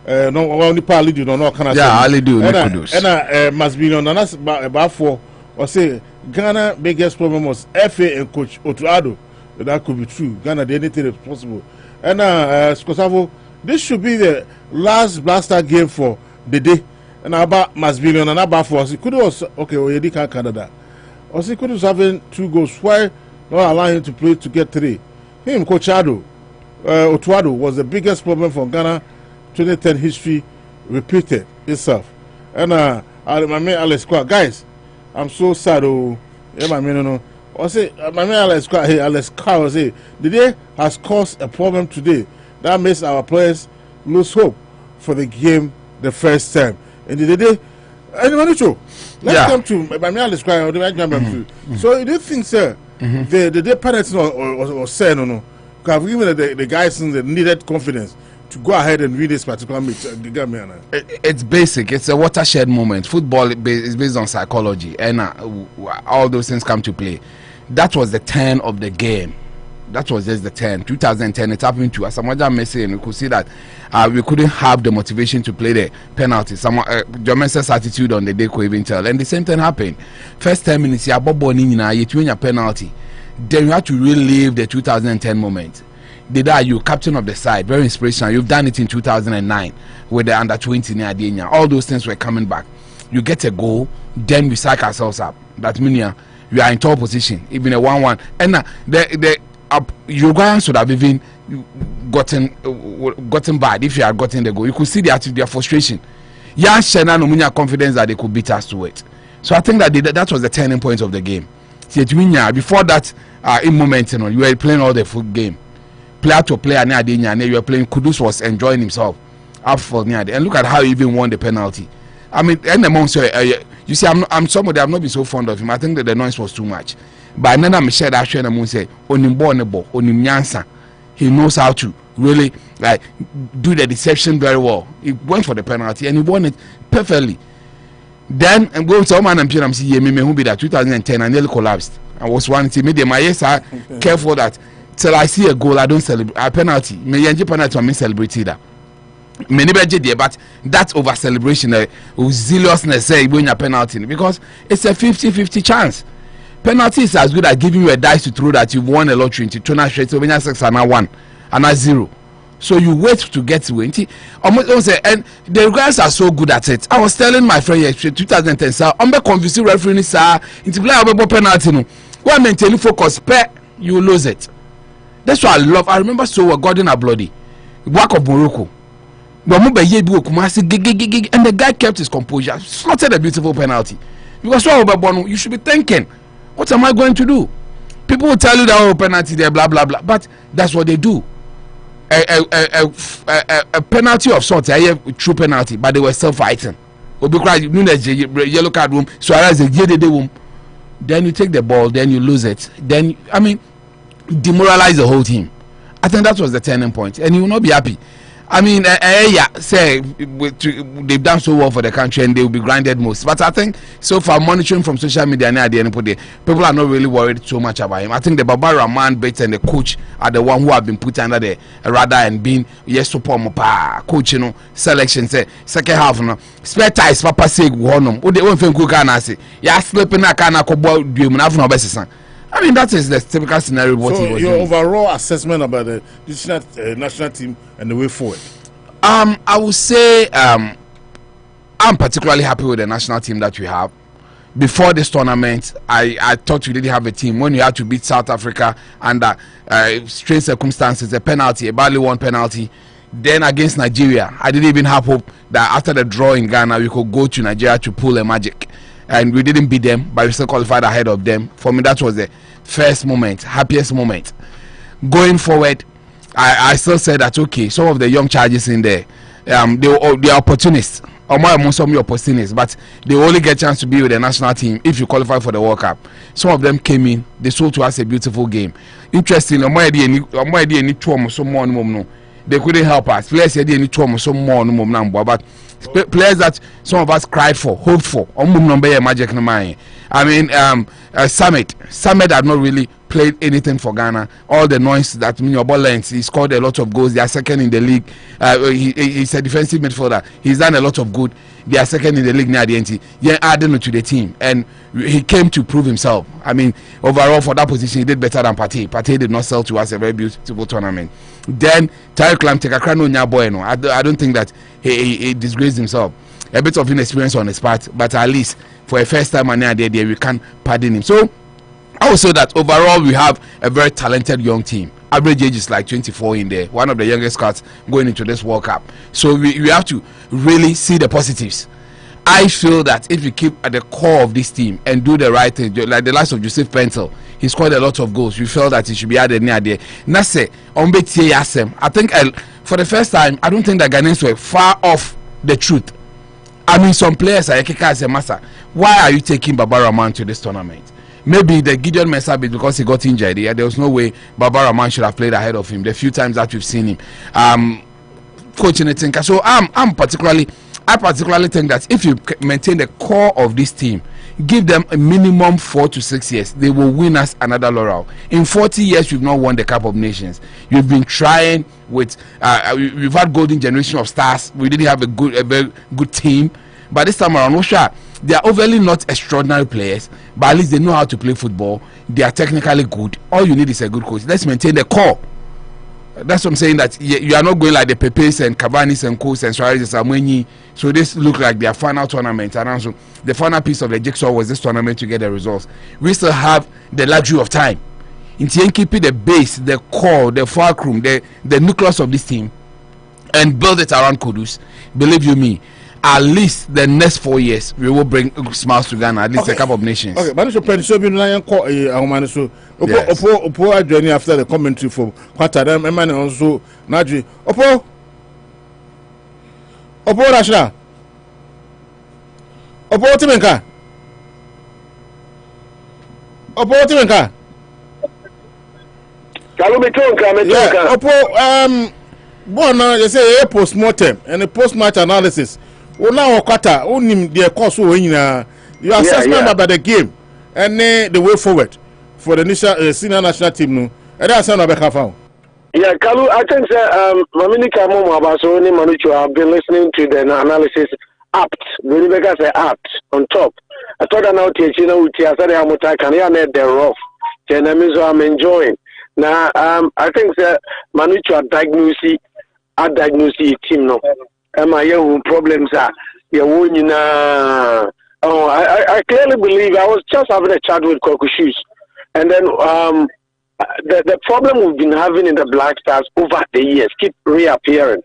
No only Ali do no kind of Ali do. And must be on us about 4. Or say Ghana biggest problem was FA and coach Otuado. That could be true. Ghana did anything is possible. And Skosavo, this should be the last blaster game for the day. And about must be on about 4. Could also okay, or you can't Canada. Or see could having 2 goals. Why not allow him to play to get 3? Him, Coach Otuado was the biggest problem for Ghana 2010 history repeated itself. And my man Alex Kwa, guys, I'm so sad. My man, I say my man Alex Kwa, Alex Kwa, say the day has caused a problem today that makes our players lose hope for the game the first time. And the day, let's come to my man Alex Kwa. So you do think, sir, the day penalty or say no. Because given the guys in the needed confidence to go ahead and win this particular match. It's basic. It's a watershed moment. Football is based on psychology, and all those things come to play. That was the turn of the game. That was just the 2010. It happened to us. Asamoah Messi, and we could see that we couldn't have the motivation to play the penalty. Jomensa's attitude on the day could even tell. And the same thing happened. First 10 minutes, you win your penalty. Then you have to relive the 2010 moment. You captain of the side, very inspirational. You've done it in 2009 with the under 20 near Adenia. All those things were coming back. You get a goal, then we psych ourselves up. That means you are in top position, even a 1-1. And the Uruguayans would have even gotten bad if you had gotten the goal. You could see their frustration. Yeah, Shena no munya confidence that they could beat us to it. So I think that was the turning point of the game. Before that, in moment, you were playing all the full game. Player to player, you were playing. Kudus was enjoying himself up for and look at how he even won the penalty. I mean, and amongst you see, I'm somebody I've not been so fond of him. I think that the noise was too much. But then I'm sure that say Onimbo, he knows how to really do the deception very well. He went for the penalty and he won it perfectly. Then I'm going to man and see who be that 2010 and nearly collapsed. I was one to me my yes are careful that till I see a goal I don't celebrate a penalty. Me yanji penalty I celebrate either. Many there, but that over celebration, zealousness say when a penalty because it's a 50-50 chance. Penalty is as good as giving you a dice to throw that you've won a lottery into 2 straight, so when you're 6 and 1 and 0. So you wait to get to 20. And the guys are so good at it. I was telling my friend yesterday, 2010, sir, I'm confusing referee, sir, into play a penalty. No, when maintaining focus, you lose it. That's what I remember so well, Gordon Ablodi, work of Morocco. And the guy kept his composure, slotted a beautiful penalty. Because you should be thinking, what am I going to do? People will tell you that penalty there, blah blah blah, but that's what they do. A penalty of sorts, a true penalty, but they were still fighting. Yellow card room, so as a room. Then you take the ball, then you lose it. Then demoralize the whole team. I think that was the turning point, and you will not be happy. I mean, say they've done so well for the country and they will be grinded most. But I think so far, monitoring from social media and at the end of the day, people are not really worried so much about him. I think the Barbara man bit and the coach are the one who have been put under the radar and been support coach, selection. Say second half, spare ties, Papa say one. What they won't think we can say. Yeah, sleeping a can no best. I mean, that is the typical scenario. What so your overall assessment about the national team and the way forward? I would say I'm particularly happy with the national team that we have. Before this tournament, I thought we didn't have a team. When you had to beat South Africa under strange circumstances, a penalty, a badly won penalty. Then against Nigeria, I didn't even have hope that after the draw in Ghana, we could go to Nigeria to pull a magic. And we didn't beat them, but we still qualified ahead of them. For me, that was the first moment, happiest moment. Going forward, I still say that okay, some of the young charges in there, they are opportunists. Or more among some opportunists, but they only get a chance to be with the national team if you qualify for the World Cup. Some of them came in, they showed to us a beautiful game. Interesting, they couldn't help us. Players had any trauma so more but players that some of us cried for, hoped for. Magic I mean, Summit had not really played anything for Ghana. All the noise that your ball length, he scored a lot of goals. They are second in the league. He's a defensive midfielder. He's done a lot of good. They are second in the league near the end. Yeah, adding to the team, and he came to prove himself. I mean, overall for that position, he did better than Partey. Partey did not sell to us a very beautiful tournament. Then Tariq Lamptey, I don't think that he disgraced himself. A bit of inexperience on his part, but at least for a first time we can pardon him. So I would say that overall we have a very talented young team. Average age is like 24 in there, one of the youngest scouts going into this World Cup. So we have to really see the positives. I feel that if we keep at the core of this team and do the right thing, like the likes of Joseph Pentel, he scored a lot of goals. We felt that he should be added near there. Nase, I think for the first time, I don't think the Ghanaians were far off the truth. I mean, some players are Ekeka as a master. Why are you taking Baba Rahman to this tournament? maybe the Gideon Mensah bit because he got injured. Yeah, there was no way Barbara Man should have played ahead of him. The few times that we've seen him, coaching a tinker. So I particularly think that if you maintain the core of this team, give them a minimum 4 to 6 years, they will win us another laurel. In 40 years, we've not won the Cup of Nations. You've been trying with we've had golden generation of stars. We didn't have a very good team, but this time around, they are overly not extraordinary players, but at least they know how to play football. They are technically good. All you need is a good coach. Let's maintain the core. That's what I'm saying, that you are not going like the Pepes and Cavani's and Coast and Suarez and Samuel. So this look like their final tournament. And also the final piece of the jigsaw was this tournament to get the results. We still have the luxury of time. In keeping the base, the core, the fulcrum, the nucleus of this team, and build it around Kudus. Believe you me, at least the next 4 years we will bring smiles to Ghana, at least a Cup of Nations. Okay, but so so be na call so Opo adwani after the commentary for quarter them man also Naji Opo Rashida Opo Timenka Opo bon they say a post-mortem and a post-match analysis. Well, now quarter only the course your assessment about the game and the way forward for the senior national team. No, and that's how I found. Yeah, Kalu, I think Maminika Momo Abasoni Manucho have been listening to the analysis apt. The Rebecca say apt on top. I thought now Tiachina Utia said Hamota can you made the rough. Kenamizo I'm enjoying. Now I think Manucho diagnosing team no. My problems are I clearly believe I was just having a chat with Kokushoes, and then the problem we've been having in the Black Stars over the years keep reappearing.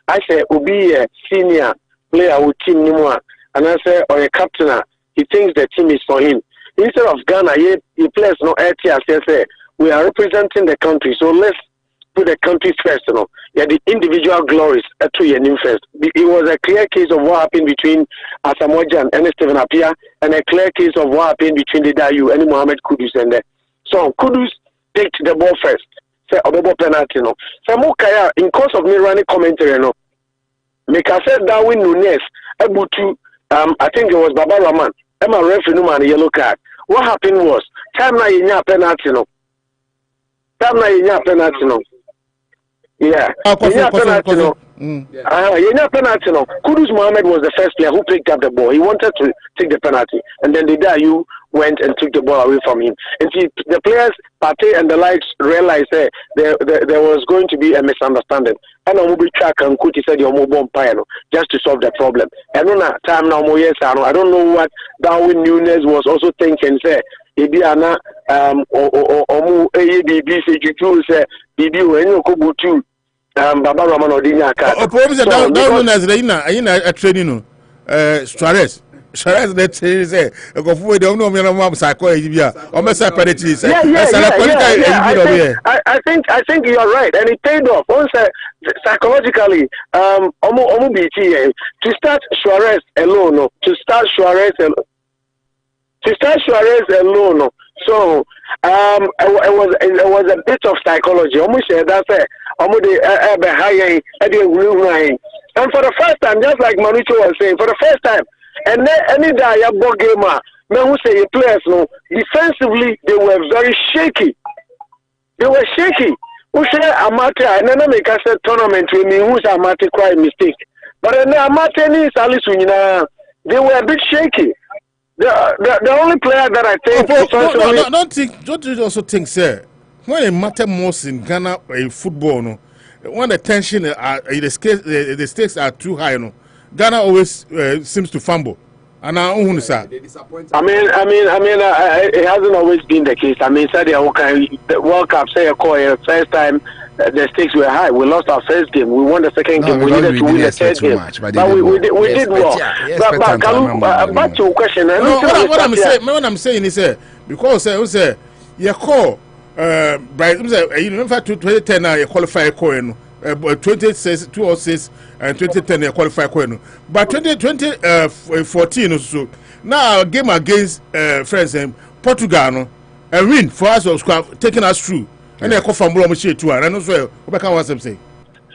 I say Ubi a senior player with team Nimwa, and I say or a captain, he thinks the team is for him. Instead of Ghana, he plays no ATS. Say we are representing the country, so let's put the country first, Yeah, the individual glories to your name first. It was a clear case of what happened between Asamoah and Stephen Appiah, and a clear case of what happened between the Dayu and Mohamed Kudus and there. So Kudus picked the ball first. Say Obobo penalty So Mukaya, in course of me running commentary make I said Darwin Nunes able to I think it was Baba Rahman. Emma referee no man yellow card. What happened was time na yenya penalty Yeah. Kudus Mohammed was the first player who picked up the ball. He wanted to take the penalty, and then the Dayu went and took the ball away from him. And see, the players, Pate and the likes, realized there was going to be a misunderstanding. And Omubi Chak and Kuti said, "You're mobile just to solve the problem." And on that time now, I don't know what Darwin Nunes was also thinking. Say, Ibiana, ABB say you say, Bibi when you go to. Baba Rahman Odinya ka. Problem is that down as a training Suarez that say go for the no me no psychology bia o me separate say I think you are right, and it paid off. Once psychologically omo BT to start Suarez alone so it was a bit of psychology. Almost that's it. And for the first time, just like Manucho was saying, for the first time, and then any day ball gamer, men who say players no defensively they were very shaky. They were shaky. Who say Amate and then make us a tournament with me who's Amate cry mistake. But then Amate is Alice they were a bit shaky. The only player that I think don't you also think, sir, when it matters most in Ghana football, no, when the tension the stakes are too high, no, Ghana always seems to fumble. And I mean, it hasn't always been the case. I mean, said the World Cup, say a call first time. The stakes were high. We lost our first game. We won the second game. We needed to win the third game. But we did well. But back to your question. What I'm saying is, because you call, in fact, 2010 you qualify 2006 and 2010 you qualify but 2014 so now game against friends Portugal no a win for us of taking us through and they come from Blomo share too and I know so we can want say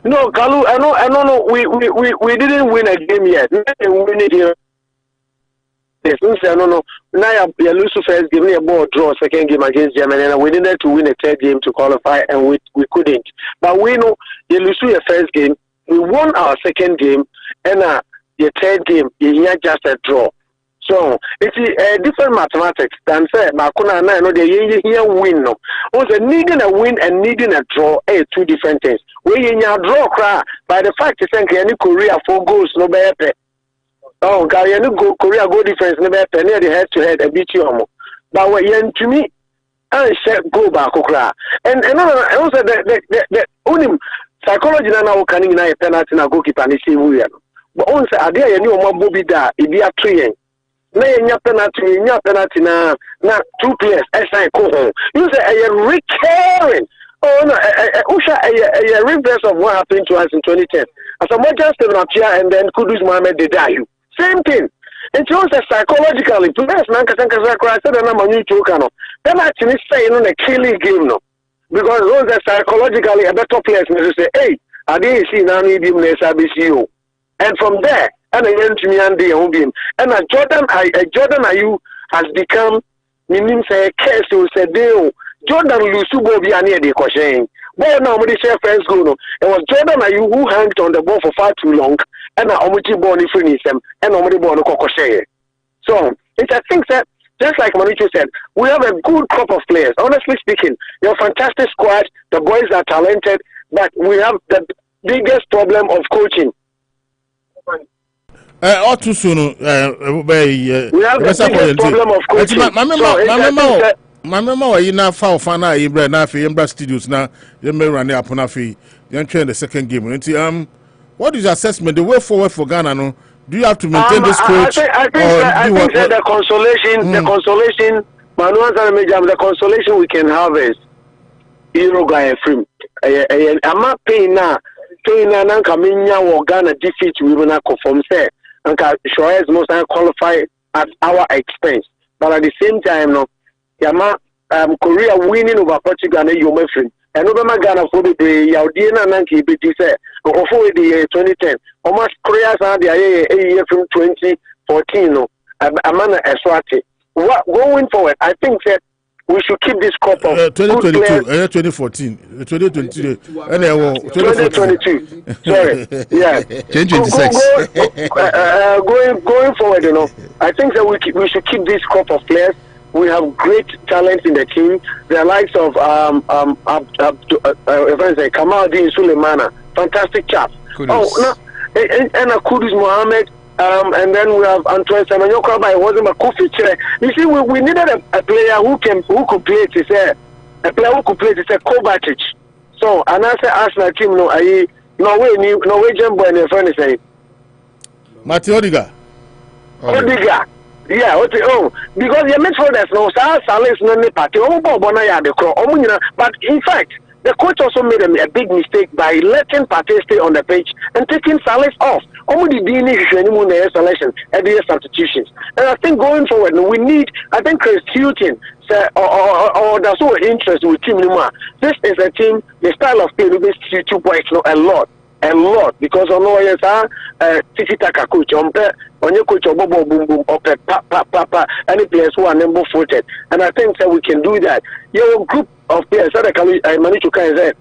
no Kalu I know we didn't win a game yet. We win it here. Yes, no. Now you lose the first game, you ball draw second game against Germany, and we needed to win a third game to qualify, and we couldn't. But we know you lose your first game, we won our second game, and your third game, you just a draw. So it's a different mathematics than say Makuna and I know the here win no. Also needing a win and needing a draw are two different things. When you draw cry by the fact you think any Korea 4 goals no better. Oh, Korea go difference no better near the head to head a beat you. But when you to me and said go back cry. And also the only psychology now can in a penalty na goalkeeper and see we. But once a day you know more Bobby da it be a train. Na nya penalty na 2 players assign ko home. You say a recurring. Oh no, Usha a reverse of what happened to us in 2010. As a Morgan Steven appear and then Kudus Mohammed they die. Same thing. And you say psychologically, players na nkasanka cry said na manu choka no. Them actually say no a killing game no. Because those are psychologically a better players may say, hey, I didn't see now need him SABCO. And from there, and again to me and the home game. And Jordan Ayew has become meaning say case who said Jordan Lusubo be near the question. But now we share first goal. It was Jordan Ayew who hung on the ball for far too long, and now Omuti ball in front him, and Omudi ball no kokoshe. So it's I think that just like Manichu said, we have a good crop of players. Honestly speaking, you're a fantastic squad. The boys are talented, but we have the biggest problem of coaching. All too soon. We have the biggest problem of coaching. My mama, you now found Fana Ibra Nafi Studios now. You may run up on Afi. You train the second game. What is your assessment? The way forward for Ghana? No, do you have to maintain this coach? I think that the consolation, the consolation we can have is Uruguay film. I'm not paying now. Ghana defeat we will not conform. Say, and Shoaib must qualify at our expense. But at the same time, no, Yama Korea winning over Portugal and your friend. And over Ghana for the Yaudina Nanki BT said, before the year 2010, almost Korea's are the year from 2014. No, Amana Eswati. Going forward, I think that we should keep this crop of 2022, 2014, 2022, 2022. Sorry, yeah, 2026. Going forward, you know, I think that we should keep this crop of players. We have great talent in the team. The likes of Kamaldeen Suleimana, fantastic chap. Kudus. Oh no, and Kudus Mohammed. And then we have Antoine Semenyo, but it wasn't a Kofi Chere. You see, we needed a player who could play it. A player who could play it. It's a Kovacic. So, and I say Arsenal team Norwegian boy in the front is Matthew Odiga. Odiga. Yeah, because the midfielders no Salah no ne party. But in fact, the coach also made a big mistake by letting Partey stay on the pitch and taking Salah off. Only the selection and the substitutions. And I think going forward, we need, I think Chris Hutton or that's so interest with Team Numa. This is a team, the style of play will be 2 points a lot. Because on no yes, Tiki Taka coach, on your coach, Bobo Boom Boom, or Papa, any players who are number footed. And I think that we can do that. Your group of players, I managed to kind of say,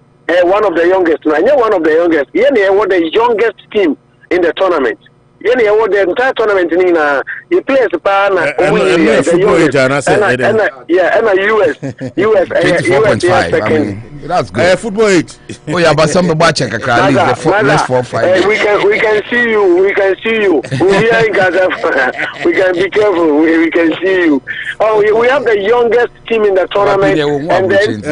one of the youngest, and you're one of the youngest. You're the youngest team in the tournament. The entire tournament in you play as a partner US that's good. Football age. Oh yeah, but some check a crowd next 4 5. We can see you. We here in Gaza. We can be careful. We can see you. Oh, we have the youngest team in the tournament, and then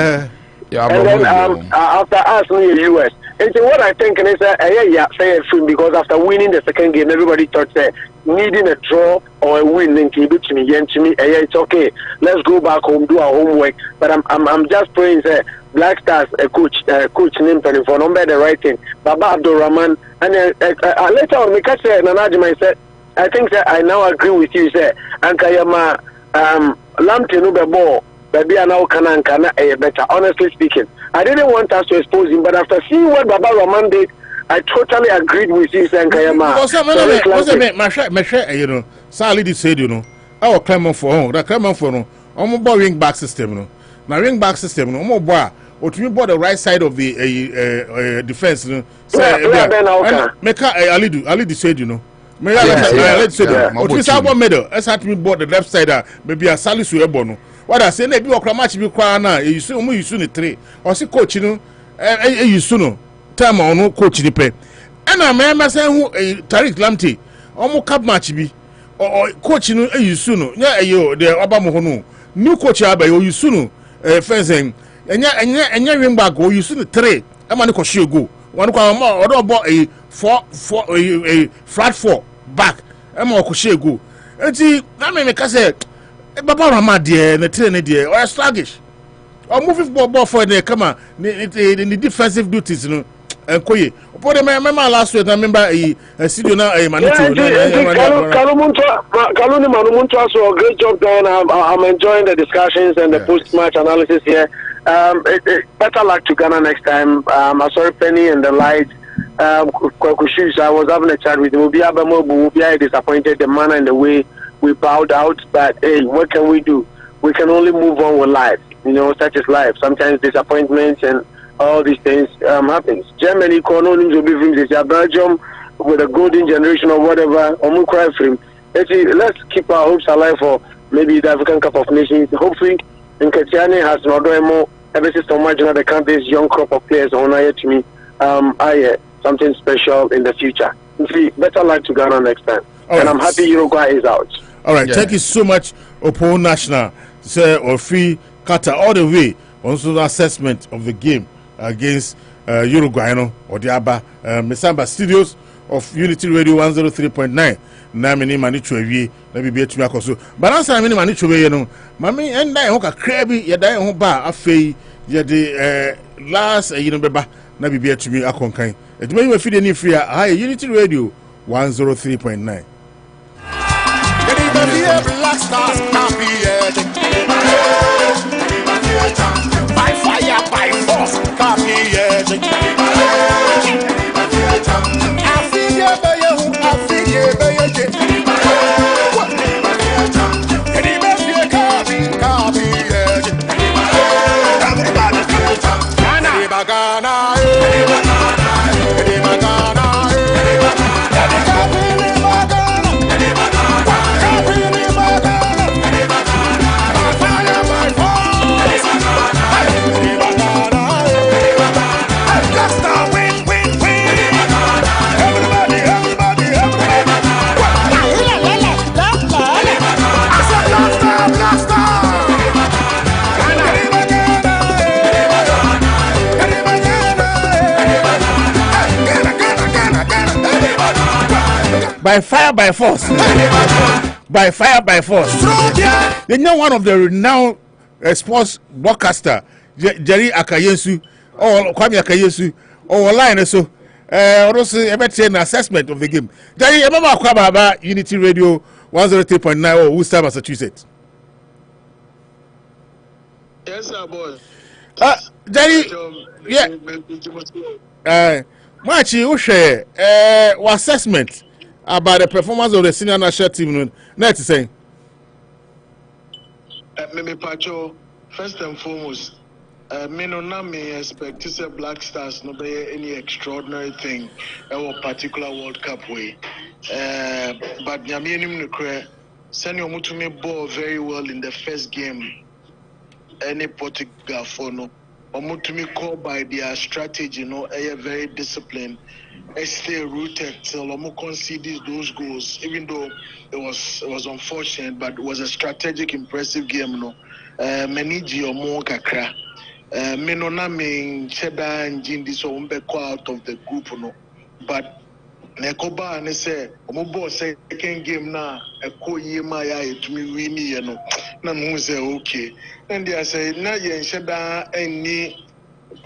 after us, the US. And so what I think is because after winning the second game, everybody thought that needing a draw or a win in it's okay. Let's go back home, do our homework. But I'm just praying that Black Stars coach named for number the right thing, Baba Abdul Rahman, and later on Mikache Nanajima said, I think that I now agree with you, sir. And Kayama Lamptey no be ball. Baby, I now can better. Honestly speaking, I didn't want us to expose him, but after seeing what Baba Roman did, I totally agreed with you, Sankayama. You know, Sally said, you know, our Clement for home, the Clement for no, almost ring back system, no. Now ring back system, no more bar. Or to me, bought the right side of the defense, you know. Ali said, you know. Let's say that. Or to me, medal. That's how to me bought the left side. Maybe a Sally Suebono. What I say, maybe a match be crying. You soon the three. Or see coach, you know, you soon. Time on no coach the pay. And I remember saying who Tariq Lamptey, almost cup match be or coach you soon. Yeah, you the Obama Hono. New coach Abba, you soon fencing. And ya ring back go you soon three. I'm on the go. One more or about a flat four back. I'm on go. And see, I mean, I say, Baba Rama dear, and the train dear, or sluggish. Or moving ball for the come on, the defensive duties, you know. Koye. But I remember last week, I remember a studio now, a manager. Kaluni Manumuntu also a great job done. I'm enjoying the discussions and the post-match analysis here. Better luck to Ghana next time. I saw Penny and the light. Kwakushu, I was having a chat with him. We'll be disappointed the manner and the way we bowed out. But hey, what can we do? We can only move on with life. You know, such is life. Sometimes disappointments and all these things happens. Germany, Belgium with a golden generation or whatever, let's keep our hopes alive for maybe the African Cup of Nations. Hopefully, Nketiani has not done more. Ever since Tomajina, the country's young crop of players on to me. Something special in the future. Better luck to Ghana next time. And I'm happy Uruguay is out. All right, thank you so much, Opo National, sir, or free Qatar all the way. Also, the assessment of the game against Uruguay, or the Abba Mesamba Studios of Unity Radio 103.9. Namini Manichu, let me be at Miakoso. But answer many Manichu, Mammy and I hook a crabby, yet I hope a fay, yet the last beba, Nabi be at me a conkai. It may be feeding you free. Hi, Unity Radio 103.9. By fire, by force, By fire, by force. By fire, by force. You know one of the renowned sports broadcaster, Jerry Akayesu, or Kwame Akayesu, or online so. Also, an assessment of the game. Jerry, you remember Kwaba Unity Radio 103.9 or Worcester, Massachusetts? Yes, sir, boy. Jerry, yeah. Much you share assessment about the performance of the senior national team. Net saying, Mimi Pacho, first and foremost, me no na me expect to say Black Stars no be any extraordinary thing or particular World Cup way. But nyame nim no kre, send you to me ball very well in the first game. Any Portugal for no. To me called by their strategy, you know, very disciplined. Stay rooted till Omo conceded those goals, even though it was unfortunate, but it was a strategic, impressive game, you know. Maniji Omo kakra. Me no na me Cheddar and Jindi so umbeko out of the group, you know. But Nekoba and say Omo boss second game na eko yema ya to me win, you know. Na mo say okay. And they say na yen Cheddar any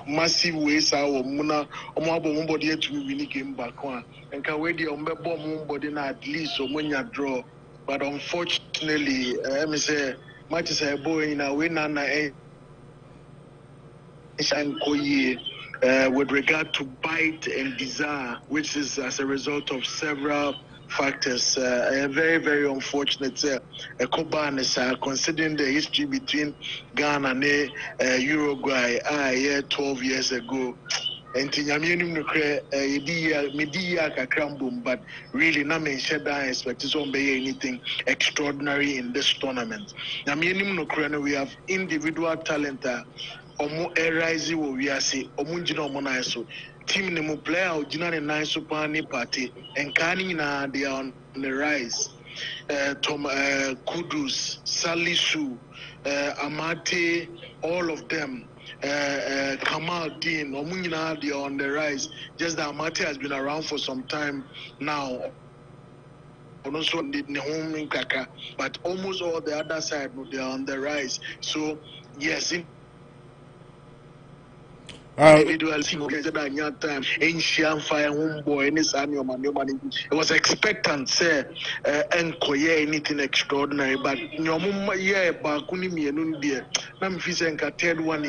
massive ways our muna body to win game back one and can wait the body na at least or when you draw. But unfortunately, me say matches are boy na we na with regard to bite and desire, which is as a result of several factors. Very, very unfortunate. Considering the history between Ghana and Uruguay, 12 years ago. And but really, na mention that expect to be anything extraordinary in this tournament. We have individual talent. Omo arise wo wiase omo ngina omo na so team ne mo player ogina ne nine so pani party enkani na they are on the rise. Tom Kudus, Salisu, Amate, all of them, Kamal Dean, Omunina, they are on the rise. Just that Amate has been around for some time now. Also did home Kaka, but almost all the other side they are on the rise. So yes, individual time ancient fire homeboy any sani it was expectant say enkoye anything extraordinary but nyomum yeah bakuni mienu there na me feel nka third one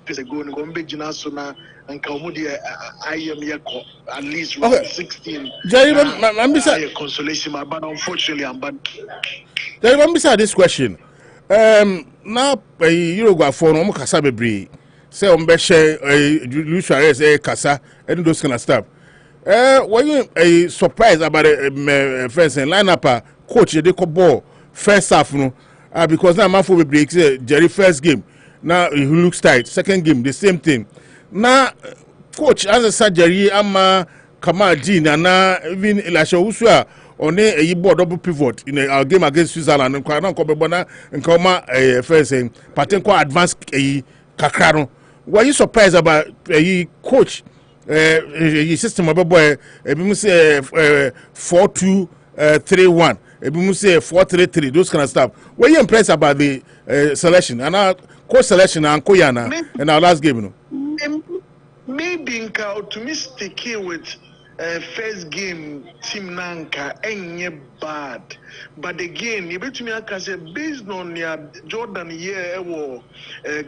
is ago no gombe gina so na nka omu de ayem yeko at least 16 Jerry, I'm consolation but unfortunately I'm bad. Jerry, let me say this question. Now Uruguay for no kasa bebre say on be share Luis Suarez kasa and those kind of stuff. Were you surprised about the first lineup coach they call ball first half no because now man for bebre say Jerry first game now he looks tight second game the same thing. Now coach as a surgery ama Kamal Dean and even Elisha Usua on a board double pivot in our game against Switzerland and Kwaran Kobebona and Koma first saying Patenko advanced Kakrano. Were you surprised about a coach system of a boy? We say 4-2-3-1, we say 4-3-3, those kind of stuff. Were you impressed about the selection and our coach selection and Koyana in our last game? Maybe to me sticky with first game team nanka enye bad but again you bet me aka say based on your Jordan year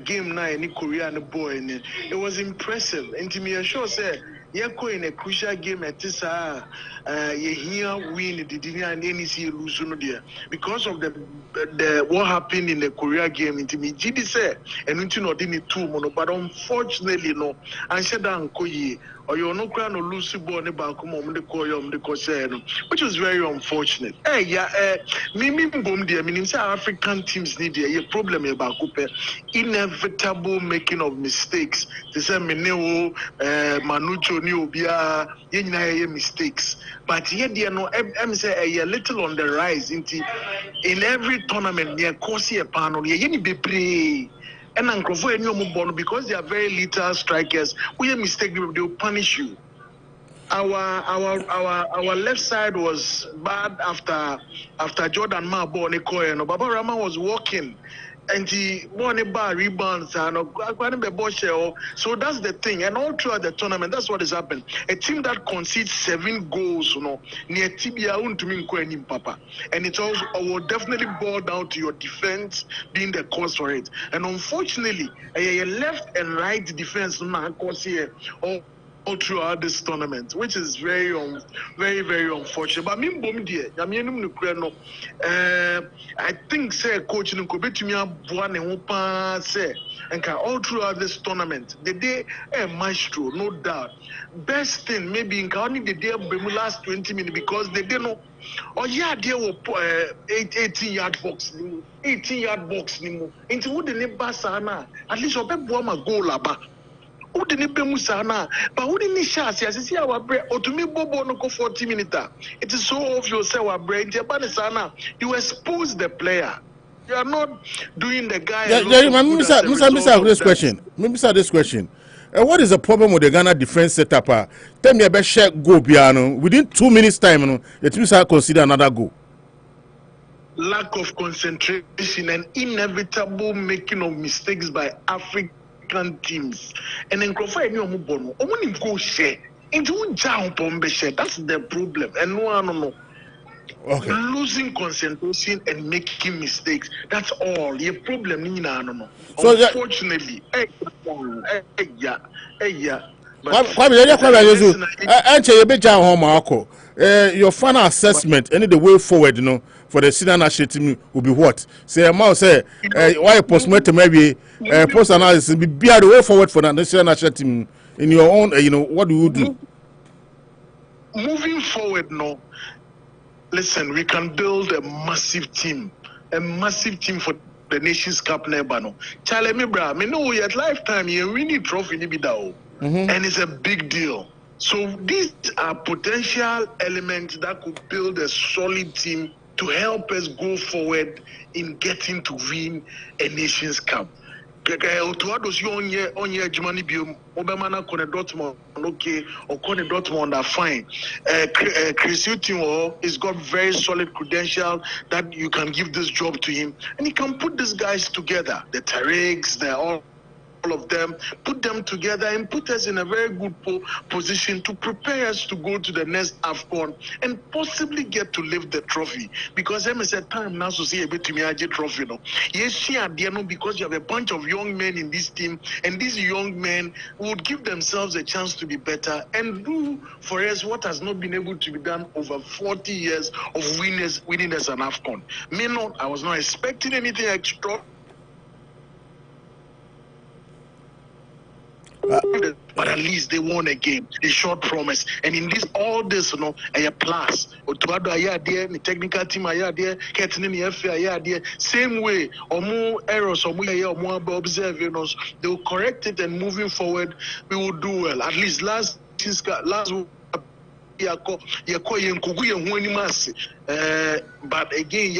game na any Korean boy it was impressive and to me sure say you in a crucial game at this you hear win the and any see lose no there because of the what happened in the Korea game into me GD say and into not in two mono but unfortunately no and said Koye or you're no crown or lose ball the back which was very unfortunate. Me boom there meaning say African teams need a problem about inevitable making of mistakes. They say Meneo Manucho ni obia yenina mistakes. But yet they no say a little on the rise in every tournament near Kosi a panel ye be pray. And because they are very little strikers, we a mistake they will punish you. Our left side was bad after Jordan Ma born no Baba Rama was walking and he won a bar rebounds and so that's the thing. And all throughout the tournament, that's what has happened. A team that concedes 7 goals, near Tibia Papa. And it also will definitely boil down to your defense being the cause for it. And unfortunately, a left and right defense all throughout this tournament, which is very, very unfortunate. But I think say coach say and all throughout this tournament, the day a maestro, no doubt. Best thing maybe in only the day last 20 minutes because they didn't know. Oh yeah, there were 18-yard box, 18-yard box. Into what the neighbor sana at least a goal laba. Who didn't pay Musana, but who didn't chance? As see our bread, or to me, Bobo no 40 minutes. It is so obvious our brain, Japanisana. You expose the player. You are not doing the guy. This question. What is the problem with the Ghana defense setup? Tell me about share go piano within 2 minutes time. It means I consider another goal. Lack of concentration and inevitable making of mistakes by African teams and then Crawford any omubono omuni go share into jump on be share that's the problem and no losing concentration and making mistakes. That's all. Your problem, no. So unfortunately, your final assessment and the way forward, for the senior national team will be what? Say, Mao say, why postmortem maybe post analysis be the way forward for the national national team in your own, what do you do? Moving forward, no. Listen, we can build a massive team for the Nations Cup never no. Chale me bra, me know at lifetime you winning trophy ni bidao, and it's a big deal. So these are potential elements that could build a solid team to help us go forward in getting to win a Nations Cup. Otuados onye Germany biom obemana kone Dortmund okay or kone Dortmund are fine. Chris Hughton has got very solid credential that you can give this job to him and he can put these guys together. The Taregs, they're all of them, put them together and put us in a very good position to prepare us to go to the next AFCON and possibly get to lift the trophy. Because I'm at time now to see a bit to me trophy. No, yes, because you have a bunch of young men in this team, and these young men would give themselves a chance to be better and do for us what has not been able to be done over 40 years of winning as an AFCON. I was not expecting anything extra. But at least they won a game. They showed promise, and in all this, a plus. Otuado ayade, the technical team ayade, getting in the FA ayade. Same way, more errors, more observing us. They will correct it, and moving forward, we will do well. At least last. But again,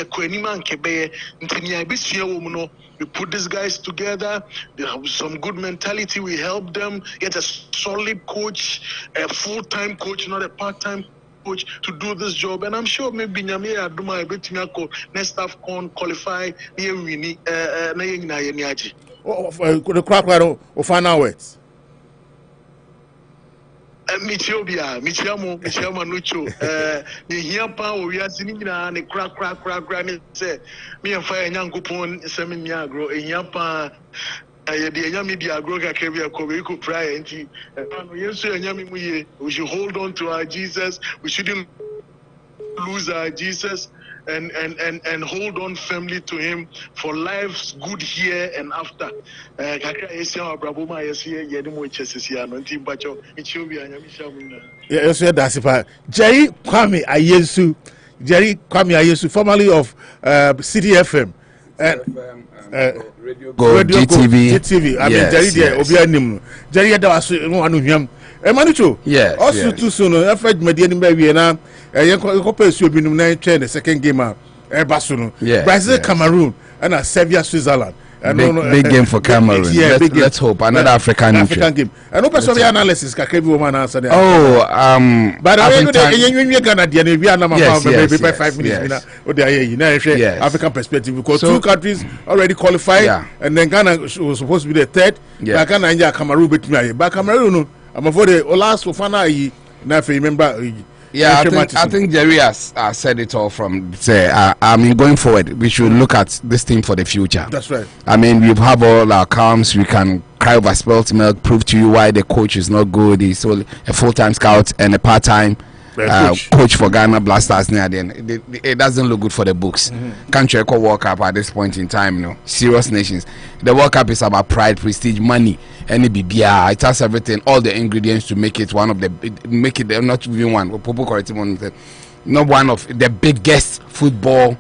we put these guys together. They have some good mentality. We help them get a solid coach, a full-time coach, not a part-time coach, to do this job. And I'm sure maybe Nyamia Aduma next AFCON qualify near winning. The crack of final words. Michiobia, Michiamo Nucho, Nihiapa, we are singing and a crack, say, me and Fire Yankupon, Seminiagro, and Yapa, the Yami Diagroga Kavia Kobeku Prior, and Yami, we should hold on to our Jesus, we shouldn't lose our Jesus. And hold on firmly to him for life's good here and after. Yeah, that's it. Jerry Kwame Ayesu, formerly of City FM and Radio GTV. I mean, Jerry there, Obianim. Jerry, that was one of them. Emmanuel, yes. Also, too soon. I afraid Median baby now. You be the second game. Brazil, Cameroon, and Serbia, Switzerland. Big game for Cameroon. Let's hope another African game. And open some analysis. But by 5 minutes. African perspective because two countries already qualified, and then Ghana was supposed to be the third. Ghana and Cameroon beat me. But Cameroon, I'm for the last Fofana. Now, if you remember. Yeah, I think Jerry has said it all from say. I mean, going forward, we should look at this team for the future. That's right. I mean, we have all our calms. We can cry over spelt milk, prove to you why the coach is not good. He's only a full-time scout and a part-time coach for Ghana Blasters. It doesn't look good for the books. Country Eco World Cup at this point in time, serious nations. The World Cup is about pride, prestige, money, and it has everything, all the ingredients to make it not even one. People correct him, not one of the biggest football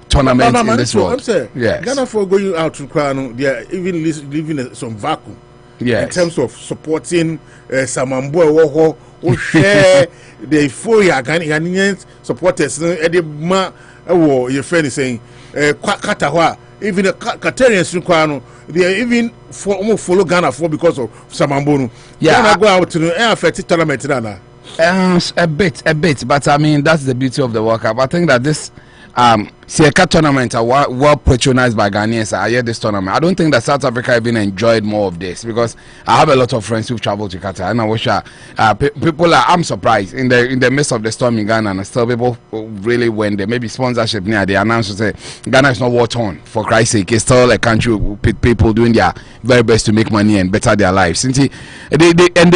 tournaments in this world. Yes. Ghana for going out to Crown, they are even living some vacuum. Yes. In terms of supporting Samambo, who share the Ghanaian supporters. Your friend is saying, Katahwa, even the Qatarians, they are even follow Ghana for because of Samambo. Yeah, Ghana go out to the affected tournament. A bit, but I mean, that's the beauty of the World Cup. I think that this see a tournament well patronized by Ghanaians. I hear this tournament. I don't think that South Africa even enjoyed more of this because I have a lot of friends who've traveled to Qatar, and I wish people are. I'm surprised in the midst of the storm in Ghana, and still people really went there. Maybe sponsorship near they announced to say Ghana is not war torn. For Christ's sake, it's still a country with people doing their very best to make money and better their lives. Since they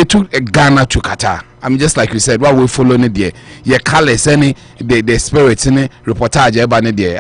took Ghana to Qatar. I mean, just like you said, what we follow there, your colors, any the spirits, any reportage, there.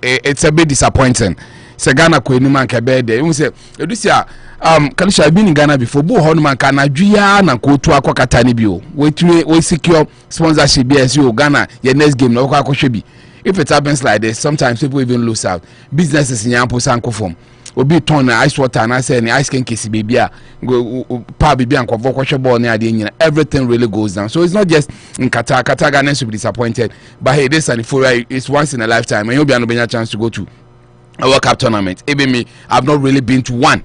It's a bit disappointing. So Ghana ko ni man ka be there. You say, Odisia, Kanisha, I've been in Ghana before. Bo hon man ka na dua na ko to akwa Qatar ni bio. We secure sponsorship BSU Ghana. Your next game na akwa hwebi. If it happens like this, sometimes people even lose out. Businesses in Yampo Sanko form. Obi turn ice water and I say any ice can kiss baby pa baby and kwakwa ball near the everything really goes down. So it's not just in Qatar. Qatar Ghanaians will be disappointed. But hey, this and it's once in a lifetime, and you'll be a chance to go to a World Cup tournament. Even me, I've not really been to one.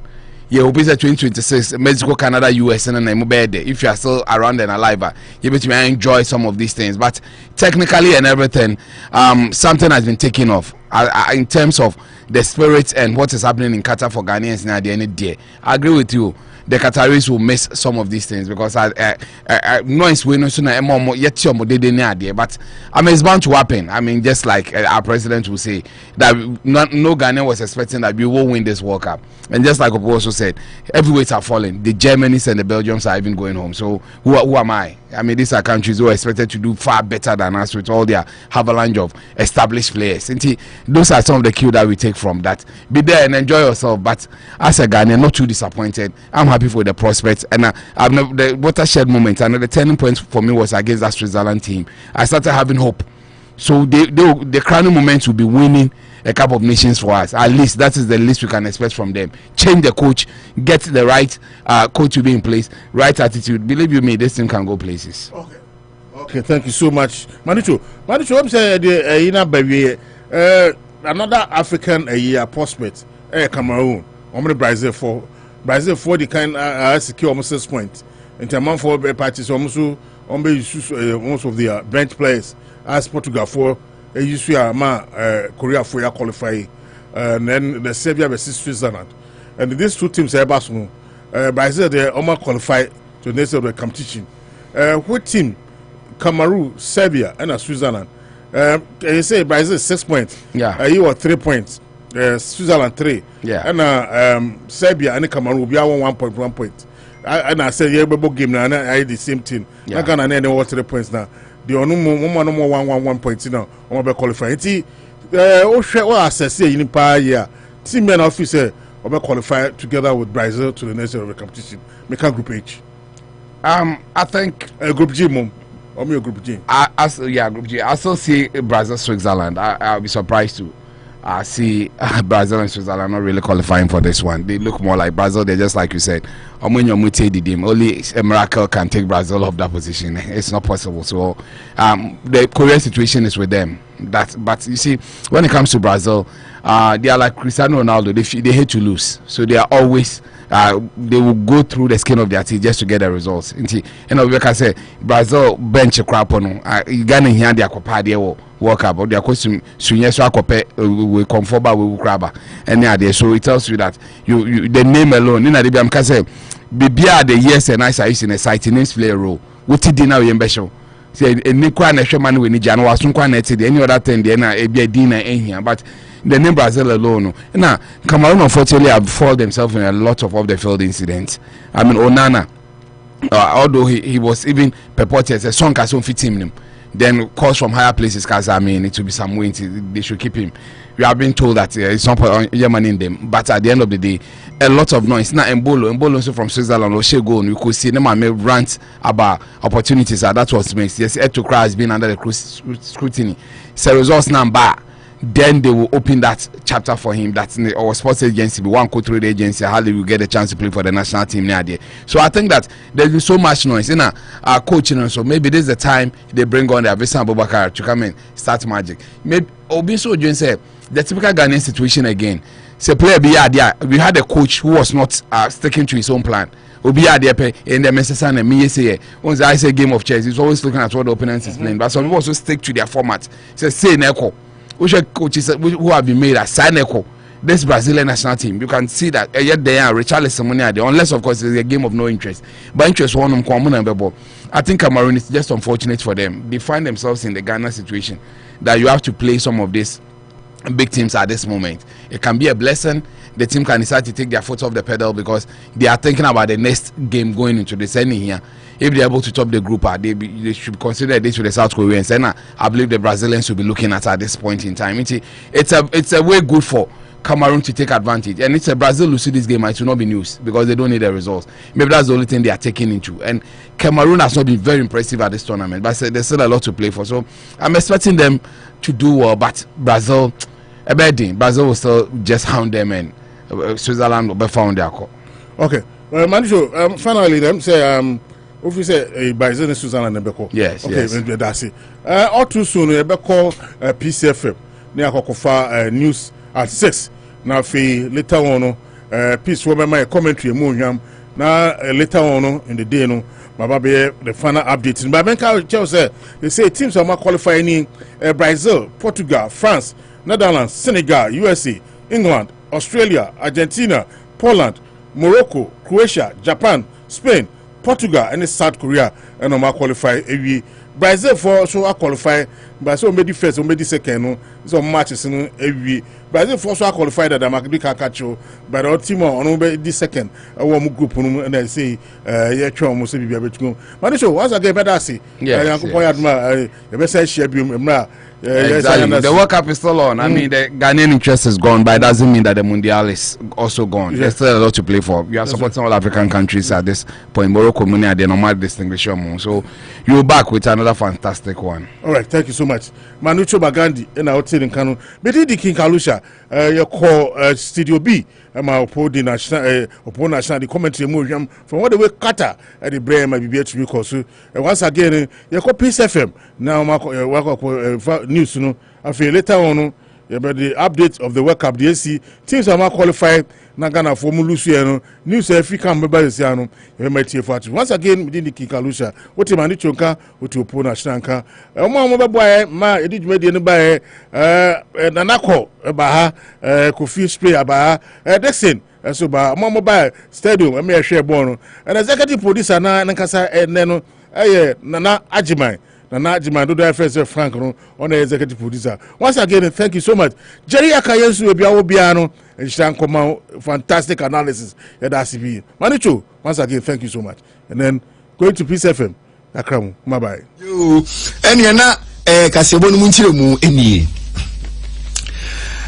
Yeah, we'll be at 2026, Mexico, Canada, US, and then if you are still around and alive, you may enjoy some of these things. But technically and everything, something has been taken off in terms of the spirit and what is happening in Qatar for Ghanaians now. At the end of the day, I agree with you. The Qataris will miss some of these things because noise we know sooner yet but I mean it's bound to happen. I mean, just like our president will say that no Ghanaian was expecting that we will win this World Cup, and just like Opo also said, heavyweights are falling. The Germans and the Belgians are even going home. So who am I? I mean, these are countries who are expected to do far better than us with all their avalanche of established players. And those are some of the cues that we take from that. Be there and enjoy yourself. But as a Ghanaian, not too disappointed. I'm happy for the prospects. And I've never, the watershed moment, and the turning point for me was against that Switzerland team. I started having hope. So the crowning moment will be winning a Cup of Nations for us. At least that is the least we can expect from them. Change the coach, get the right coach to be in place, right attitude. Believe you me, this team can go places. Okay, thank you so much, Manicho. I'm saying another African prospect, Cameroon. Brazil for the kind secure almost 6 points. In terms of parties, almost of the bench players as Portugal for. Korea for qualify, and then the Serbia versus Switzerland, and these two teams are Brazil they almost qualify to the next of the competition. What team? Cameroon, Serbia, and Switzerland. You say Brazil 6 points. Yeah. You are 3 points. Switzerland 3. Yeah. And Serbia and Cameroon will be 1 point. And I say yeah, game now. I the same team. Yeah. I can't any 3 points now. The no more 1 point now. I'm be qualify. Assess in year. Team men officer will qualify together with Brazil to the next of the competition. Make a group H. I think group G, mom. Or me group G. Group G. I still see Brazil, Switzerland. I'll be surprised to see Brazil and Switzerland not really qualifying for this one. They look more like Brazil. They're just like you said. Only a miracle can take Brazil off that position. It's not possible. So the Korean situation is with them. But you see, when it comes to Brazil, they are like Cristiano Ronaldo. They hate to lose. So they are always they will go through the skin of their teeth just to get the results. And like I say, Brazil bench a crap on Ghana here they are World Cup, or they are question we come forward we will grab and yeah, so it tells you that you the name alone in the can say be the years and I in a site names play a role. What did you know in special? Say a Nikwa national man when Jan was some any other thing there be a dinner in here, but the name Brazil alone. Now Cameroon unfortunately have fallen themselves in a lot of the field incidents. I mean Onana, although he was even purported as a song as on fit him. Then calls from higher places, because I mean it will be some wins. They should keep him. We have been told that it's not Yemen in them, but at the end of the day, a lot of noise. Now Mbolo also from Switzerland, Oshego, you could see them and rant about opportunities. That was makes yes, Etokra has been under the scrutiny. So results number. Then they will open that chapter for him. That's in our sports agency, one co-trade agency. How they will get a chance to play for the national team near there. So I think that there's been so much noise in our coaching. So maybe this is the time they bring on their Vincent Abubakar to come and start magic. Maybe Obiso Jones said the typical Ghanaian situation again. Say player be there. We had a coach who was not sticking to his own plan. Obi there in the Messrs. and me say once I say game of chess, he's always looking at what the opponent is playing. But some people also stick to their format. Say Neko. which coaches who have been made as Saneco. This Brazilian national team, you can see that yet they are Richarlison money there, unless of course it's a game of no interest. But interest one on common and ball. I think Cameroon is just unfortunate for them. They find themselves in the Ghana situation that you have to play some of these big teams at this moment. It can be a blessing. The team can decide to take their foot off the pedal because they are thinking about the next game going into the semi here. If they're able to top the group, they should consider this with the South Koreans. And I believe the Brazilians will be looking at this point in time. It's a way good for Cameroon to take advantage, and it's a Brazil lose this game. It will not be news because they don't need the results. Maybe that's the only thing they are taking into. And Cameroon has not been very impressive at this tournament, but there's still a lot to play for. So I'm expecting them to do well, but Brazil will still just hound them, and Switzerland will be found their call. Okay, Manisho, finally, them say if we say Brazil and Switzerland never call. Yes, okay, yes. That's it. All too soon, never call PCFM. Near Kokofa news at 6. Now, later on, peace woman my commentary moon now later on in the day no my baby the final updates. But they say teams are more qualifying Brazil, Portugal, France, Netherlands, Senegal, USA, England, Australia, Argentina, Poland, Morocco, Croatia, Japan, Spain, Portugal, and South Korea and more qualify every Brazil for so qualify. Brazil made the first, made the second, so matches in every Brazil for so qualified that I'm going to catch you, but our team on the second, a warm group, and I say, yeah, Chum must be able to go. But so, once again, better see, exactly. The World Cup is still on. I mean, the Ghanaian interest is gone, but it doesn't mean that the Mundial is also gone. There's still a lot to play for. We are supporting all African countries at this point. Morocco, Munia, they normal distinguished more. So you're back with another fantastic one. All right, thank you so much. Manucho Bagandi and our team in Kanu. But the King Kalusha, your call Studio B. My opponent national the commentary movie from what the way Qatar at the brain might be to be called. Once again, you call Peace FM now. News, I feel later on about the update of the World Cup. The AC teams are more qualified. Nagana for Mulusiano, news if you come by the once again within the Kikalusha. What you manage to come with your opponent Shanka. Mama boy, ma, it did made by Nanako, Baha, Kofi spray about Dexin. So, by Mama by Stadium, I may share Bono, and executive producer Nankasa and Nano, Nana Ajimai. Nana Ajimai, do the first Frank on the executive producer. Once again, thank you so much. Jerry Akayensu will be our piano. And Shan come out fantastic analysis at RCB. Manichu, once again, thank you so much. And then going to Peace FM. Akramu, bye bye. You and you're not a Casabon Munchimu any.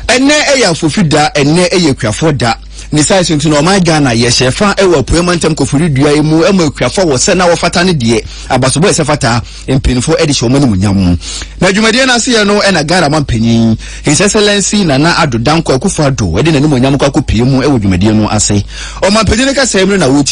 And ne a for Fida and ne a Yafoda. Nisai to no my Ghana, yes, Shefa, a Puemantum Kofuri, Diamu, and Mokrafa was sent our Fatani dear, about so Fata, and painful edition Yamu. Najumadiana see no and a Garaman penny. His Excellency Nana Ado Danko Kufado, wedding a Yamuka Pimu, Ewumadiano, I say. O my Pedinaca Samuel, I would